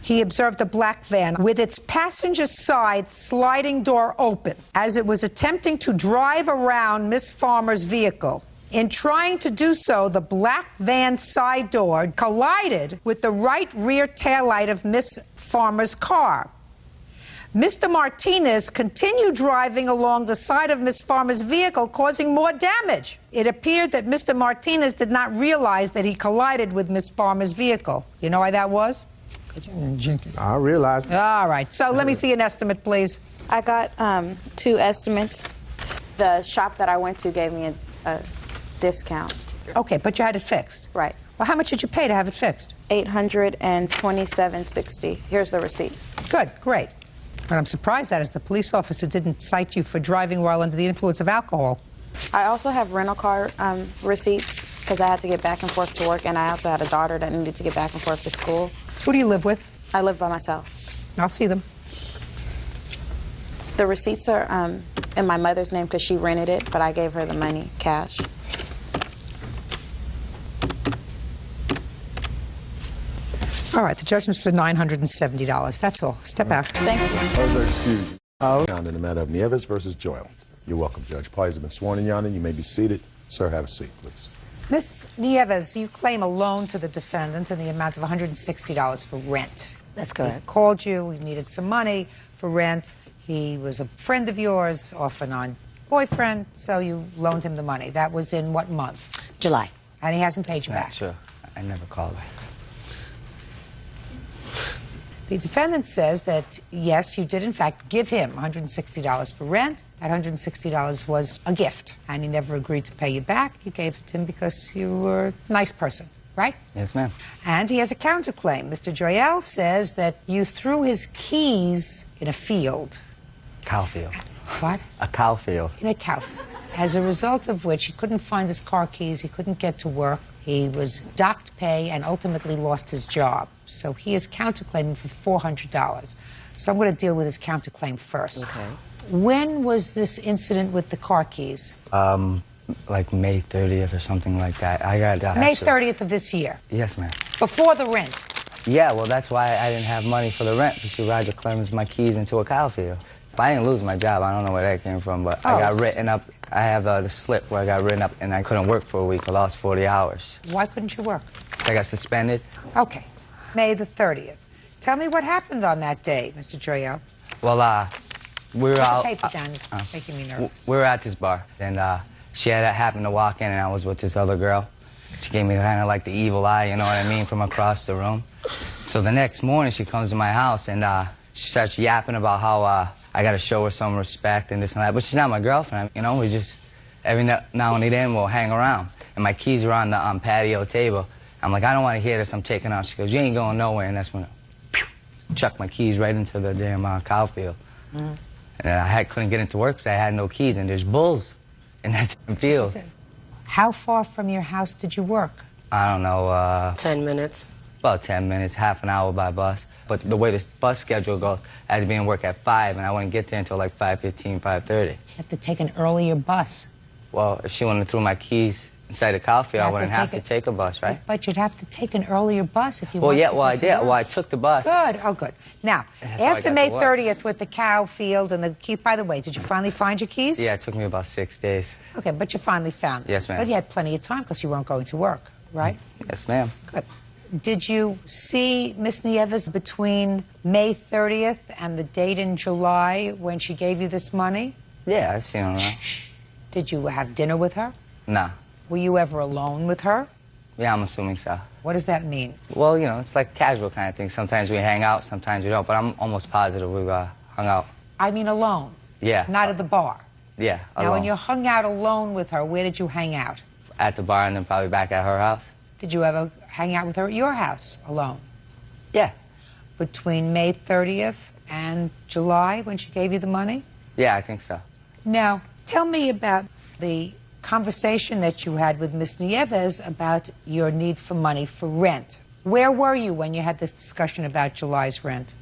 he observed a black van with its passenger side sliding door open as it was attempting to drive around Miss Farmer's vehicle. In trying to do so, the black van side door collided with the right rear taillight of Miss Farmer's car. Mr. Martinez continued driving along the side of Miss Farmer's vehicle, causing more damage. It appeared that Mr. Martinez did not realize that he collided with Miss Farmer's vehicle. You know why that was? I realized. All right. So let me see an estimate, please. I got 2 estimates. The shop that I went to gave me a discount. Okay, but you had it fixed. Right. Well, how much did you pay to have it fixed? $827.60. Here's the receipt. Good, great. What I'm surprised at is the police officer didn't cite you for driving while under the influence of alcohol. I also have rental car receipts because I had to get back and forth to work, and I also had a daughter that needed to get back and forth to school. Who do you live with? I live by myself. I'll see them. The receipts are in my mother's name because she rented it, but I gave her the money, cash. All right, the judgment's for $970. That's all. Step out. Thank you. Excuse you. Found in the matter of Nieves versus Joyle. You're welcome, Judge. Parties have been sworn in, Your Honor. You may be seated. Sir, have a seat, please. Miss Nieves, you claim a loan to the defendant in the amount of $160 for rent. That's correct. He called you. He needed some money for rent. He was a friend of yours, off and on boyfriend, so you loaned him the money. That was in what month? July. And he hasn't paid you back? Sure. I never called her. The defendant says that, yes, you did, in fact, give him $160 for rent. That $160 was a gift, and he never agreed to pay you back. You gave it to him because you were a nice person, right? Yes, ma'am. And he has a counterclaim. Mr. Joyle says that you threw his keys in a field. Cow field. What? A cow field. In a cow field. As a result of which, he couldn't find his car keys, he couldn't get to work, he was docked pay and ultimately lost his job. So he is counterclaiming for $400. So I'm going to deal with his counterclaim first. Okay. When was this incident with the car keys? Like May 30th or something like that. I got May 30th of this year. Yes, ma'am. Before the rent. Yeah, well, that's why I didn't have money for the rent, because Roger claims my keys into a cow field. I didn't lose my job. I don't know where that came from, but I got written up. I have the slip where I got written up, and I couldn't work for a week. I lost 40 hours. Why couldn't you work? I got suspended. Okay. May the 30th. Tell me what happened on that day, Mr. Joyelle. Well, we were out. Paper down. It's making me nervous. We were at this bar, and she had happened to walk in, and I was with this other girl. She gave me kind of like the evil eye, you know what I mean, from across the room. So the next morning, she comes to my house, and she starts yapping about how I got to show her some respect and this and that. But she's not my girlfriend, you know. We just, every now and then, we'll hang around. And my keys were on the patio table. I'm like, I don't want to hear this. I'm taking off. She goes, you ain't going nowhere. And that's when I chucked my keys right into the damn cow field. Mm-hmm. And I couldn't get into work because I had no keys, and there's bulls in that field. How far from your house did you work? I don't know. 10 minutes. About 10 minutes, half an hour by bus. But the way this bus schedule goes, I had to be in work at 5, and I wouldn't get there until like 5:15, 5:30. You have to take an earlier bus. Well, if she wouldn't have threw my keys inside the cow field, I wouldn't have to take a bus, right? But you'd have to take an earlier bus if you wanted to. Well, to I did. Well, I took the bus. Good. Oh, good. Now, after May 30th with the cow field and the key, by the way, did you finally find your keys? Yeah, it took me about 6 days. Okay, but you finally found them. Yes, ma'am. But you had plenty of time because you weren't going to work, right? Yes, ma'am. Good. Did you see Miss Nieves between May 30th and the date in July when she gave you this money? Yeah, I seen her around. Did you have dinner with her? Nah. Were you ever alone with her? Yeah, I'm assuming so. What does that mean? Well, you know, it's like casual kind of thing. Sometimes we hang out, sometimes we don't, but I'm almost positive we hung out. I mean alone? Yeah. Not at the bar? Yeah, alone. Now, when you hung out alone with her, where did you hang out? At the bar and then probably back at her house. Did you ever hang out with her at your house alone? Yeah. Between May 30th and July when she gave you the money? Yeah, I think so. Now, tell me about the conversation that you had with Miss Nieves about your need for money for rent. Where were you when you had this discussion about July's rent?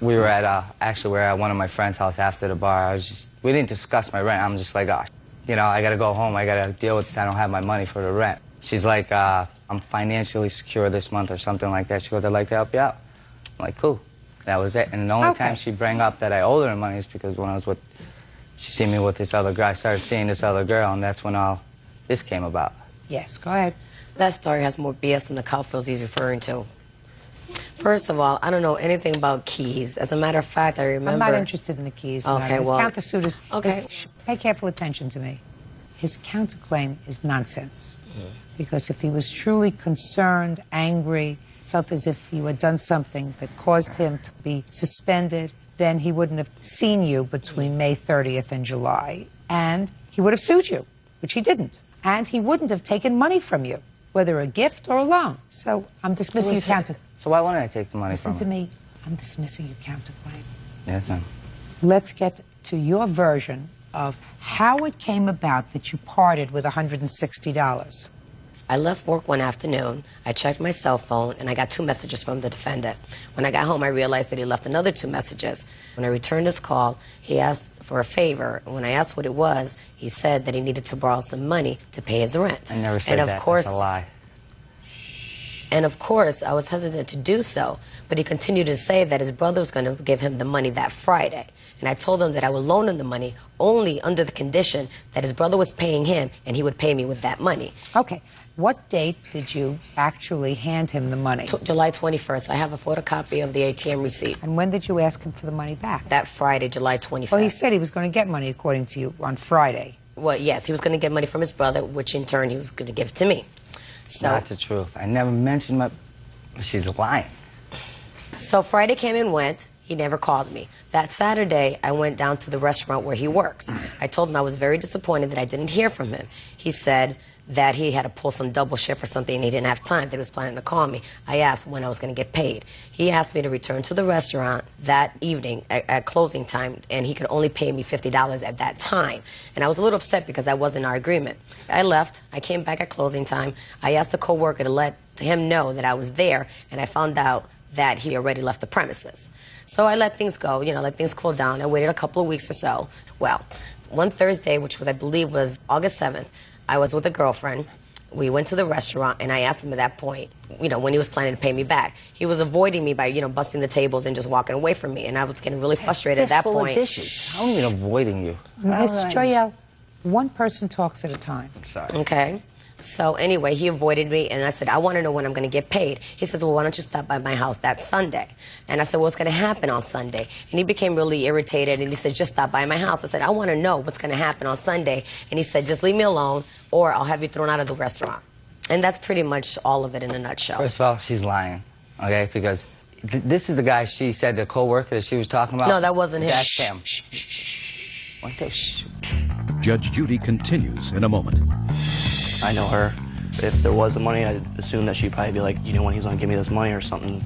We were at, actually, we were at one of my friend's house after the bar. We didn't discuss my rent. I'm just like, oh, you know, I gotta go home. I gotta deal with this. I don't have my money for the rent. She's like, I'm financially secure this month or something like that. She goes, I'd like to help you out. I'm like, cool. That was it. And the only time she bring up that I owed her money is because when I was with, she seen me with this other guy. I started seeing this other girl, and that's when all this came about. Yes, go ahead. That story has more BS than the cow fields he's referring to. First of all, I don't know anything about keys. As a matter of fact, I remember... I'm not interested in the keys. Okay, His well... countersuit is... Okay. Pay careful attention to me. His counterclaim is nonsense. Because if he was truly concerned, angry, felt as if you had done something that caused him to be suspended, then he wouldn't have seen you between May 30th and July. And he would have sued you, which he didn't. And he wouldn't have taken money from you, whether a gift or a loan. So I'm dismissing your counterclaim. So why wouldn't I take the money from her? Listen to me. I'm dismissing your counterclaim. Yes, ma'am. Let's get to your version of how it came about that you parted with $160. I left work one afternoon, I checked my cell phone, and I got 2 messages from the defendant. When I got home, I realized that he left another 2 messages. When I returned his call, he asked for a favor. When I asked what it was, he said that he needed to borrow some money to pay his rent. I never said that. That's a lie. And of course, I was hesitant to do so, but he continued to say that his brother was going to give him the money that Friday. And I told him that I would loan him the money only under the condition that his brother was paying him and he would pay me with that money. Okay. What date did you actually hand him the money? July 21st. I have a photocopy of the ATM receipt. And when did you ask him for the money back? That Friday, July 25th. Well, he said he was going to get money, according to you, on Friday. Well, yes, he was going to get money from his brother, which in turn he was going to give it to me. So, not the truth. I never mentioned my... She's lying. So Friday came and went. He never called me. That Saturday, I went down to the restaurant where he works. I told him I was very disappointed that I didn't hear from him. He said that he had to pull some double shift or something and he didn't have time, that he was planning to call me. I asked when I was going to get paid. He asked me to return to the restaurant that evening at closing time, and he could only pay me $50 at that time. And I was a little upset because that wasn't our agreement. I left. I came back at closing time. I asked a coworker to let him know that I was there, and I found out that he already left the premises. So I let things go, you know, let things cool down. I waited a couple of weeks or so. Well, one Thursday, which was, I believe, was August 7th, I was with a girlfriend. We went to the restaurant, and I asked him at that point, you know, when he was planning to pay me back. He was avoiding me by, you know, busting the tables and just walking away from me, and I was getting really frustrated at that point. I don't mean avoiding you. Miss Joyelle, one person talks at a time. I'm sorry. Okay. So anyway, he avoided me, and I said, I want to know when I'm going to get paid. He says, well, why don't you stop by my house that Sunday? And I said, what's going to happen on Sunday? And he became really irritated, and he said, just stop by my house. I said, I want to know what's going to happen on Sunday. And he said, just leave me alone, or I'll have you thrown out of the restaurant. And that's pretty much all of it in a nutshell. First of all, she's lying, okay? Because this is the guy she said, the co-worker that she was talking about. No, that wasn't him. That's him. What the Judge Judy continues in a moment. I know her. If there was the money, I'd assume that she'd probably be like, you know when he's gonna give me this money or something.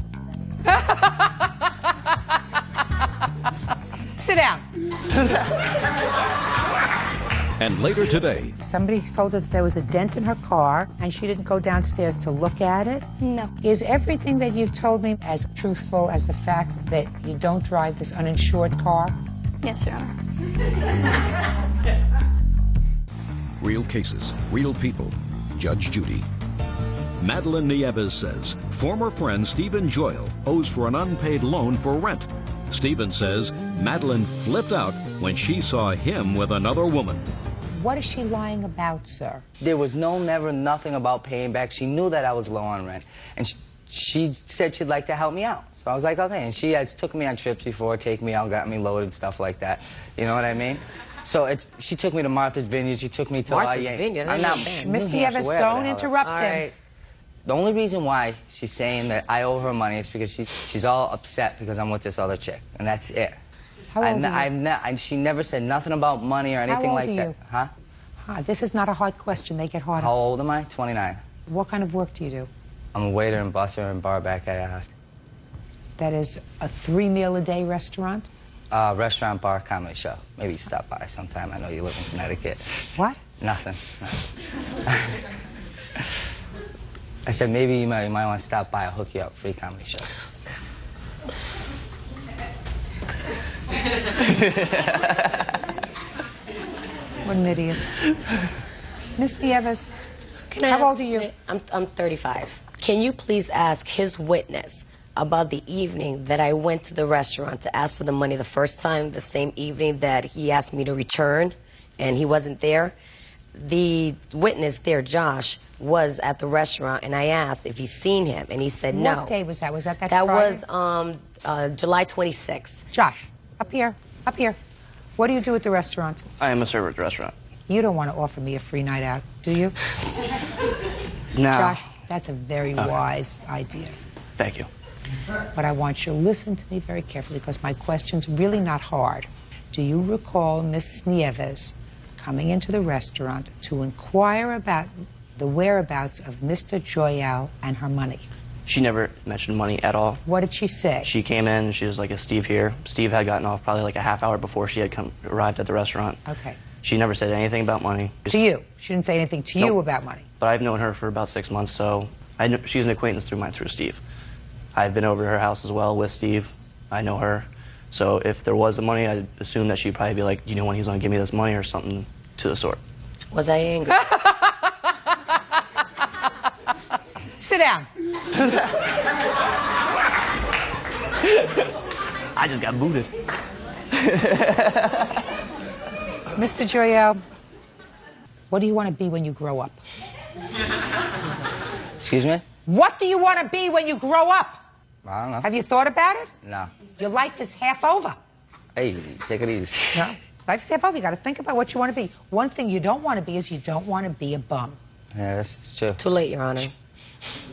Sit down. And later today, Somebody told her that there was a dent in her car, and she didn't go downstairs to look at it. No. Is everything that you've told me as truthful as the fact that you don't drive this uninsured car? Yes, Your Honor. real cases, real people. Judge Judy. Madeline Nieves says former friend Stephen Joyle owes for an unpaid loan for rent. Stephen says Madeline flipped out when she saw him with another woman. What is she lying about, sir? There was never nothing about paying back. She knew that I was low on rent, and she said she'd like to help me out. So I was like, okay. And she had took me on trips before, take me out, got me loaded, stuff like that. You know what I mean? So she took me to Martha's Vineyard. She took me to Martha's Vineyard. I'm not. Mr. Nieves, don't interrupt him. Right. The only reason why she's saying that I owe her money is because she's all upset because I'm with this other chick, and that's it. How old are you? She never said nothing about money or anything like that. Huh? This is not a hard question. They get harder. How old am I? 29. What kind of work do you do? I'm a waiter and busser and bar back at a house. That is a 3-meal-a-day restaurant? Restaurant, bar, comedy show. Maybe you stop by sometime. I know you live in Connecticut. What? Nothing. I said maybe you might want to stop by. I'll hook you up. Free comedy show. What an idiot. Miss Nieves, Can I how ask- old are you? I'm 35. Can you please ask his witness about the evening that I went to the restaurant to ask for the money the first time, the same evening that he asked me to return, and he wasn't there? The witness there, Josh, was at the restaurant, and I asked if he's seen him, and he said no. What day was that? Was that That Friday? was July 26th. Josh, up here, up here. What do you do at the restaurant? I am a server at the restaurant. You don't want to offer me a free night out, do you? No. Josh, that's a very wise idea. Thank you. But I want you to listen to me very carefully because my question's really not hard. Do you recall Miss Nieves coming into the restaurant to inquire about the whereabouts of Mr. Joyelle and her money? She never mentioned money at all. What did she say? She came in, she was like, is Steve here? Steve had gotten off probably like a half hour before she had arrived at the restaurant. Okay. She never said anything about money. To you? She didn't say anything to you about money? But I've known her for about 6 months, so she's an acquaintance through Steve. I've been over to her house as well with Steve. I know her. So if there was the money, I'd assume that she'd probably be like, do you know when he's going to give me this money or something to the sort. Was I angry? Sit down. I just got booted. Mr. Joyelle, what do you want to be when you grow up? Excuse me? What do you want to be when you grow up? I don't know. Have you thought about it? No. Your life is half over. Hey, take it easy. No. Life's half over. You got to think about what you want to be. One thing you don't want to be is you don't want to be a bum. Yeah, that's true. Too late, Your Honor.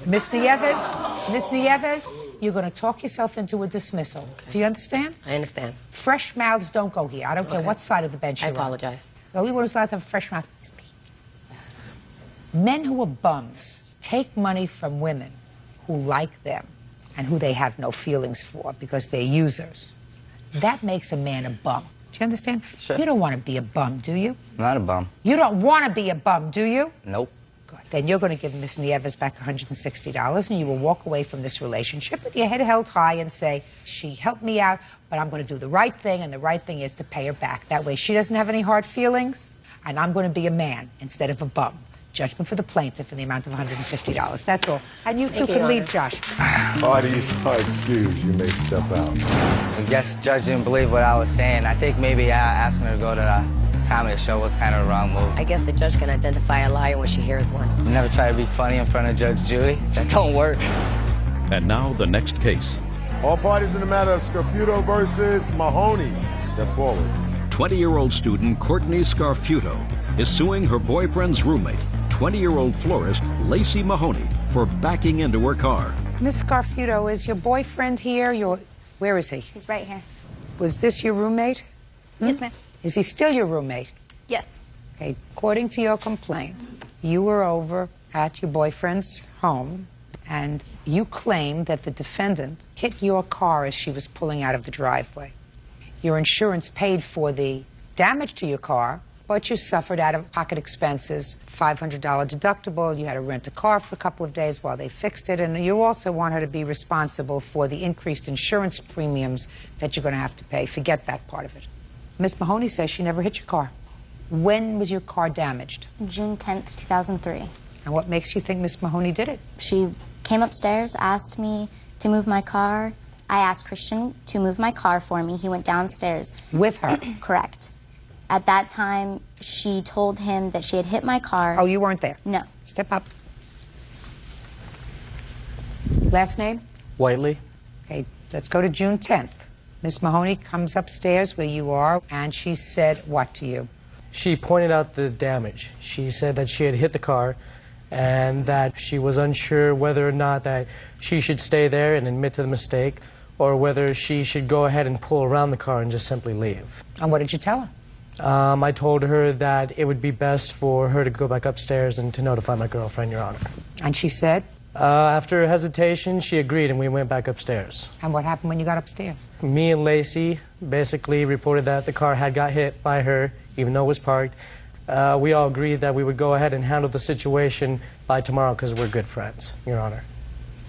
Miss Nieves, you're going to talk yourself into a dismissal. Okay. Do you understand? I understand. Fresh mouths don't go here. I don't care what side of the bench I you're on. apologize. The only one who's allowed to have a fresh mouth is me. Men who are bums take money from women who like them and who they have no feelings for because they're users. That makes a man a bum. Do you understand? Sure. You don't want to be a bum, do you? I'm not a bum. You don't want to be a bum, do you? Nope. Good. Then you're going to give Miss Nieves back $160, and you will walk away from this relationship with your head held high and say, she helped me out, but I'm going to do the right thing, and the right thing is to pay her back. That way she doesn't have any hard feelings, and I'm going to be a man instead of a bum. Judgment for the plaintiff in the amount of $150. That's all. And you two can leave, Josh. Parties are excused. You may step out. I guess the judge didn't believe what I was saying. I think maybe asking her to go to the comedy show was kind of a wrong move. I guess the judge can identify a liar when she hears one. Never try to be funny in front of Judge Judy. That don't work. And now the next case. All parties in the matter of Scarfuto versus Mahoney. Step forward. 20-year-old student Courtney Scarfuto is suing her boyfriend's roommate, 20-year-old florist Lacey Mahoney, for backing into her car. Miss Scarfuto, is your boyfriend here? Where is he? He's right here. Was this your roommate? Yes, ma'am. Is he still your roommate? Yes. Okay, according to your complaint, you were over at your boyfriend's home and you claim that the defendant hit your car as she was pulling out of the driveway. Your insurance paid for the damage to your car, but you suffered out-of-pocket expenses, $500 deductible, you had to rent a car for a couple of days while they fixed it, and you also want her to be responsible for the increased insurance premiums that you're going to have to pay. Forget that part of it. Miss Mahoney says she never hit your car. When was your car damaged? June 10th, 2003. And what makes you think Miss Mahoney did it? She came upstairs, asked me to move my car. I asked Christian to move my car for me. He went downstairs. With her? Correct. At that time, she told him that she had hit my car. Oh, you weren't there? No. Step up. Last name? Whiteley. Okay, let's go to June 10th. Miss Mahoney comes upstairs where you are, and she said what to you? She pointed out the damage. She said that she had hit the car and that she was unsure whether or not that she should stay there and admit to the mistake or whether she should go ahead and pull around the car and just simply leave. And what did you tell her? I told her that it would be best for her to go back upstairs and to notify my girlfriend, Your Honor. And she said? After hesitation, she agreed and we went back upstairs. And what happened when you got upstairs? Me and Lacey basically reported that the car had got hit by her, even though it was parked. We all agreed that we would go ahead and handle the situation by tomorrow because we're good friends, Your Honor.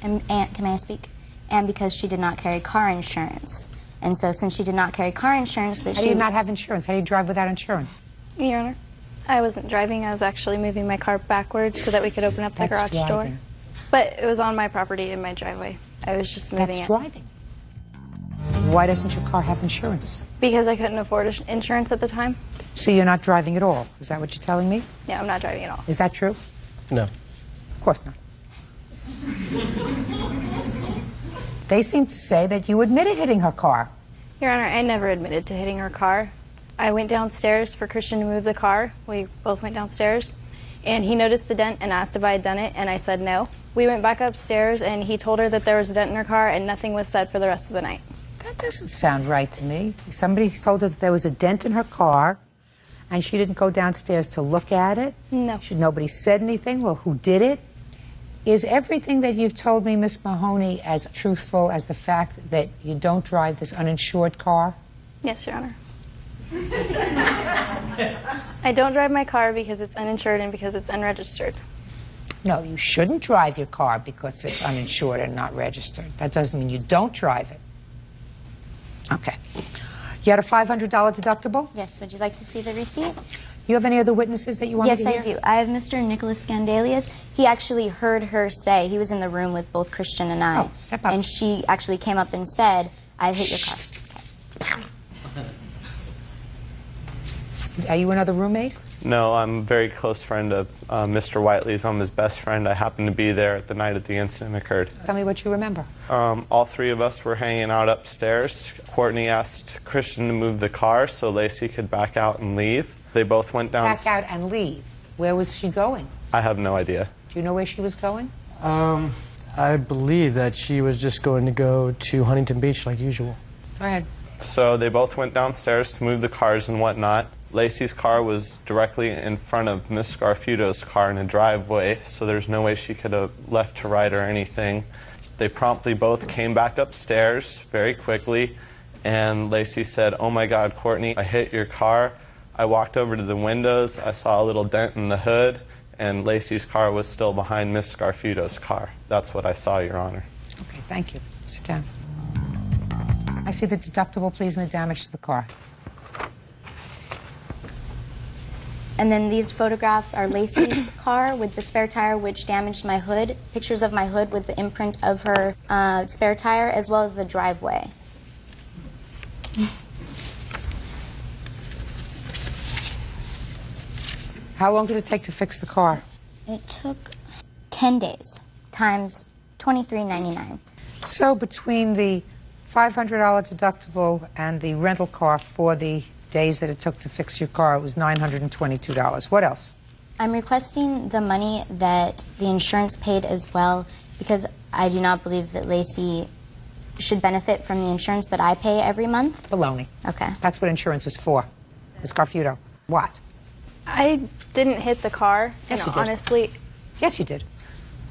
And can I speak? And because she did not carry car insurance. And so since she did not carry car insurance, How do you not have insurance? How do you drive without insurance? Your Honor, I wasn't driving. I was actually moving my car backwards so that we could open up the garage door. But it was on my property in my driveway. I was just moving That's it. driving. Why doesn't your car have insurance? Because I couldn't afford insurance at the time. So you're not driving at all? Is that what you're telling me? Yeah, I'm not driving at all. Is that true? No. Of course not. They seem to say that you admitted hitting her car. Your Honor, I never admitted to hitting her car. I went downstairs for Christian to move the car. We both went downstairs. And he noticed the dent and asked if I had done it, and I said no. We went back upstairs, and he told her that there was a dent in her car, and nothing was said for the rest of the night. That doesn't sound right to me. Somebody told her that there was a dent in her car, and she didn't go downstairs to look at it? No. Nobody said anything? Well, who did it? Is everything that you've told me, Miss Mahoney, as truthful as the fact that you don't drive this uninsured car? Yes, Your Honor. I don't drive my car because it's uninsured and because it's unregistered. No, you shouldn't drive your car because it's uninsured and not registered. That doesn't mean you don't drive it. Okay. You had a $500 deductible? Yes. Would you like to see the receipt? You have any other witnesses that you want to hear? Yes, I do. I have Mr. Nicholas Scandalius. He actually heard her say, he was in the room with both Christian and I. Oh, step up. And she actually came up and said, I've hit your car. Are you another roommate? No, I'm a very close friend of Mr. Whiteley's. I'm his best friend. I happened to be there at the night that the incident occurred. Tell me what you remember. All three of us were hanging out upstairs. Courtney asked Christian to move the car so Lacey could back out and leave. They both went down. Back out and leave. Where was she going? I have no idea. Do you know where she was going? I believe that she was just going to go to Huntington Beach like usual. Go ahead. So they both went downstairs to move the cars and whatnot. Lacey's car was directly in front of Miss Scarfuto's car in a driveway, so there's no way she could have left to right or anything. They promptly both came back upstairs very quickly, and Lacey said, "Oh my God, Courtney, I hit your car." I walked over to the windows, I saw a little dent in the hood, and Lacey's car was still behind Miss Scarfuto's car. That's what I saw, Your Honor. Okay, thank you. Sit down. I see the deductible, please, and the damage to the car. And then these photographs are Lacey's car with the spare tire, which damaged my hood. Pictures of my hood with the imprint of her spare tire, as well as the driveway. How long did it take to fix the car? It took 10 days, times $23.99. So between the $500 deductible and the rental car for the days that it took to fix your car, it was $922. What else? I'm requesting the money that the insurance paid as well, because I do not believe that Lacey should benefit from the insurance that I pay every month. Baloney. Okay. That's what insurance is for. Ms. Scarfuto. What? I didn't hit the car. Yes, and you did. Honestly, yes, you did.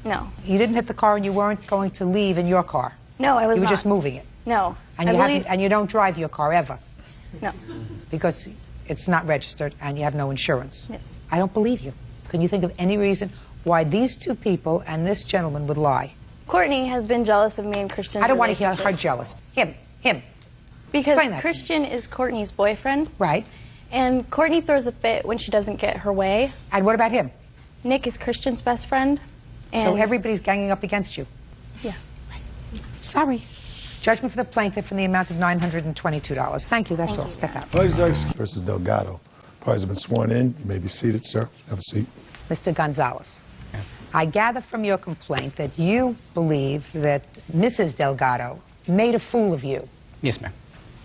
No. You didn't hit the car, and you weren't going to leave in your car. No, I was You were not. just moving it. No. And you don't drive your car ever. No. Because it's not registered and you have no insurance. Yes. I don't believe you. Can you think of any reason why these two people and this gentleman would lie? Courtney has been jealous of me and Christian. I don't want to hear her jealous. Him. Because Explain that Christian is Courtney's boyfriend. Right. And Courtney throws a fit when she doesn't get her way. And what about him? Nick is Christian's best friend. So And everybody's ganging up against you. Yeah. Sorry. Judgment for the plaintiff in the amount of $922. Thank you. That's all. Step out. Versus Delgado. Parties have been sworn in. You may be seated, sir. Have a seat. Mr. Gonzalez, I gather from your complaint that you believe that Mrs. Delgado made a fool of you. Yes, ma'am.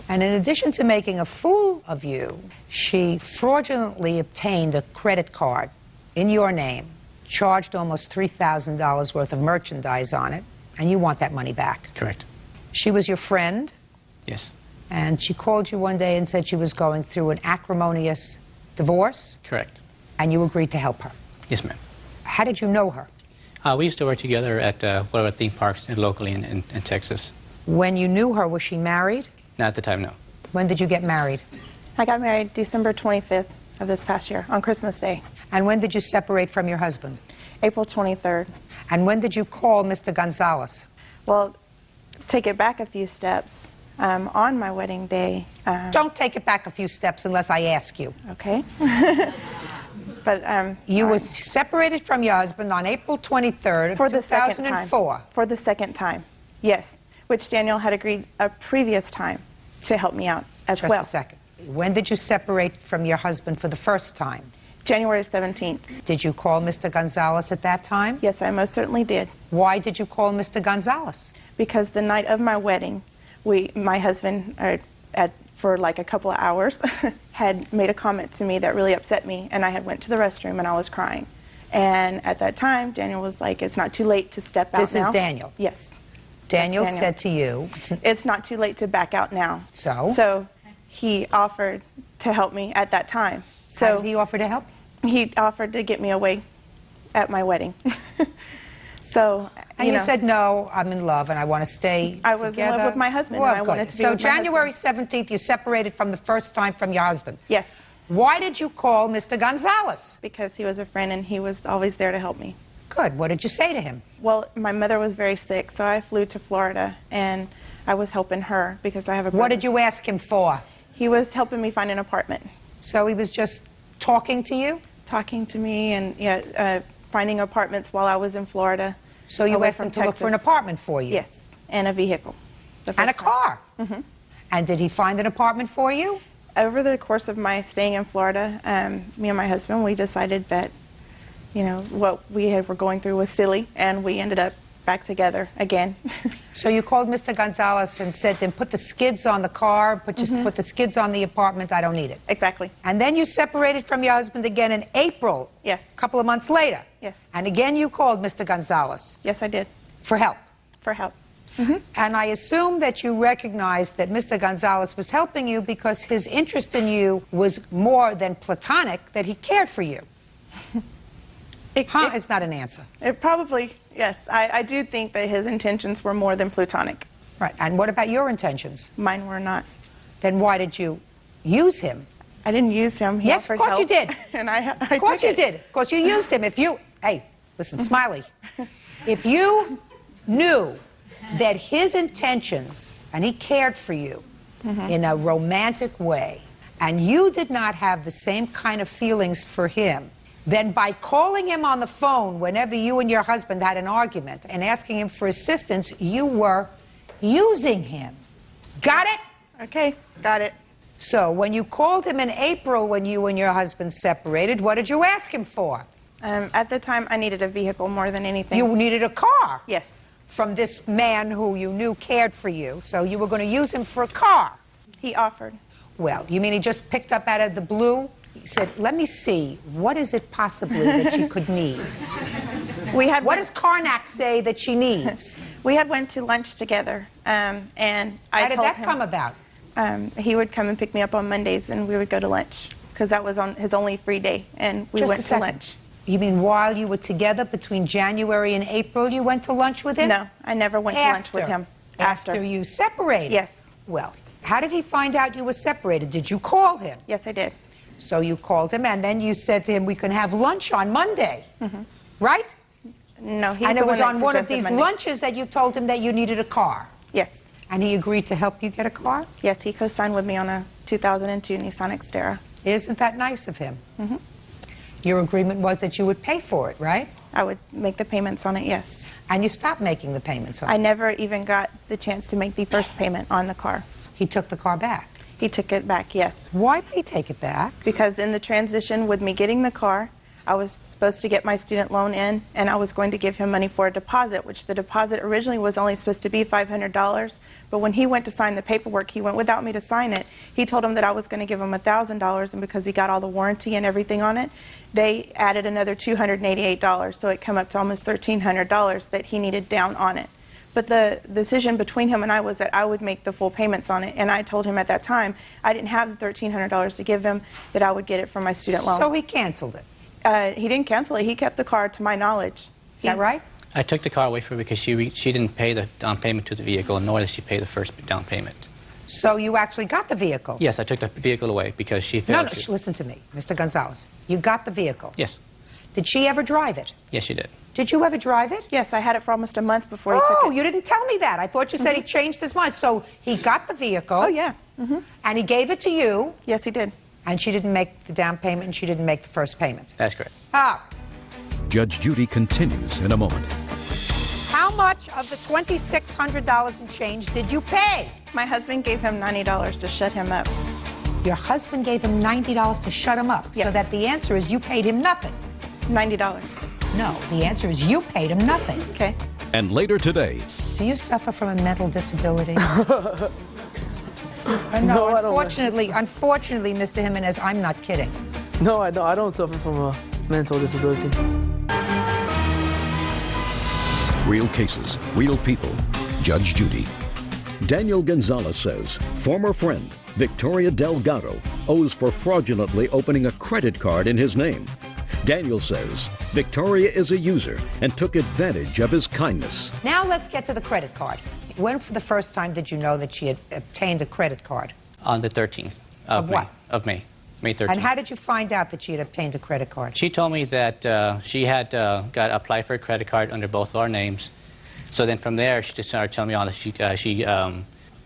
And in addition to making a fool of you, she fraudulently obtained a credit card in your name, charged almost $3,000 worth of merchandise on it, and you want that money back. Correct. She was your friend, Yes. and she called you one day and said she was going through an acrimonious divorce, Correct. and you agreed to help her. Yes, ma'am. How did you know her? We used to work together at one of our theme parks locally in Texas. When you knew her, was she married? Not at the time, no. When did you get married? I got married December 25th of this past year, on Christmas Day. And when did you separate from your husband? April 23rd. And when did you call Mr. Gonzalez? Well, take it back a few steps. On my wedding day... Don't take it back a few steps unless I ask you. Okay. But you were separated from your husband on April 23rd of 2004. For the second time, yes. Which Daniel had agreed a previous time to help me out as well. Just a second. When did you separate from your husband for the first time? January 17th. Did you call Mr. Gonzalez at that time? Yes, I most certainly did. Why did you call Mr. Gonzalez? Because the night of my wedding, my husband, for like a couple of hours, had made a comment to me that really upset me, and I had went to the restroom and I was crying. And at that time, Daniel was like, "It's not too late to step out now." This is Daniel? Yes. Daniel said to you... It's not too late to back out now. So? So he offered to help me at that time. So how did he offer to help? He offered to get me away at my wedding. So, and you said, no, I'm in love and I want to stay I was together. in love with my husband, Well, and I wanted to be so with my January 17th, you separated from the first time from your husband. Yes. Why did you call Mr. Gonzalez? Because he was a friend and he was always there to help me. Good. What did you say to him? Well, my mother was very sick, so I flew to Florida, and I was helping her because I have a brother. What did you ask him for? He was helping me find an apartment. So he was just talking to you? Talking to me and finding apartments while I was in Florida. So you asked him to look for an apartment for you? Yes, and a vehicle. And a car? Mm-hmm. And did he find an apartment for you? Over the course of my staying in Florida, me and my husband, we decided that, what we were going through was silly, and we ended up back together again. So you called Mr. Gonzalez and said to him, put the skids on the car, put the skids on the apartment, I don't need it. Exactly. And then you separated from your husband again in April. Yes. A couple of months later. Yes. And again you called Mr. Gonzalez. Yes, I did. For help. For help. And I assume that you recognized that Mr. Gonzalez was helping you because his interest in you was more than platonic, that he cared for you. It's not an answer. It probably, yes. I do think that his intentions were more than platonic. Right. And what about your intentions? Mine were not. Then why did you use him? I didn't use him. He yes, of course help, you did. And I of course you did. Of course you used him. If you, hey, listen, Smiley, if you knew that his intentions, and he cared for you in a romantic way, and you did not have the same kind of feelings for him, then by calling him on the phone whenever you and your husband had an argument and asking him for assistance, you were using him. Got it? Okay, got it. So when you called him in April when you and your husband separated, what did you ask him for? At the time, I needed a vehicle more than anything. You needed a car? Yes. From this man who you knew cared for you, so you were going to use him for a car? He offered. Well, you mean he just picked up out of the blue? He said, let me see, what is it possibly that you could need? What does Karnak say that she needs? We had went to lunch together, and I How did told that him, come about? He would come and pick me up on Mondays, and we would go to lunch, because that was on his only free day, and we Just went a to second. lunch. You mean while you were together, between January and April, you went to lunch with him? No, I never went to lunch with him. After you separated? Yes. Well, how did he find out you were separated? Did you call him? Yes, I did. So you called him, and then you said to him, we can have lunch on Monday, right? No, he And it was on one of suggested these Monday. lunches that you told him that you needed a car? Yes. And he agreed to help you get a car? Yes, he co-signed with me on a 2002 Nissan Xterra. Isn't that nice of him? Your agreement was that you would pay for it, right? I would make the payments on it, yes. And you stopped making the payments on it? I never even got the chance to make the first payment on the car. He took the car back? He took it back, yes. Why did he take it back? Because in the transition with me getting the car, I was supposed to get my student loan in, and I was going to give him money for a deposit, which the deposit originally was only supposed to be $500. But when he went to sign the paperwork, he went without me to sign it. He told him that I was going to give him $1,000, and because he got all the warranty and everything on it, they added another $288, so it came up to almost $1,300 that he needed down on it. But the decision between him and I was that I would make the full payments on it, and I told him at that time I didn't have the $1,300 to give him, that I would get it from my student loan. So he canceled it? He didn't cancel it. He kept the car, to my knowledge. Is that right? I took the car away from her because she didn't pay the down payment to the vehicle, nor did she pay the first down payment. So you actually got the vehicle? Yes, I took the vehicle away because she failed No, to. listen to me, Mr. Gonzalez. You got the vehicle? Yes. Did she ever drive it? Yes, she did. Did you ever drive it? Yes, I had it for almost a month before he took it. Oh, you didn't tell me that. I thought you said he changed his mind. So he got the vehicle. Oh, yeah. And he gave it to you. Yes, he did. And she didn't make the down payment, and she didn't make the first payment. That's correct. Ah. Judge Judy continues in a moment. How much of the $2,600 and change did you pay? My husband gave him $90 to shut him up. Your husband gave him $90 to shut him up? Yes. So that the answer is you paid him nothing? $90. No, the answer is you paid him nothing. Okay. And later today. Do you suffer from a mental disability? No, I don't. Unfortunately, Mr. Jimenez, I'm not kidding. No, I don't. I don't suffer from a mental disability. Real cases, real people. Judge Judy. Daniel Gonzalez says former friend Victoria Delgado owes for fraudulently opening a credit card in his name. Daniel says Victoria is a user and took advantage of his kindness. Now let's get to the credit card. When for the first time did you know that she had obtained a credit card? On the 13th Of May. what? Of May. May 13th. And how did you find out that she had obtained a credit card? She told me that she had applied for a credit card under both our names. So then from there, she just started telling me all that she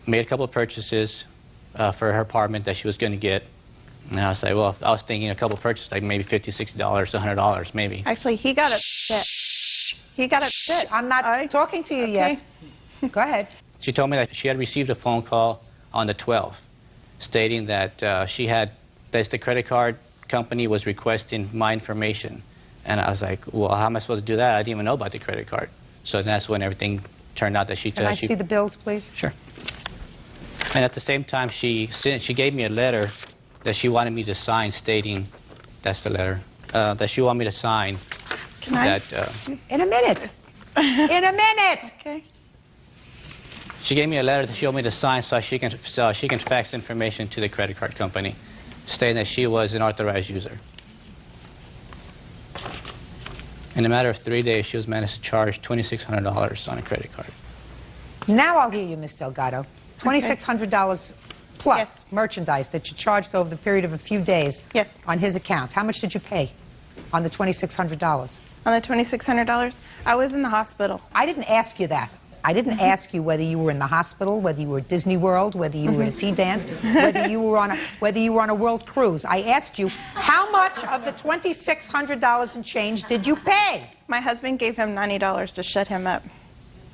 made a couple of purchases for her apartment that she was going to get. And I was like, well, I was thinking a couple of purchases, like maybe $50, $60, $100, maybe. Actually, he got upset. He got upset. I'm not talking to you yet. Go ahead. She told me that she had received a phone call on the 12th stating that that the credit card company was requesting my information. And I was like, well, how am I supposed to do that? I didn't even know about the credit card. So that's when everything turned out that she... Can I see the bills, please? Sure. And at the same time, she gave me a letter that she wanted me to sign stating, that's the letter, that she wanted me to sign. Can I? That, in a minute. In a minute. Okay. She gave me a letter that she wanted me to sign so she can fax information to the credit card company, stating that she was an authorized user. In a matter of 3 days, she was managed to charge $2,600 on a credit card. Now I'll hear you, Ms. Delgado. $2,600 plus merchandise that you charged over the period of a few days on his account. How much did you pay on the $2,600? On the $2,600, I was in the hospital. I didn't ask you that. I didn't ask you whether you were in the hospital, whether you were at Disney World, whether you were at a tea dance, whether you were on a world cruise. I asked you how much of the $2,600 and change did you pay? My husband gave him $90 to shut him up.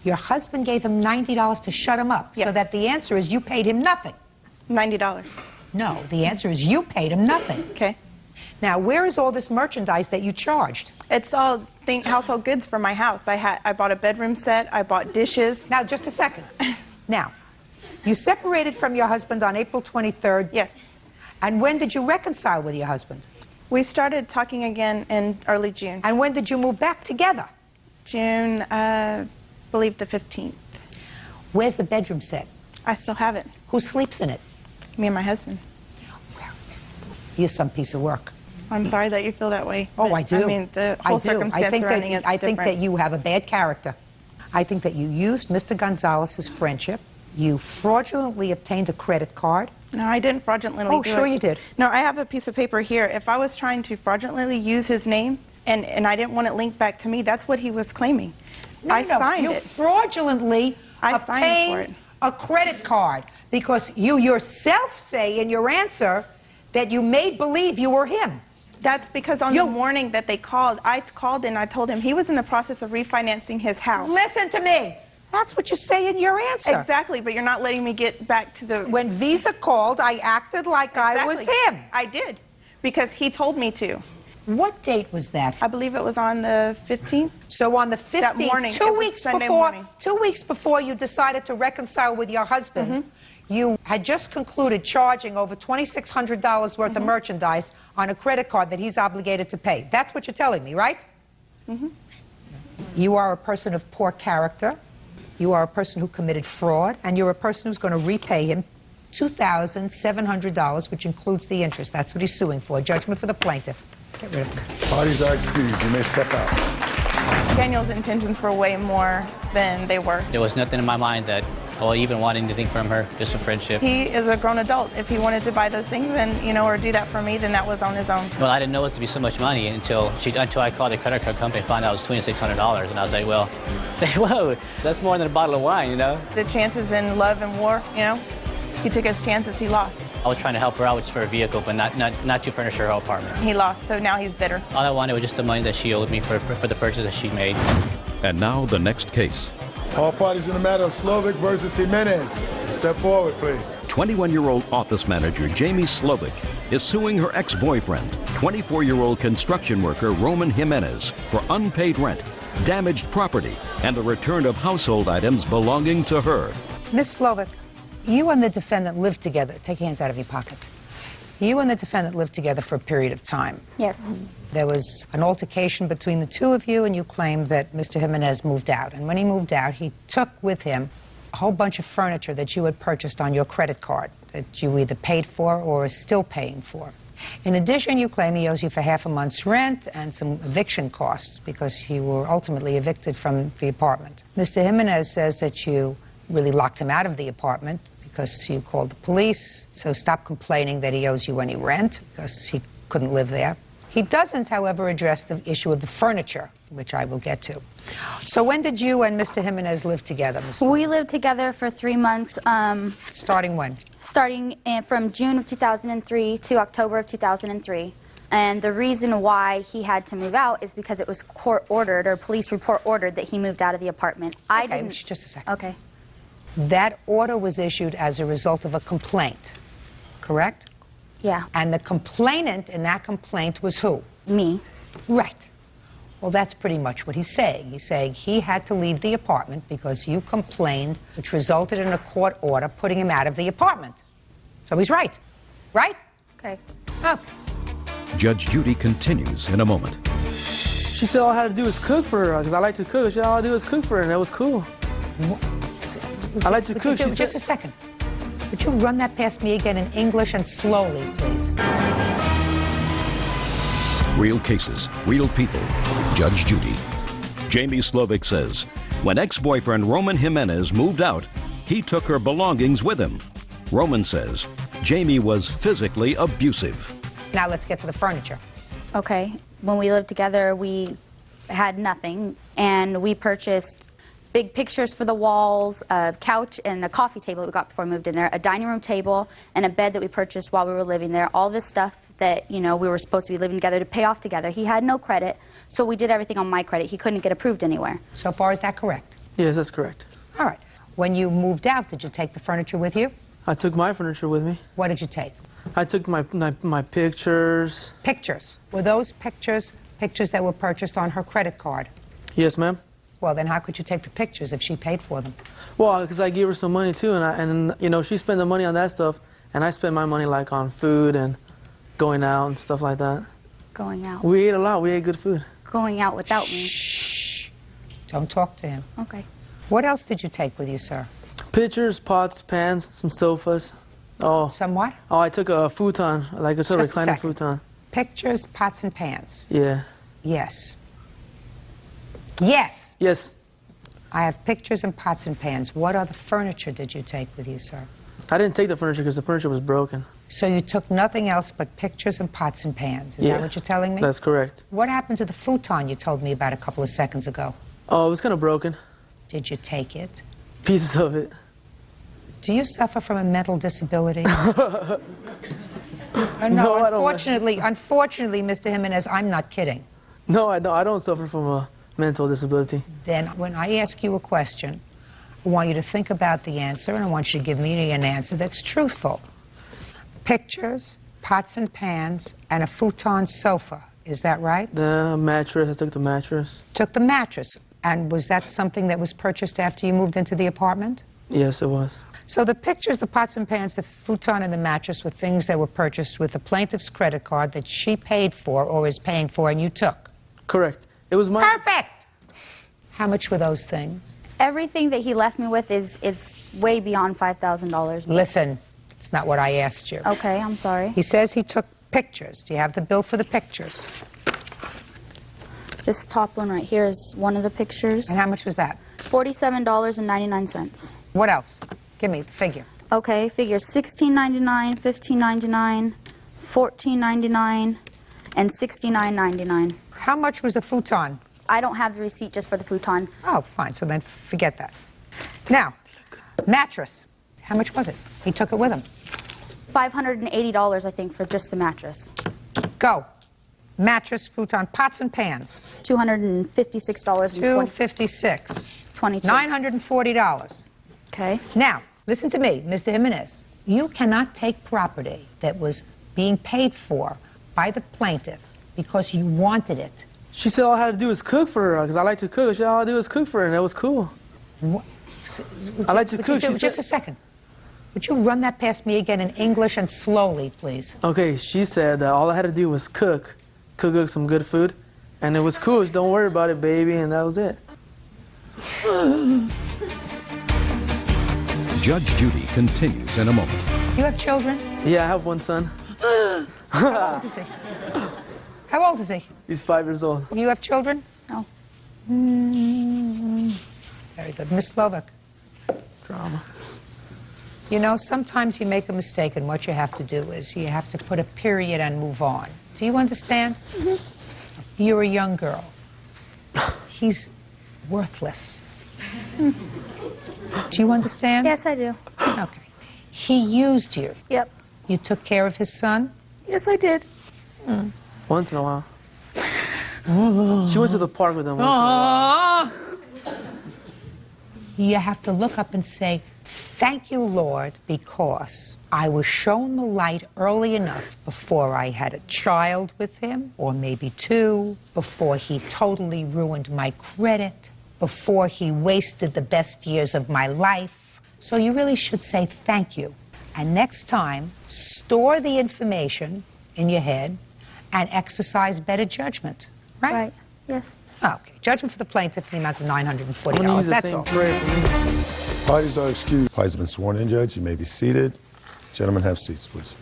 Your husband gave him $90 to shut him up. Yes. So that the answer is you paid him nothing. $90. No, the answer is you paid him nothing. Okay. Now, where is all this merchandise that you charged? It's all household goods for my house. I bought a bedroom set. I bought dishes. Now, just a second. Now, you separated from your husband on April 23rd. Yes. And when did you reconcile with your husband? We started talking again in early June. And when did you move back together? June, I believe the 15th. Where's the bedroom set? I still have it. Who sleeps in it? Me and my husband. You're some piece of work. I'm sorry that you feel that way. Oh, I do. I mean, the whole circumstance surrounding it's I think different. that you have a bad character. I think that you used Mr. Gonzalez's friendship. You fraudulently obtained a credit card. No, I didn't fraudulently do sure it. you did. No, I have a piece of paper here. If I was trying to fraudulently use his name and I didn't want it linked back to me, that's what he was claiming. I signed you it. Fraudulently I signed obtained for it. a credit card because you yourself say in your answer that you made believe you were him. That's because on the morning that they called, I called and I told him he was in the process of refinancing his house. Listen to me. That's what you say in your answer. Exactly, but you're not letting me get back to the... When Visa called, I acted like I was him. I did, because he told me to. What date was that? I believe it was on the 15th. So on the 15th, that morning, two weeks before you decided to reconcile with your husband, you had just concluded charging over $2,600 worth of merchandise on a credit card that he's obligated to pay. That's what you're telling me, right? You are a person of poor character. You are a person who committed fraud, and you're a person who's going to repay him $2,700, which includes the interest. That's what he's suing for. Judgment for the plaintiff. Get rid of him. Parties are excused. You may step out. Daniel's intentions were way more than they were. There was nothing in my mind that, or even wanting anything from her, just a friendship. He is a grown adult. If he wanted to buy those things, then, you know, or do that for me, then that was on his own. Well, I didn't know it to be so much money until I called the credit card company and found out it was $2,600. And I was like, well, whoa, that's more than a bottle of wine, you know? The chances in love and war, you know, he took his chances, he lost. I was trying to help her out just for a vehicle, but not to furnish her apartment. He lost, so now he's bitter. All I wanted was just the money that she owed me for the purchase that she made. And now the next case. All parties in the matter of Slovic versus Jimenez. Step forward, please. 21-year-old office manager Jamie Slovic is suing her ex-boyfriend, 24-year-old construction worker Roman Jimenez, for unpaid rent, damaged property, and the return of household items belonging to her. Miss Slovic, you and the defendant lived together. Take your hands out of your pockets. You and the defendant lived together for a period of time. Yes. There was an altercation between the two of you, and you claimed that Mr. Jimenez moved out. And when he moved out, he took with him a whole bunch of furniture that you had purchased on your credit card that you either paid for or are still paying for. In addition, you claim he owes you for half a month's rent and some eviction costs because you were ultimately evicted from the apartment. Mr. Jimenez says that you really locked him out of the apartment because you called the police, so stop complaining that he owes you any rent because he couldn't live there. He doesn't, however, address the issue of the furniture, which I will get to. So when did you and Mr. Jimenez live together, Ms. We lived together for 3 months. Starting when? Starting from June of 2003 to October of 2003. And the reason why he had to move out is because it was court-ordered, or police report ordered, that he moved out of the apartment. I didn't... Just a second. Okay. That order was issued as a result of a complaint, correct? Yeah. And the complainant in that complaint was who? Me. Right. Well, that's pretty much what he's saying. He's saying he had to leave the apartment because you complained, which resulted in a court order putting him out of the apartment. So he's right. Right? Okay. Oh. Judge Judy continues in a moment. She said all I had to do was cook for her because I like to cook. She said all I do is cook for her, and that was cool. I like to cook. Just a second. Would you run that past me again in English and slowly, please? Real cases, real people. Judge Judy. Jamie Slovic says, when ex-boyfriend Roman Jimenez moved out, he took her belongings with him. Roman says Jamie was physically abusive. Now let's get to the furniture. Okay. When we lived together, we had nothing, and we purchased big pictures for the walls, a couch and a coffee table that we got before we moved in there, a dining room table, and a bed that we purchased while we were living there. All this stuff that, you know, we were supposed to be living together to pay off together. He had no credit, so we did everything on my credit. He couldn't get approved anywhere. So far, is that correct? Yes, that's correct. All right. When you moved out, did you take the furniture with you? I took my furniture with me. What did you take? I took my pictures. Pictures. Were those pictures that were purchased on her credit card? Yes, ma'am. Well, then how could you take the pictures if she paid for them? Well, because I gave her some money too, and you know, she spent the money on that stuff, and I spent my money like on food and going out and stuff like that. Going out. We ate a lot. We ate good food. Going out without me. Shh. Don't talk to him. Okay. What else did you take with you, sir? Pictures, pots, pans, some sofas. Oh. Some what? Oh, I took a futon, like a sort of recliner futon. Pictures, pots, and pans. Yeah. Yes. Yes. Yes. I have pictures and pots and pans. What other furniture did you take with you, sir? I didn't take the furniture because the furniture was broken. So you took nothing else but pictures and pots and pans. Is that what you're telling me? That's correct. What happened to the futon you told me about a couple of seconds ago? Oh, it was kind of broken. Did you take it? Pieces of it. Do you suffer from a mental disability? No, unfortunately, Mr. Jimenez, I'm not kidding. No, I don't suffer from a mental disability. Then when I ask you a question, I want you to think about the answer, and I want you to give me an answer that's truthful. Pictures, pots and pans, and a futon sofa. Is that right? The mattress. I took the mattress. Took the mattress. And was that something that was purchased after you moved into the apartment? Yes, it was. So the pictures, the pots and pans, the futon, and the mattress were things that were purchased with the plaintiff's credit card that she paid for or is paying for, and you took? Correct. It was my... Perfect! How much were those things? Everything that he left me with it's way beyond $5,000. Listen, it's not what I asked you. Okay, I'm sorry. He says he took pictures. Do you have the bill for the pictures? This top one right here is one of the pictures. And how much was that? $47.99. What else? Give me the figure. Okay, figures $16.99, $15.99, $14.99, and $69.99. How much was the futon? I don't have the receipt just for the futon. Oh, fine. So then forget that. Now, mattress. How much was it? He took it with him. $580, I think, for just the mattress. Go. Mattress, futon, pots and pans. $256.20. $256. $940. Okay. Now, listen to me, Mr. Jimenez. You cannot take property that was being paid for by the plaintiff because you wanted it. She said all I had to do was cook for her because I like to cook. She said all I had to do was cook for her, and that was cool. What? I like to cook. Just a second. Would you run that past me again in English and slowly, please? Okay, she said that all I had to do was cook some good food, and it was cool. Just don't worry about it, baby, and that was it. Judge Judy continues in a moment. You have children? Yeah, I have one son. How old is he? How old is he? He's 5 years old. You have children? No. Very good. Miss Slovak. Drama. You know, sometimes you make a mistake, and what you have to do is you have to put a period and move on. Do you understand? Mm-hmm. You're a young girl. He's worthless. Do you understand? Yes, I do. Okay. He used you. Yep. You took care of his son? Yes, I did. Once in a while. She went to the park with him once in a while. You have to look up and say, thank you, Lord, because I was shown the light early enough before I had a child with him, or maybe 2, before he totally ruined my credit, before he wasted the best years of my life. So you really should say thank you. And next time, store the information in your head and exercise better judgment. Right? Right. Yes. Okay. Judgment for the plaintiff in the amount of $940. That's all. Parties are excused. Parties have been sworn in, Judge. You may be seated. Gentlemen, have seats, please.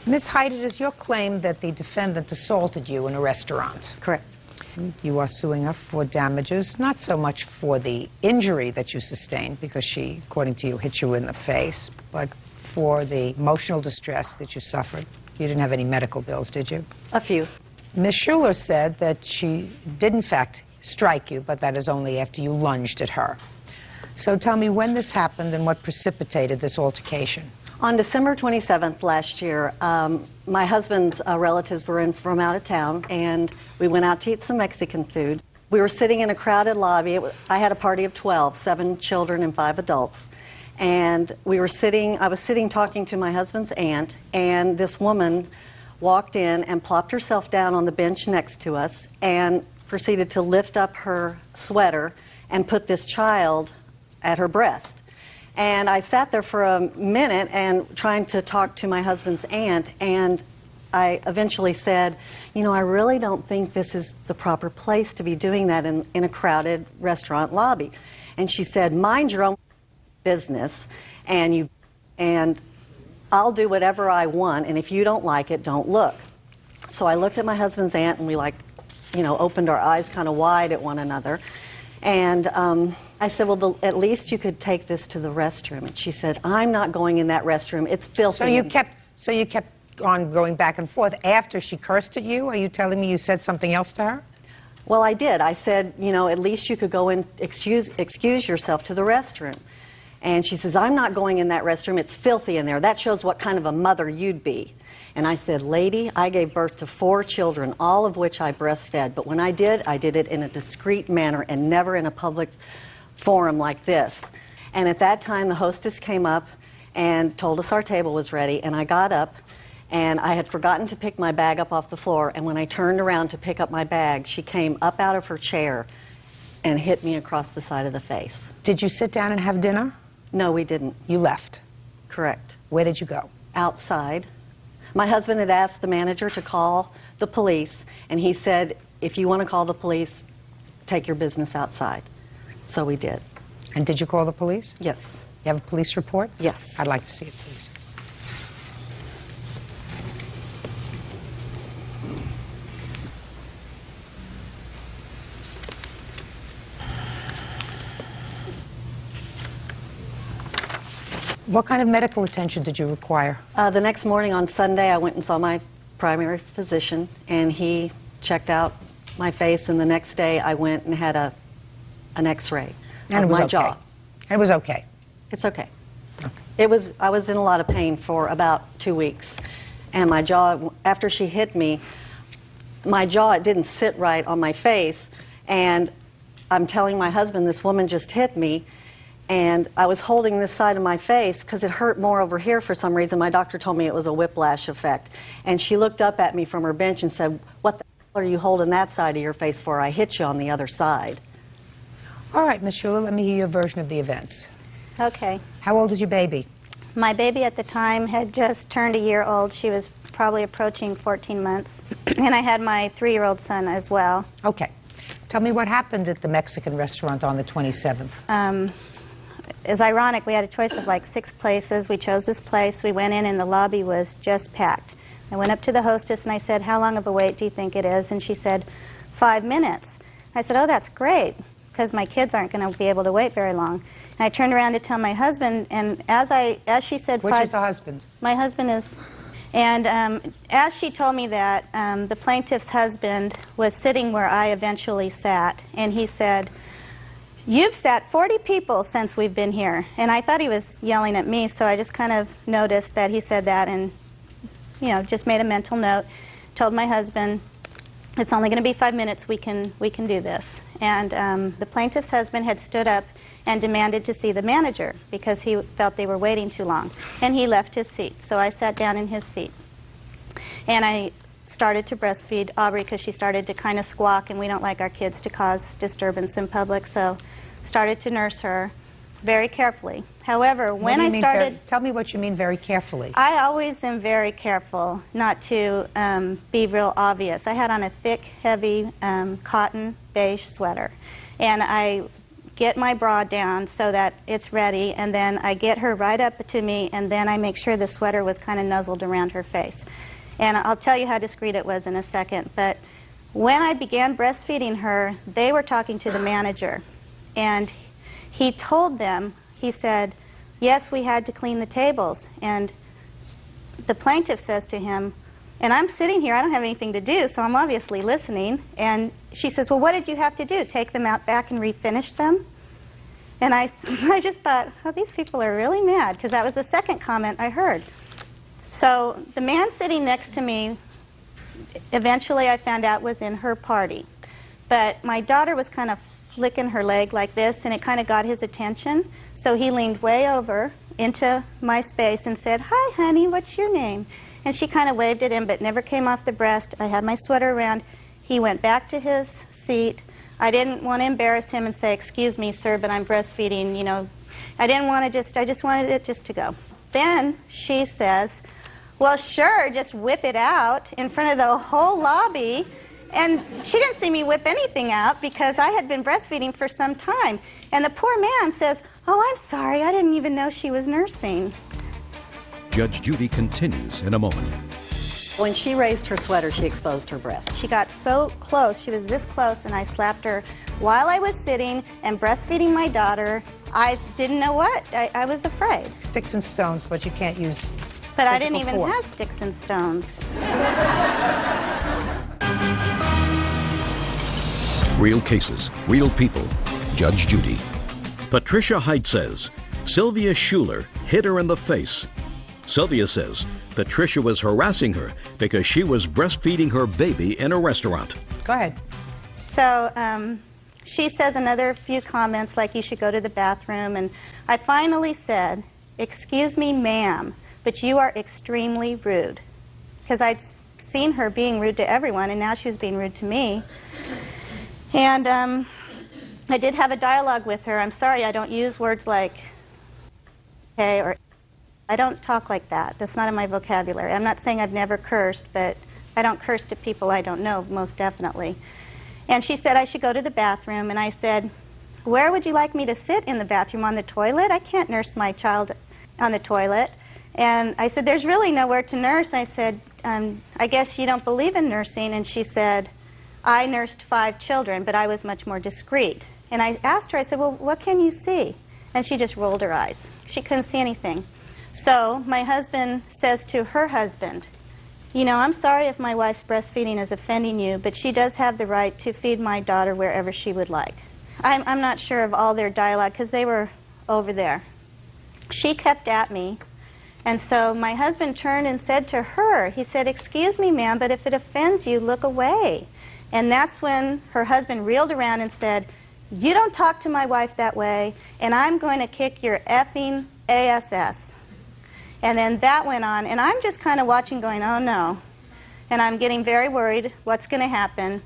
Ms. Hyde, it is your claim that the defendant assaulted you in a restaurant. Correct. You are suing her for damages, not so much for the injury that you sustained, because she, according to you, hit you in the face, but for the emotional distress that you suffered. You didn't have any medical bills, did you? A few. Ms. Schuler said that she did, in fact, strike you, but that is only after you lunged at her. So tell me when this happened and what precipitated this altercation. On December 27th last year, my husband's relatives were in from out of town, and we went out to eat some Mexican food. We were sitting in a crowded lobby. I had a party of 12, 7 children and 5 adults. And I was sitting talking to my husband's aunt, and this woman walked in and plopped herself down on the bench next to us and proceeded to lift up her sweater and put this child at her breast. And I sat there for a minute and trying to talk to my husband's aunt, and I eventually said, you know, I really don't think this is the proper place to be doing that in a crowded restaurant lobby. And she said, mind your own business, and I'll do whatever I want, and if you don't like it, don't look. So I looked at my husband's aunt, and we opened our eyes kind of wide at one another. And I said, well, at least you could take this to the restroom. And she said, I'm not going in that restroom. It's filthy. So you kept on going back and forth after she cursed at you? Are you telling me you said something else to her? Well, I did. I said, you know, at least you could go and excuse yourself to the restroom. And she says, I'm not going in that restroom. It's filthy in there. That shows what kind of a mother you'd be. And I said, lady, I gave birth to 4 children, all of which I breastfed. But when I did it in a discreet manner and never in a public forum like this. And at that time, the hostess came up and told us our table was ready. And I got up, and I had forgotten to pick my bag up off the floor. And when I turned around to pick up my bag, she came up out of her chair and hit me across the side of the face. Did you sit down and have dinner? No, we didn't. You left? Correct. Where did you go? Outside. My husband had asked the manager to call the police, and he said, if you want to call the police, take your business outside. So we did. And did you call the police? Yes. You have a police report? Yes. I'd like to see it, please. What kind of medical attention did you require? The next morning on Sunday, I went and saw my primary physician, and he checked out my face, and the next day I went and had an x-ray of my jaw. And it was okay? It's okay. I was in a lot of pain for about 2 weeks, and my jaw, after she hit me, my jaw, it didn't sit right on my face, and I'm telling my husband, this woman just hit me, and I was holding this side of my face because it hurt more over here for some reason. My doctor told me it was a whiplash effect. And she looked up at me from her bench and said, what the hell are you holding that side of your face for? I hit you on the other side. All right, Ms. Schuler, let me hear your version of the events. Okay. How old is your baby? My baby at the time had just turned a year old. She was probably approaching 14 months. And I had my 3-year-old son as well. Okay. Tell me what happened at the Mexican restaurant on the 27th. It's ironic. We had a choice of like 6 places. We chose this place. We went in, and the lobby was just packed. I went up to the hostess, and I said, how long of a wait do you think it is? And she said, 5 minutes. I said, oh, that's great, because my kids aren't going to be able to wait very long. And I turned around to tell my husband, and as she said, which is the husband? My husband is. And as she told me that, the plaintiff's husband was sitting where I eventually sat, and he said, you've sat 40 people since we've been here. And I thought he was yelling at me, so I just kind of noticed that he said that and, you know, just made a mental note, told my husband, it's only going to be 5 minutes, we can do this. And the plaintiff's husband had stood up and demanded to see the manager because he felt they were waiting too long. And he left his seat, so I sat down in his seat. And I started to breastfeed Aubrey because she started to kind of squawk, and we don't like our kids to cause disturbance in public, so started to nurse her very carefully. However, when I started... Tell me what you mean very carefully. I always am very careful not to be real obvious. I had on a thick, heavy cotton beige sweater, and I get my bra down so that it's ready, and then I get her right up to me, and then I make sure the sweater was kind of nuzzled around her face. And I'll tell you how discreet it was in a second, but when I began breastfeeding her, they were talking to the manager, and he told them, he said, yes, we had to clean the tables. And the plaintiff says to him, and I'm sitting here, I don't have anything to do, so I'm obviously listening. And she says, well, what did you have to do? Take them out back and refinish them? And I just thought, oh, these people are really mad, because that was the second comment I heard. So the man sitting next to me, eventually I found out was in her party. But my daughter was kind of flicking her leg like this, and it kind of got his attention. So he leaned way over into my space and said, hi, honey, what's your name? And she kind of waved at him, but never came off the breast. I had my sweater around. He went back to his seat. I didn't want to embarrass him and say, excuse me, sir, but I'm breastfeeding, you know. I didn't want to I just wanted it just to go. Then she says, well, sure, just whip it out in front of the whole lobby. And she didn't see me whip anything out because I had been breastfeeding for some time. And the poor man says, oh, I'm sorry, I didn't even know she was nursing. Judge Judy continues in a moment. When she raised her sweater, she exposed her breast. She got so close, she was this close, and I slapped her while I was sitting and breastfeeding my daughter. I didn't know what. I was afraid. Sticks and stones, but you can't use But I didn't even force. have sticks and stones. Real cases, real people. Judge Judy. Patricia Height says Sylvia Schuler hit her in the face. Sylvia says Patricia was harassing her because she was breastfeeding her baby in a restaurant. Go ahead. So she says another few comments like you should go to the bathroom. And I finally said, excuse me, ma'am, but you are extremely rude. Because I'd seen her being rude to everyone, and now she was being rude to me. And I did have a dialogue with her. I'm sorry, I don't use words like okay, or I don't talk like that. That's not in my vocabulary. I'm not saying I've never cursed, but I don't curse to people I don't know, most definitely. And she said I should go to the bathroom, and I said, where would you like me to sit in the bathroom? On the toilet? I can't nurse my child on the toilet. And I said, there's really nowhere to nurse. I said, I guess you don't believe in nursing. And she said, I nursed 5 children, but I was much more discreet. And I asked her, I said, well, what can you see? And she just rolled her eyes. She couldn't see anything. So my husband says to her husband, you know, I'm sorry if my wife's breastfeeding is offending you, but she does have the right to feed my daughter wherever she would like. I'm not sure of all their dialogue because they were over there. She kept at me. And so my husband turned and said to her, he said, excuse me, ma'am, but if it offends you, look away. And that's when her husband reeled around and said, you don't talk to my wife that way, and I'm going to kick your effing ASS. And then that went on, and I'm just kind of watching going, oh no. And I'm getting very worried what's going to happen.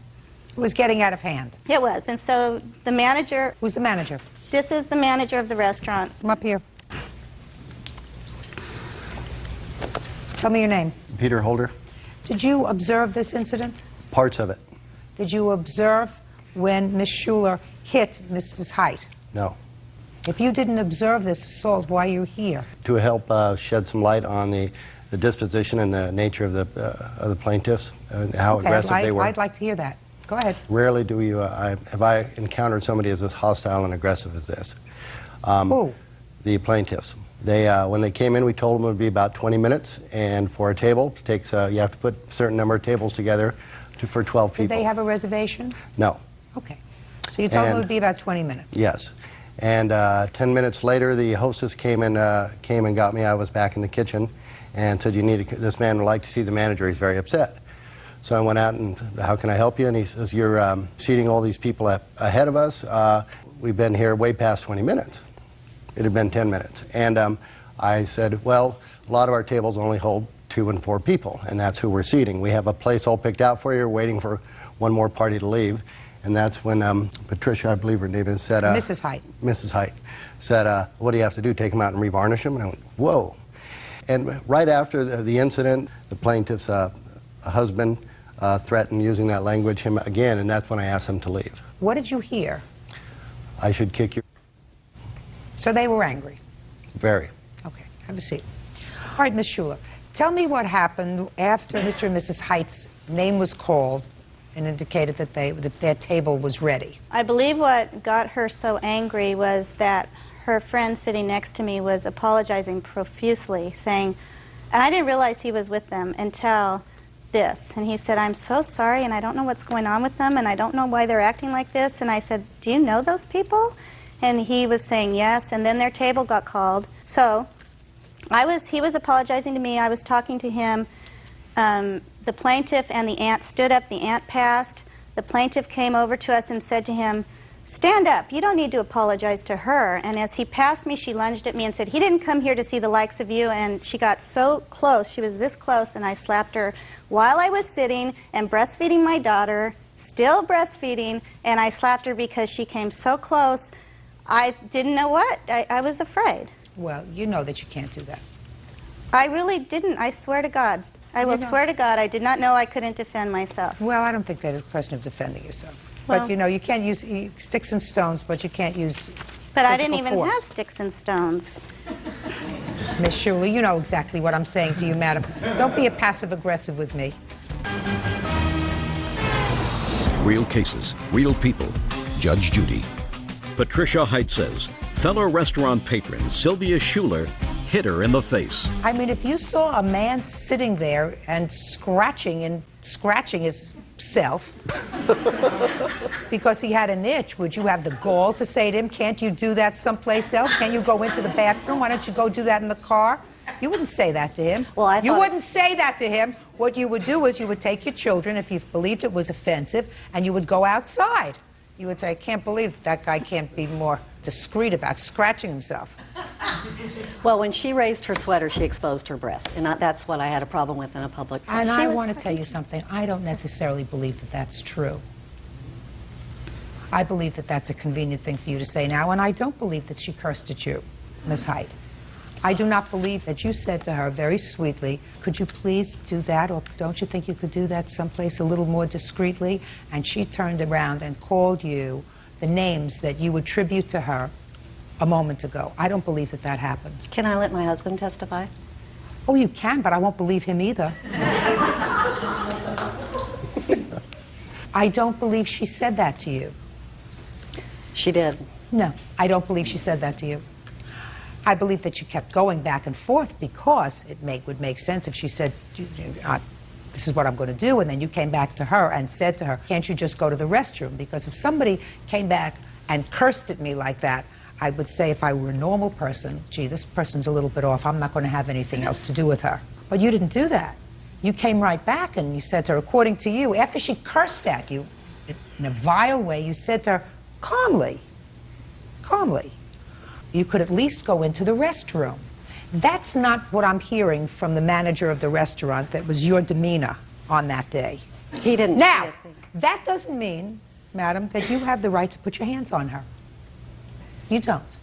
It was getting out of hand. It was. And so the manager... Who's the manager? This is the manager of the restaurant. Come up here. Tell me your name. Peter Holder. Did you observe this incident? Parts of it. Did you observe when Miss Schuler hit Mrs. Height? No. If you didn't observe this assault, why are you here? To help shed some light on the disposition and the nature of the plaintiffs and how aggressive they were. I'd like to hear that. Go ahead. Rarely do you have I encountered somebody as hostile and aggressive as this. Who? The plaintiffs. They when they came in, we told them it would be about 20 minutes, and for a table, it takes you have to put a certain number of tables together for 12 people. Did they have a reservation? No. Okay. So you told them it would be about 20 minutes. Yes. And 10 minutes later, the hostess came and got me. I was back in the kitchen and said, this man would like to see the manager. He's very upset. So I went out and, how can I help you? And he says, you're seating all these people ahead of us. We've been here way past 20 minutes. It had been 10 minutes. And I said, well, a lot of our tables only hold 2 and 4 people, and that's who we're seating. We have a place all picked out for you. We're waiting for one more party to leave. And that's when Patricia, I believe her name is, said... Mrs. Height. Mrs. Height said, what do you have to do, take them out and revarnish them? And I went, whoa. And right after the incident, the plaintiff's husband threatened using that language him again, and that's when I asked him to leave. What did you hear? I should kick you. So they were angry. Very. Okay, have a seat. All right, Ms. Schuler, tell me what happened after Mr. and Mrs. Height's name was called and indicated that their table was ready. I believe what got her so angry was that her friend sitting next to me was apologizing profusely, saying, and I didn't realize he was with them until this. And he said, "I'm so sorry, and I don't know what's going on with them, and I don't know why they're acting like this." And I said, "Do you know those people?" And he was saying yes, and then their table got called. So he was apologizing to me. I was talking to him. The plaintiff and the aunt stood up. The aunt passed. The plaintiff came over to us and said to him, "Stand up. You don't need to apologize to her." And as he passed me, she lunged at me and said, "He didn't come here to see the likes of you." And she got so close. She was this close, and I slapped her while I was sitting and breastfeeding my daughter, still breastfeeding, and I slapped her because she came so close. I didn't know what. I was afraid. Well, you know that you can't do that. I really didn't. I swear to God. I will swear to God, I did not know I couldn't defend myself. Well, I don't think that is a question of defending yourself. Well, but, you know, you can't use sticks and stones, but you can't use But I didn't physical even force. have sticks and stones. Miss Schuler, you know exactly what I'm saying to you, madam. Don't be a passive-aggressive with me. Real cases, real people. Judge Judy. Patricia Height says fellow restaurant patron Sylvia Schuler hit her in the face. I mean, if you saw a man sitting there and scratching himself because he had an itch, would you have the gall to say to him, "Can't you do that someplace else? Can't you go into the bathroom? Why don't you go do that in the car?" You wouldn't say that to him. Well, you wouldn't say that to him. What you would do is you would take your children, if you believed it was offensive, and you would go outside. You would say, "I can't believe that guy can't be more discreet about scratching himself." Well, when she raised her sweater, she exposed her breast, and that's what I had a problem with in a public place. And I want to tell you something. I don't necessarily believe that that's true. I believe that that's a convenient thing for you to say now, and I don't believe that she cursed at you, Ms. Height. I do not believe that you said to her very sweetly, "Could you please do that, or don't you think you could do that someplace a little more discreetly?" And she turned around and called you the names that you attribute to her a moment ago. I don't believe that that happened. Can I let my husband testify? Oh, you can, but I won't believe him either. I don't believe she said that to you. She did. No, I don't believe she said that to you. I believe that you kept going back and forth because it would make sense if she said, "This is what I'm going to do," and then you came back to her and said to her, "Can't you just go to the restroom?" Because if somebody came back and cursed at me like that, I would say, if I were a normal person, "Gee, this person's a little bit off. I'm not going to have anything else to do with her." But you didn't do that. You came right back and you said to her, according to you, after she cursed at you in a vile way, you said to her, calmly, you could at least go into the restroom. That's not what I'm hearing from the manager of the restaurant that was your demeanor on that day. He didn't. Now, that doesn't mean, madam, that you have the right to put your hands on her. You don't.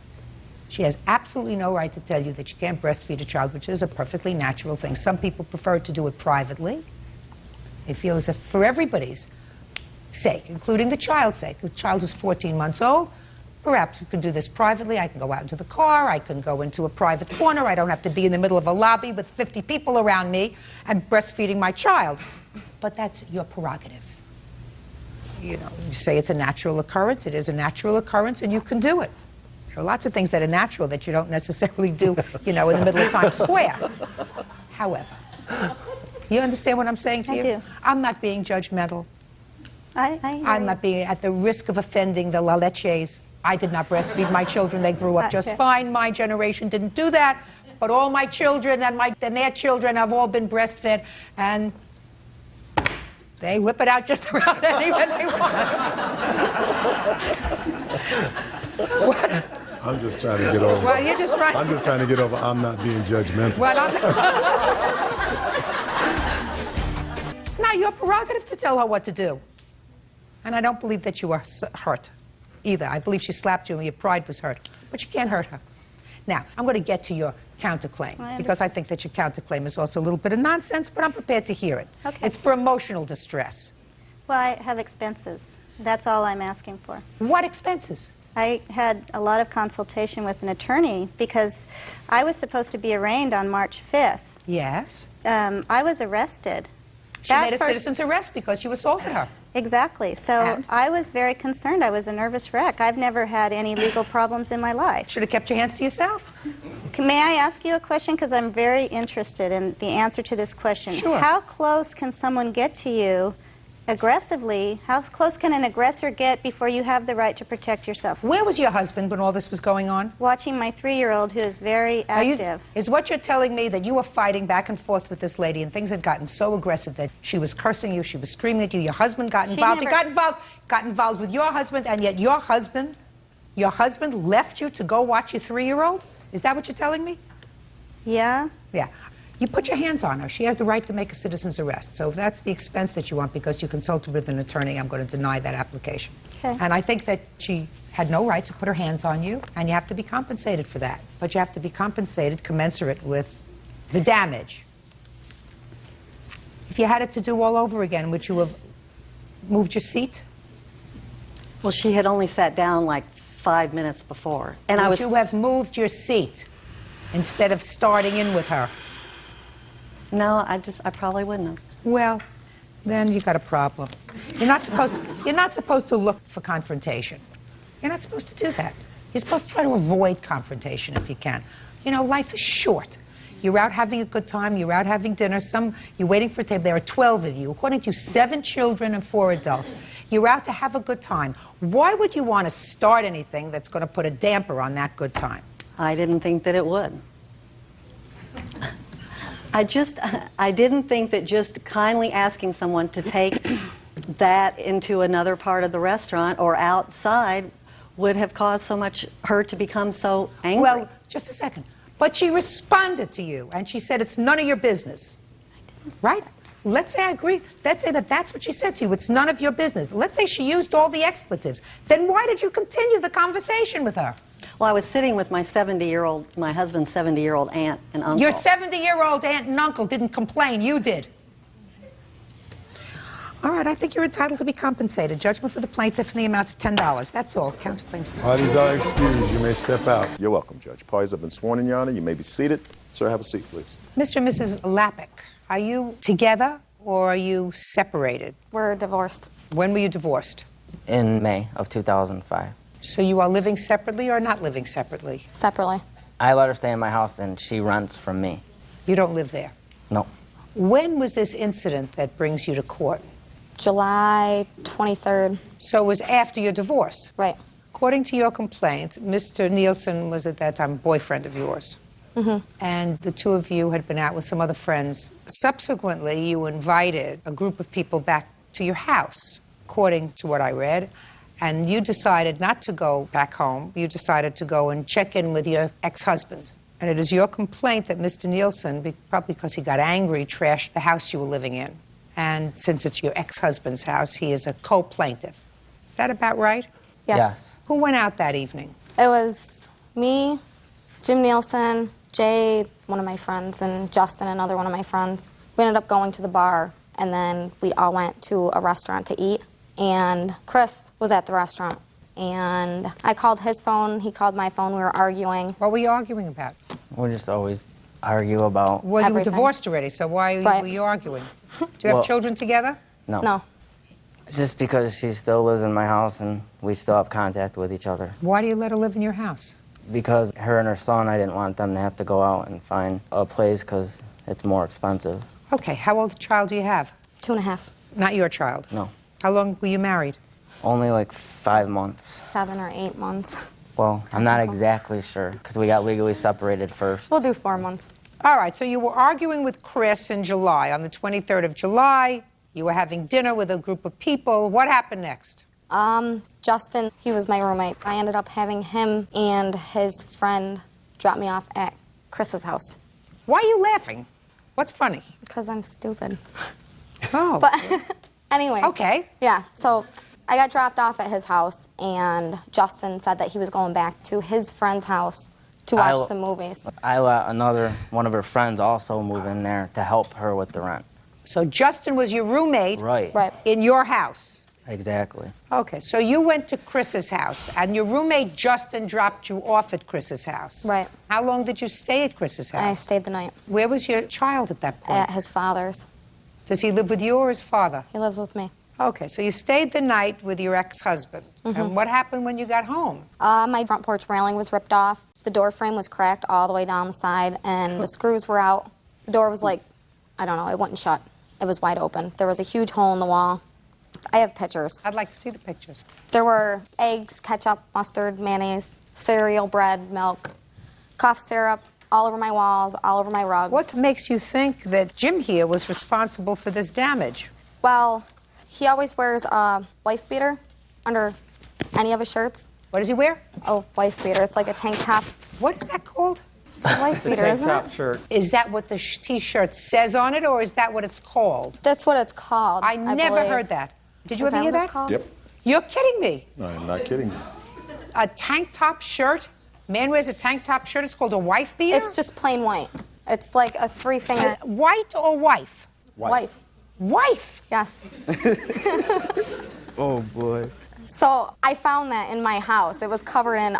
She has absolutely no right to tell you that you can't breastfeed a child, which is a perfectly natural thing. Some people prefer to do it privately. They feel as if for everybody's sake, including the child's sake. The child is 14 months old. Perhaps we can do this privately. I can go out into the car. I can go into a private corner. I don't have to be in the middle of a lobby with 50 people around me and breastfeeding my child. But that's your prerogative. You know, you say it's a natural occurrence. It is a natural occurrence, and you can do it. There are lots of things that are natural that you don't necessarily do, you know, in the middle of Times Square. However, you understand what I'm saying to you? I do. I'm not being judgmental. I'm not being at the risk of offending the La Leches. I did not breastfeed my children. They grew up just fine. My generation didn't do that. But all my children and their children have all been breastfed. And they whip it out just about anywhere they want. I'm just trying to get over. Well, you're just trying. I'm just trying to get over. I'm not being judgmental. Well, it's not your prerogative to tell her what to do. And I don't believe that you were hurt either. I believe she slapped you and your pride was hurt. But you can't hurt her. Now, I'm going to get to your counterclaim, because I think that your counterclaim is also a little bit of nonsense, but I'm prepared to hear it. Okay. It's for emotional distress. Well, I have expenses. That's all I'm asking for. What expenses? I had a lot of consultation with an attorney because I was supposed to be arraigned on March 5th. Yes. I was arrested. She made a citizen's arrest because you assaulted her. Exactly. So I was very concerned. I was a nervous wreck. I've never had any legal problems in my life. Should have kept your hands to yourself. May I ask you a question? Because I'm very interested in the answer to this question. Sure. How close can someone get to you aggressively? How close can an aggressor get before you have the right to protect yourself? Where was your husband when all this was going on? Watching my 3-year-old, who is very active. Is what you're telling me that you were fighting back and forth with this lady and things had gotten so aggressive that she was cursing you, she was screaming at you, your husband got involved, got involved with your husband, and yet your husband left you to go watch your 3-year-old? Is that what you're telling me? Yeah. Yeah. You put your hands on her. She has the right to make a citizen's arrest. So if that's the expense that you want because you consulted with an attorney, I'm going to deny that application. Okay. And I think that she had no right to put her hands on you, and you have to be compensated for that. But you have to be compensated commensurate with the damage. If you had it to do all over again, would you have moved your seat? Well, she had only sat down like 5 minutes before. And would you have moved your seat instead of starting in with her? No, I probably wouldn't have. Well, then you got a problem. You're not supposed to look for confrontation. You're not supposed to do that. You're supposed to try to avoid confrontation if you can. You know, life is short. You're out having a good time, you're out having dinner, you're waiting for a table. There are 12 of you. According to you, 7 children and 4 adults. You're out to have a good time. Why would you want to start anything that's going to put a damper on that good time? I didn't think that it would. I didn't think that just kindly asking someone to take that into another part of the restaurant or outside would have caused so much her to become so angry. Well, just a second. But she responded to you, and she said it's none of your business. Right? Let's say I agree. Let's say that that's what she said to you. It's none of your business. Let's say she used all the expletives. Then why did you continue the conversation with her? Well, I was sitting with my husband's 70-year-old aunt and uncle. Your 70-year-old aunt and uncle didn't complain. You did. All right, I think you're entitled to be compensated. Judgment for the plaintiff in the amount of $10. That's all. Counterclaims dismissed. Parties are excused. You may step out. You're welcome, Judge. Parties have been sworn in, Your Honor. You may be seated. Sir, have a seat, please. Mr. and Mrs. Lappick, are you together or are you separated? We're divorced. When were you divorced? In May of 2005. So you are living separately or not living separately? Separately. I let her stay in my house and she rents from me. You don't live there? No. When was this incident that brings you to court? July 23rd. So it was after your divorce? Right. According to your complaint, Mr. Nielsen was at that time a boyfriend of yours. Mm-hmm. And the two of you had been out with some other friends. Subsequently, you invited a group of people back to your house, according to what I read. And you decided not to go back home. You decided to go and check in with your ex-husband. And it is your complaint that Mr. Nielsen, probably because he got angry, trashed the house you were living in. And since it's your ex-husband's house, he is a co-plaintiff. Is that about right? Yes. Who went out that evening? It was me, Jim Nielsen, Jay, one of my friends, and Justin, another one of my friends. We ended up going to the bar, and then we all went to a restaurant to eat. And Chris was at the restaurant. And I called his phone, he called my phone, we were arguing. What were you arguing about? We just always argue about Well, you were everything. divorced already, so why were you arguing? Do you have Well, children together? No. No. Just because she still lives in my house and we still have contact with each other. Why do you let her live in your house? Because her and her son, I didn't want them to have to go out and find a place because it's more expensive. Okay, how old a child do you have? 2.5. Not your child? No. How long were you married? Only like 5 months. 7 or 8 months. Well, I'm not exactly sure because we got legally separated first. We'll do 4 months. All right, so you were arguing with Chris in July. On the 23rd of July, you were having dinner with a group of people. What happened next? Justin, he was my roommate. I ended up having him and his friend drop me off at Chris's house. Why are you laughing? What's funny? Because I'm stupid. Oh. But anyway. Okay. Yeah, so I got dropped off at his house, and Justin said that he was going back to his friend's house to watch some movies. I let one of her friends also move in there to help her with the rent. So Justin was your roommate Right. in your house. Exactly. Okay, so you went to Chris's house, and your roommate Justin dropped you off at Chris's house. Right. How long did you stay at Chris's house? I stayed the night. Where was your child at that point? At his father's. Does he live with you or his father? He lives with me. Okay, so you stayed the night with your ex-husband. And what happened when you got home? My front porch railing was ripped off. The door frame was cracked all the way down the side, and the screws were out. The door was like, I don't know, it wouldn't shut. It was wide open. There was a huge hole in the wall. I have pictures. I'd like to see the pictures. There were eggs, ketchup, mustard, mayonnaise, cereal, bread, milk, cough syrup, all over my walls, all over my rugs. What makes you think that Jim here was responsible for this damage? Well, he always wears a wife beater under any of his shirts. What does he wear? Oh, wife beater. It's like a tank top. What is that called? It's a wife beater, isn't it? shirt. Is that what the T-shirt says on it, or is that what it's called? That's what it's called. I never believe. heard that. Did you Is ever hear what that? it's called? Yep. You're kidding me. No, I'm not kidding you. A tank top shirt? Man wears a tank top shirt. It's called a wife beater? It's just plain white. It's like a three-finger. White or wife? Wife. Wife? Yes. Oh, boy. So I found that in my house. It was covered in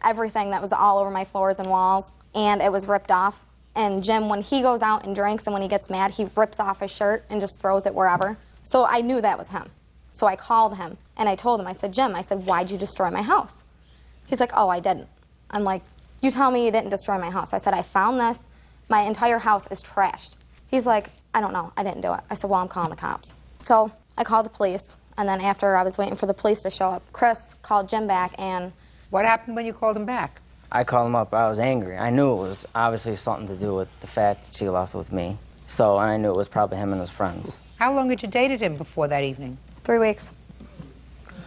everything that was all over my floors and walls, and it was ripped off. And Jim, when he goes out and drinks and when he gets mad, he rips off his shirt and just throws it wherever. So I knew that was him. So I called him, and I told him, I said, Jim, I said, why'd you destroy my house? He's like, oh, I didn't. I'm like, you tell me you didn't destroy my house. I said, I found this. My entire house is trashed. He's like, I don't know. I didn't do it. I said, well, I'm calling the cops. So I called the police, and then after I was waiting for the police to show up, Chris called Jim back, and... What happened when you called him back? I called him up. I was angry. I knew it was obviously something to do with the fact that she left with me. So I knew it was probably him and his friends. How long had you dated him before that evening? 3 weeks.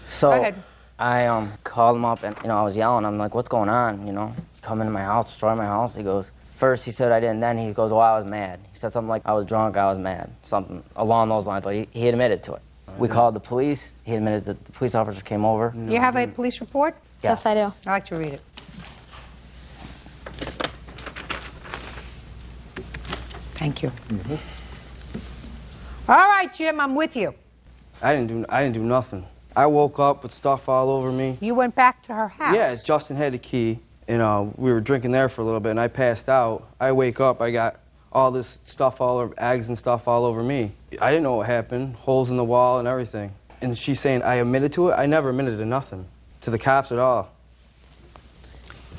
So Go ahead. I called him up, and I was yelling. I'm like, what's going on? Come into my house, destroy my house. He goes, first he said I didn't, then he goes, well, I was mad. He said something like, I was drunk, I was mad, something along those lines. Like he admitted to it. We called the police. He admitted that the police officers came over. You have a police report? Yes, I do. I'd like to read it. Thank you. All right, Jim, I'm with you. I didn't do nothing. I woke up with stuff all over me. You went back to her house? Yeah, Justin had the key. We were drinking there for a little bit, and I passed out. I wake up, I got all this stuff all over, eggs and stuff all over me. I didn't know what happened, holes in the wall and everything. And she's saying I admitted to it. I never admitted to nothing, to the cops at all.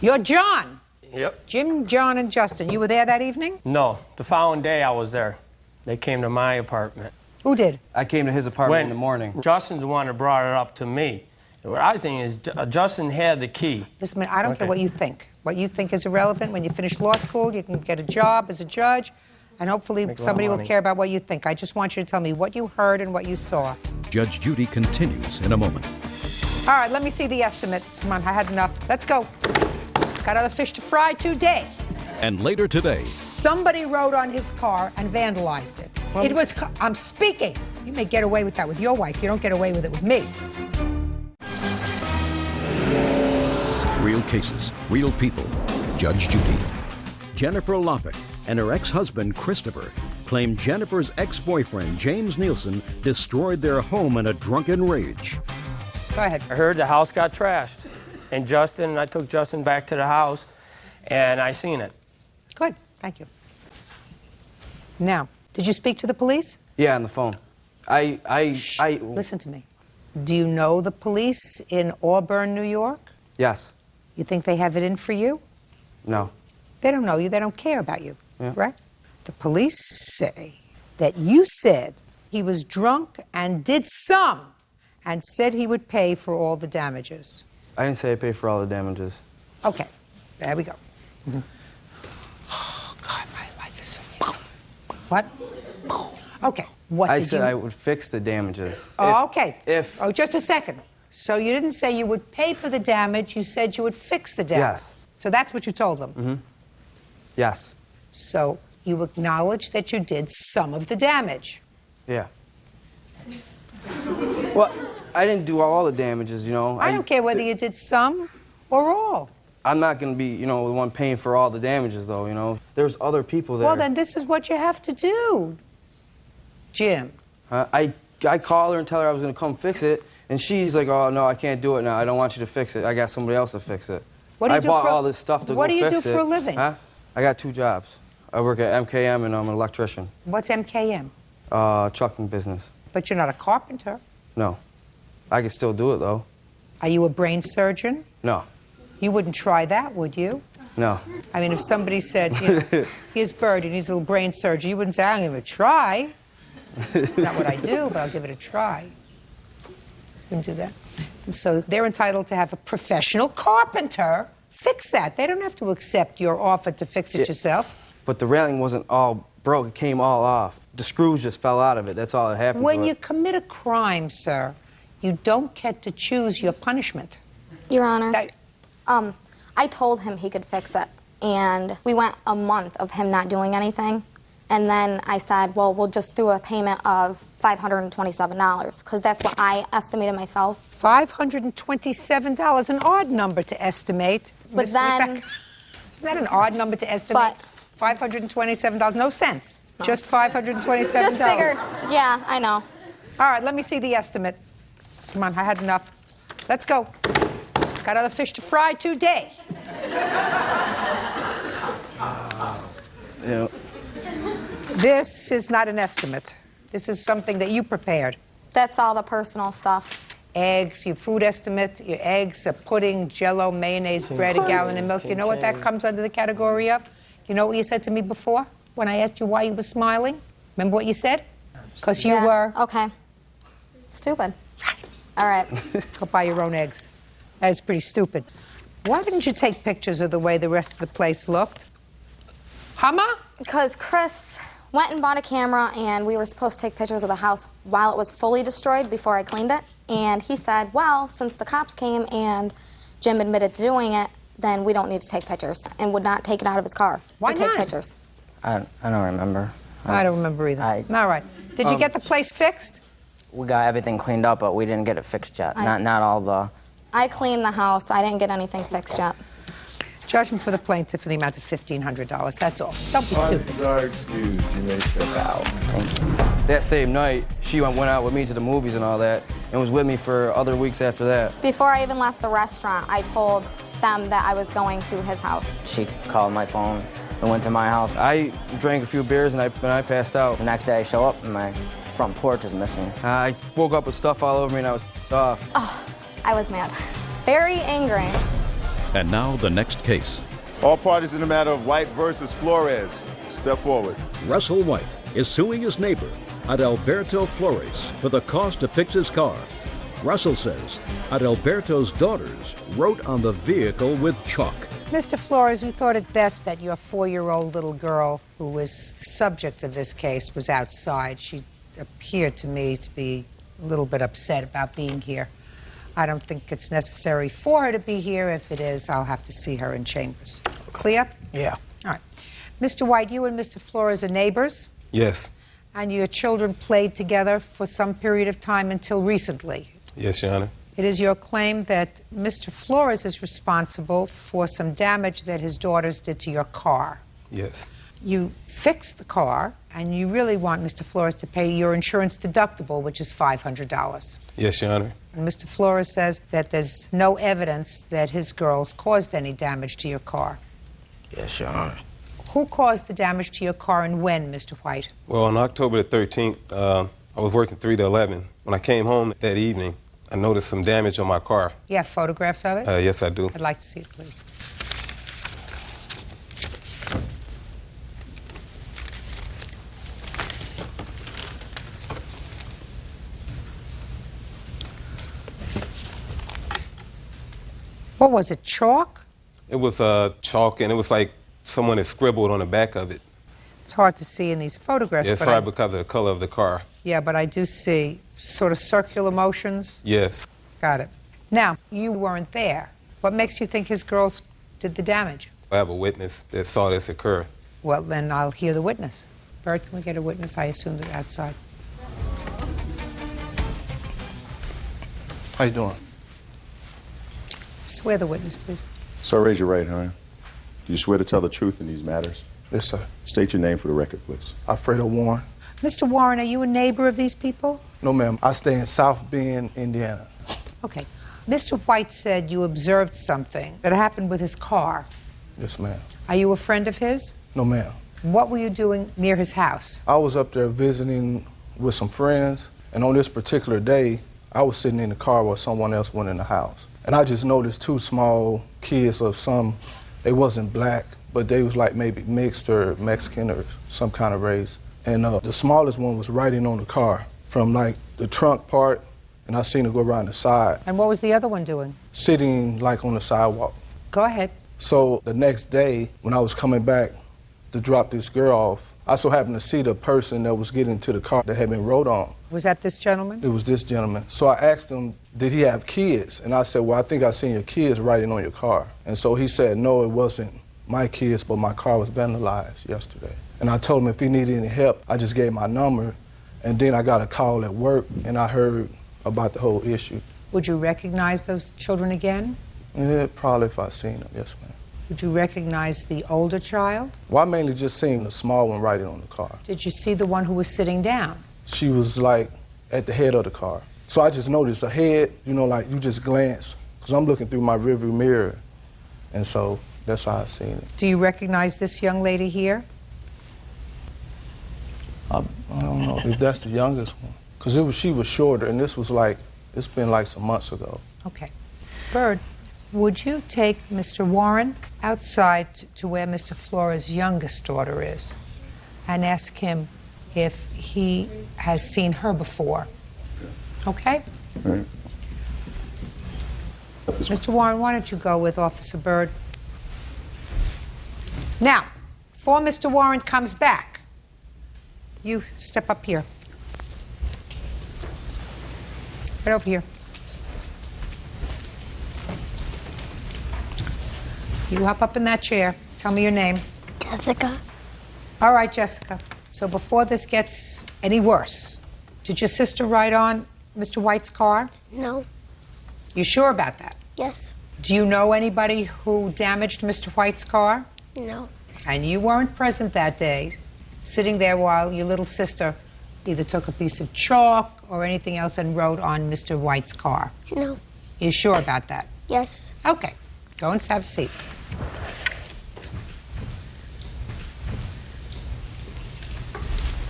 You're John. Yep. Jim, John, and Justin. You were there that evening? No, the following day I was there. They came to my apartment. Who did? I came to his apartment in the morning. Justin's the one that brought it up to me. What I think is Justin had the key. Just a minute, I don't care what you think. What you think is irrelevant. When you finish law school, you can get a job as a judge, and hopefully somebody will care about what you think. I just want you to tell me what you heard and what you saw. Judge Judy continues in a moment. All right, let me see the estimate. Come on, I had enough. Let's go. Got other fish to fry today. And later today, Somebody rode on his car and vandalized it. I'm speaking. You may get away with that with your wife. You don't get away with it with me. real cases, real people. Judge Judy. Jennifer Loppick and her ex-husband, Christopher, claim Jennifer's ex-boyfriend, James Nielsen, destroyed their home in a drunken rage. Go ahead. I heard the house got trashed. And I took Justin back to the house, and I seen it. Good. Thank you. Now, did you speak to the police? Yeah, on the phone. Listen to me. Do you know the police in Auburn, New York? Yes. You think they have it in for you? No. They don't know you. They don't care about you, Yeah. right? The police say that you said he was drunk and did some and said he would pay for all the damages. I didn't say I paid for all the damages. Okay, there we go. Oh, God, my life is so What? Okay, what I did said you... I would fix the damages. Oh, okay. If... Oh, just a second. So you didn't say you would pay for the damage, you said you would fix the damage. Yes. So that's what you told them? Mm-hmm. Yes. So you acknowledge that you did some of the damage. Yeah. Well, I didn't do all the damages, you know. I don't care whether you did some or all. I'm not going to be, you know, the one paying for all the damages, though, you know. There's other people there. Well, then this is what you have to do, Jim. I I called her and tell her I was going to come fix it, and she's like, oh, no, I can't do it now. I don't want you to fix it. I got somebody else to fix it. What do you I do bought for, all this stuff to what go do you fix do it. for a living? Huh? I got 2 jobs. I work at MKM, and I'm an electrician. What's MKM? Trucking business. But you're not a carpenter. No. I can still do it, though. Are you a brain surgeon? No. You wouldn't try that, would you? No. I mean, if somebody said, you know, here's Bird, he needs a little brain surgery, you wouldn't say, I'm going to try. Not what I do, but I'll give it a try. Wouldn't do that. And so they're entitled to have a professional carpenter fix that. They don't have to accept your offer to fix it yourself. But the railing wasn't all broke. It came all off. The screws just fell out of it. That's all that happened. When you commit a crime, sir, you don't get to choose your punishment. Your Honor, I told him he could fix it, and we went a month of him not doing anything, and then I said, well, we'll just do a payment of $527, because that's what I estimated myself. $527, an odd number to estimate. But then... Isn't that an odd number to estimate? But $527, no sense. No. Just $527. Just figured, yeah, I know. All right, let me see the estimate. Come on, I had enough. Let's go. Got other fish to fry today. Yeah. This is not an estimate. This is something that you prepared. That's all the personal stuff. Eggs, your food estimate, your eggs, a pudding, Jell-O, mayonnaise, bread, a gallon of milk. You know what that comes under the category of? You know what you said to me before when I asked you why you were smiling? Remember what you said? Because you were... Okay. Stupid. All right. Go buy your own eggs. That is pretty stupid. Why didn't you take pictures of the way the rest of the place looked? Hummer? Because Chris went and bought a camera, and we were supposed to take pictures of the house while it was fully destroyed before I cleaned it. And he said, well, since the cops came and Jim admitted to doing it, then we don't need to take pictures, and would not take it out of his car to take pictures. I don't remember. I don't remember either. All right. Did you get the place fixed? We got everything cleaned up, but we didn't get it fixed yet. Not all the... I cleaned the house. I didn't get anything fixed yet. Judgment for the plaintiff in the amount of $1,500. That's all. Don't be stupid. You are excused. You may step out. Thank you. That same night, she went out with me to the movies and all that, and was with me for other weeks after that. Before I even left the restaurant, I told them that I was going to his house. She called my phone and went to my house. I drank a few beers and I passed out. The next day I show up and my front porch is missing. I woke up with stuff all over me and I was pissed off. Oh, I was mad. Very angry. And now the next case. All parties in the matter of White versus Flores. Step forward. Russell White is suing his neighbor, Adalberto Flores, for the cost to fix his car. Russell says Adalberto's daughters wrote on the vehicle with chalk. Mr. Flores, we thought it best that your 4-year-old little girl, who was the subject of this case, was outside. She appeared to me to be a little bit upset about being here. I don't think it's necessary for her to be here. If it is, I'll have to see her in chambers. Clear? Yeah. All right. Mr. White, you and Mr. Flores are neighbors? Yes. And your children played together for some period of time until recently? Yes, Your Honor. It is your claim that Mr. Flores is responsible for some damage that his daughters did to your car. Yes. You fixed the car, and you really want Mr. Flores to pay your insurance deductible, which is $500. Yes, Your Honor. And Mr. Flores says that there's no evidence that his girls caused any damage to your car. Yes, Your Honor. Who caused the damage to your car and when, Mr. White? Well, on October the 13th, I was working 3 to 11. When I came home that evening, I noticed some damage on my car. You have photographs of it? Yes, I do. I'd like to see it, please. What was it, chalk? It was chalk, and it was like someone had scribbled on the back of it. It's hard to see in these photographs. Yeah, it's hard because of the color of the car. Yeah, but I do see sort of circular motions. Yes. Got it. Now, you weren't there. What makes you think his girls did the damage? I have a witness that saw this occur. Well, then I'll hear the witness. Bert, can we get a witness? I assume they're outside. How you doing? Swear the witness, please. Sir, raise your right hand. Do you swear to tell the truth in these matters? Yes, sir. State your name for the record, please. Alfredo Warren. Mr. Warren, are you a neighbor of these people? No, ma'am. I stay in South Bend, Indiana. Okay. Mr. White said you observed something that happened with his car. Yes, ma'am. Are you a friend of his? No, ma'am. What were you doing near his house? I was up there visiting with some friends, and on this particular day, I was sitting in the car while someone else went in the house. And I just noticed two small kids of they wasn't black, but they was like maybe mixed or Mexican or some kind of race. And the smallest one was riding on the car from like the trunk part, and I seen her go around the side. And what was the other one doing? Sitting like on the sidewalk. Go ahead. So the next day, when I was coming back to drop this girl off, I so happened to see the person that was getting to the car that had been rode on. Was that this gentleman? It was this gentleman. So I asked him, did he have kids? And I said, well, I think I seen your kids riding on your car. And so he said, no, it wasn't my kids, but my car was vandalized yesterday. And I told him if he needed any help, I just gave my number. And then I got a call at work, and I heard about the whole issue. Would you recognize those children again? Yeah, probably if I seen them, yes, ma'am. Would you recognize the older child? Well, I mainly just seen the small one riding on the car. Did you see the one who was sitting down? She was like at the head of the car. So I just noticed a head, you know, like you just glance, because I'm looking through my rearview mirror. And so that's how I seen it. Do you recognize this young lady here? I don't know if that's the youngest one. Because she was shorter, and this was like, it's been like some months ago. Okay. Bird, would you take Mr. Warren outside to where Mr. Flores' youngest daughter is and ask him if he has seen her before? Okay? All right. Mr. Warren, why don't you go with Officer Bird? Now, before Mr. Warren comes back, you step up here. Right over here. You hop up in that chair. Tell me your name. Jessica. All right, Jessica. So before this gets any worse, did your sister ride on Mr. White's car? No. You sure about that? Yes. Do you know anybody who damaged Mr. White's car? No. And you weren't present that day, sitting there while your little sister either took a piece of chalk or anything else and rode on Mr. White's car? No. You sure about that? Yes. Okay. Go and have a seat.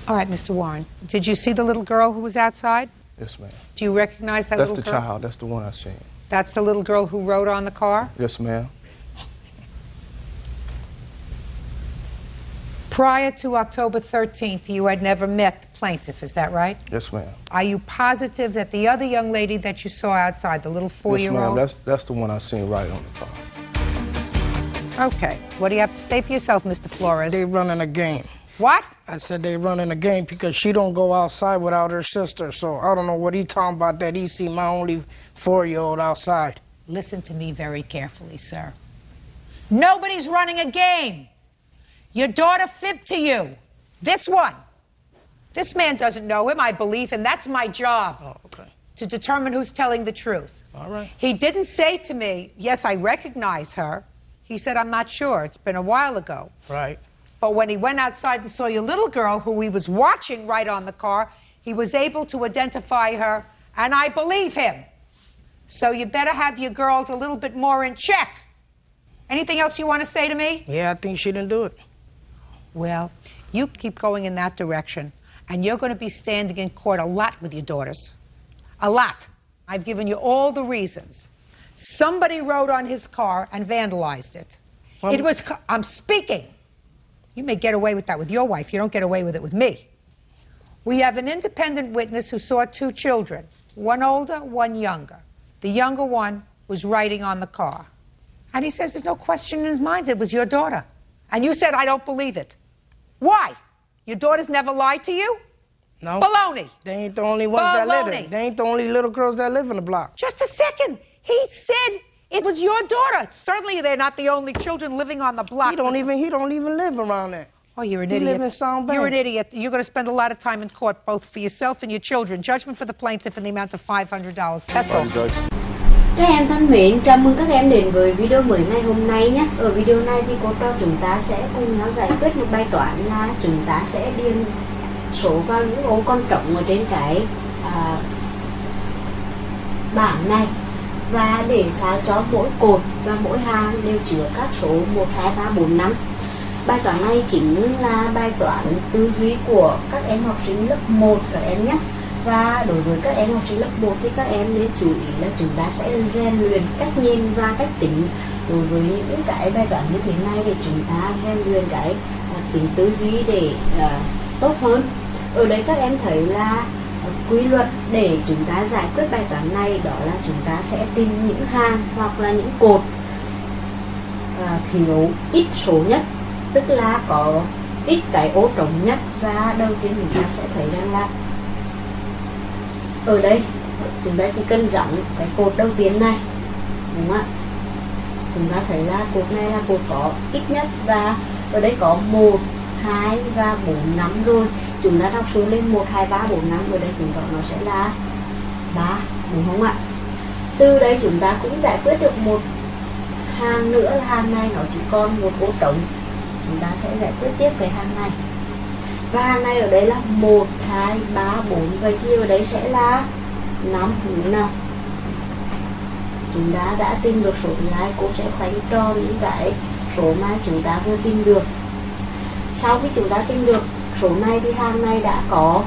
All right, Mr. Warren, did you see the little girl who was outside? Yes, ma'am. Do you recognize that little girl? That's the child. That's the one I seen. That's the little girl who rode on the car? Yes, ma'am. Prior to October 13th, you had never met the plaintiff, is that right? Yes, ma'am. Are you positive that the other young lady that you saw outside, the little 4-year-old? Yes, ma'am. That's the one I seen right on the car. Okay. What do you have to say for yourself, Mr. Flores? They running a game. What? I said they running a game because she don't go outside without her sister. So I don't know what he talking about that he see my only 4-year-old outside. Listen to me very carefully, sir. Nobody's running a game. Your daughter fibbed to you. This one. This man doesn't know him, I believe, and that's my job. Oh, okay. To determine who's telling the truth. All right. He didn't say to me, yes, I recognize her. He said, I'm not sure. It's been a while ago. Right. But when he went outside and saw your little girl, who he was watching right on the car, he was able to identify her, and I believe him. So you better have your girls a little bit more in check. Anything else you want to say to me? Yeah, I think she didn't do it. Well, you keep going in that direction, and you're going to be standing in court a lot with your daughters. A lot. I've given you all the reasons. Somebody rode on his car and vandalized it. I'm speaking. You may get away with that with your wife. You don't get away with it with me. We have an independent witness who saw 2 children, one older, one younger. The younger one was riding on the car. And he says there's no question in his mind it was your daughter. And you said, I don't believe it. Why? Your daughters never lied to you? No. Baloney. They ain't the only ones that live. They ain't the only little girls that live in the block. Just a second. He said it was your daughter. Certainly they're not the only children living on the block. He don't even live around there. Oh, you're an He idiot. live in Sound Bay. You're an idiot. You're going to spend a lot of time in court, both for yourself and your children. Judgment for the plaintiff in the amount of $500. That's all. Các em thân mến, chào mừng các em đến với video mới ngày hôm nay nhé. Ở video này thì cô trò chúng ta sẽ cùng nhau giải quyết một bài toán là chúng ta sẽ điền số vào những ô con trống ở trên cái bảng này, và để sao cho mỗi cột và mỗi hàng đều chứa các số 1, 2, 3, 4, 5. Bài toán này chính là bài toán tư duy của các em học sinh lớp 1 các em nhé. Và đối với các em học sinh lớp 1 thì các em nên chú ý là chúng ta sẽ rèn luyện cách nhìn và cách tính đối với những cái bài toán như thế này, để chúng ta rèn luyện cái tính tư duy để tốt hơn. Ở đây các em thấy là quy luật để chúng ta giải quyết bài toán này, đó là chúng ta sẽ tìm những hàng hoặc là những cột thiếu ít số nhất, tức là có ít cái ô trống nhất. Và đầu tiên chúng ta sẽ thấy rằng là ở đây chúng ta chỉ cần giống cái cột đầu tiên này, đúng không ạ? Chúng ta thấy là cột này là cột có ít nhất, và ở đây có 1, 2 và 4, 5 rồi. Chúng ta đọc xuống lên 1, 2, 3, 4, 5, ở đây chúng ta nó sẽ là 3, đúng không ạ? Từ đây chúng ta cũng giải quyết được một hàng nữa, là hàng này nó chỉ còn một ô trống. Chúng ta sẽ giải quyết tiếp cái hàng này. Và hàng này ở đây là 1, 2, 3, 4, vậy thì ở đây sẽ là 5, đúng không nào? Chúng ta đã tìm được số thứ hai, cô sẽ khoanh tròn những cái số mà chúng ta vừa tìm được. Sau khi chúng ta tìm được số này thì hàng này đã có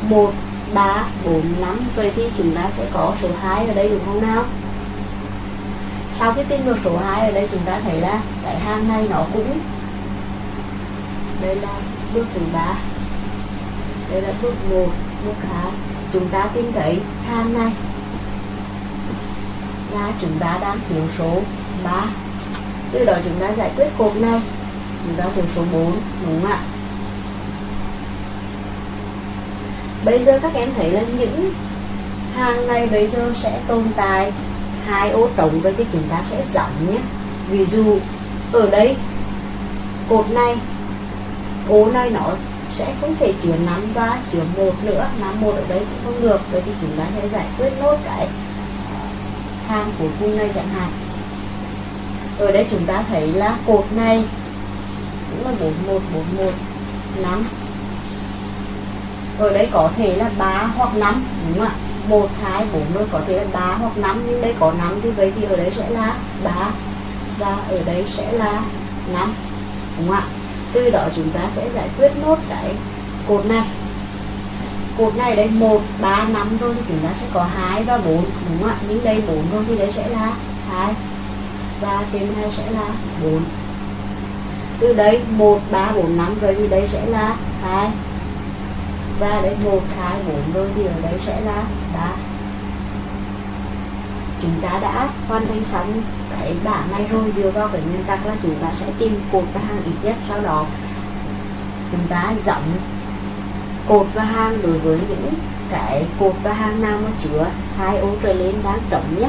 1, 3, 4, 5, vậy thì chúng ta sẽ có số 2 ở đây, đúng không nào? Sau khi tìm được số 2 ở đây, chúng ta thấy là cái hàng này nó cũng, đây là bước thứ 3, đây là bước 1, bước 2. Chúng ta tìm thấy hàng này là chúng ta đang thiếu số 3. Từ đó chúng ta giải quyết cột này, chúng ta thiếu số 4, đúng không ạ? Bây giờ các em thấy là những hàng này bây giờ sẽ tồn tại 2 ô trống, vậy thì chúng ta sẽ giống nhé. Ví dụ ở đây cột này, ô này nó sẽ không thể chứa 5 và chứa 1 nữa, 5, 1 ở đây cũng không được, vậy thì chúng ta sẽ giải quyết nốt cái hàng cuối cùng này chẳng hạn. Ở đây chúng ta thấy là cột này cũng là 41, 41, 5. Ở đây có thể là 3 hoặc 5, đúng không ạ? 1, 2, 4 rồi, có thể là 3 hoặc 5, nhưng đây có 5 thì vậy thì ở đây sẽ là 3 và ở đây sẽ là 5, đúng không ạ? Từ đó chúng ta sẽ giải quyết nốt cái cột này. Cột này đây 1, 3, 5 rồi thì chúng ta sẽ có 2 và 4, đúng không ạ? Nhưng đây 4 rồi thì đây sẽ là 2 và trên này sẽ là 4. Từ đây 1, 3, 4, 5 rồi thì đây sẽ là 2 và đây 1, 2, 4 rồi thì ở đây sẽ là 3. Chúng ta đã hoàn thành xong cái bảng này rồi. Dựa vào cái nguyên tắc là chúng ta sẽ tìm cột và hàng ít nhất, sau đó chúng ta giống cột và hàng đối với những cái cột và hàng nào mà chứa 2 ô trở lên đang trống nhé.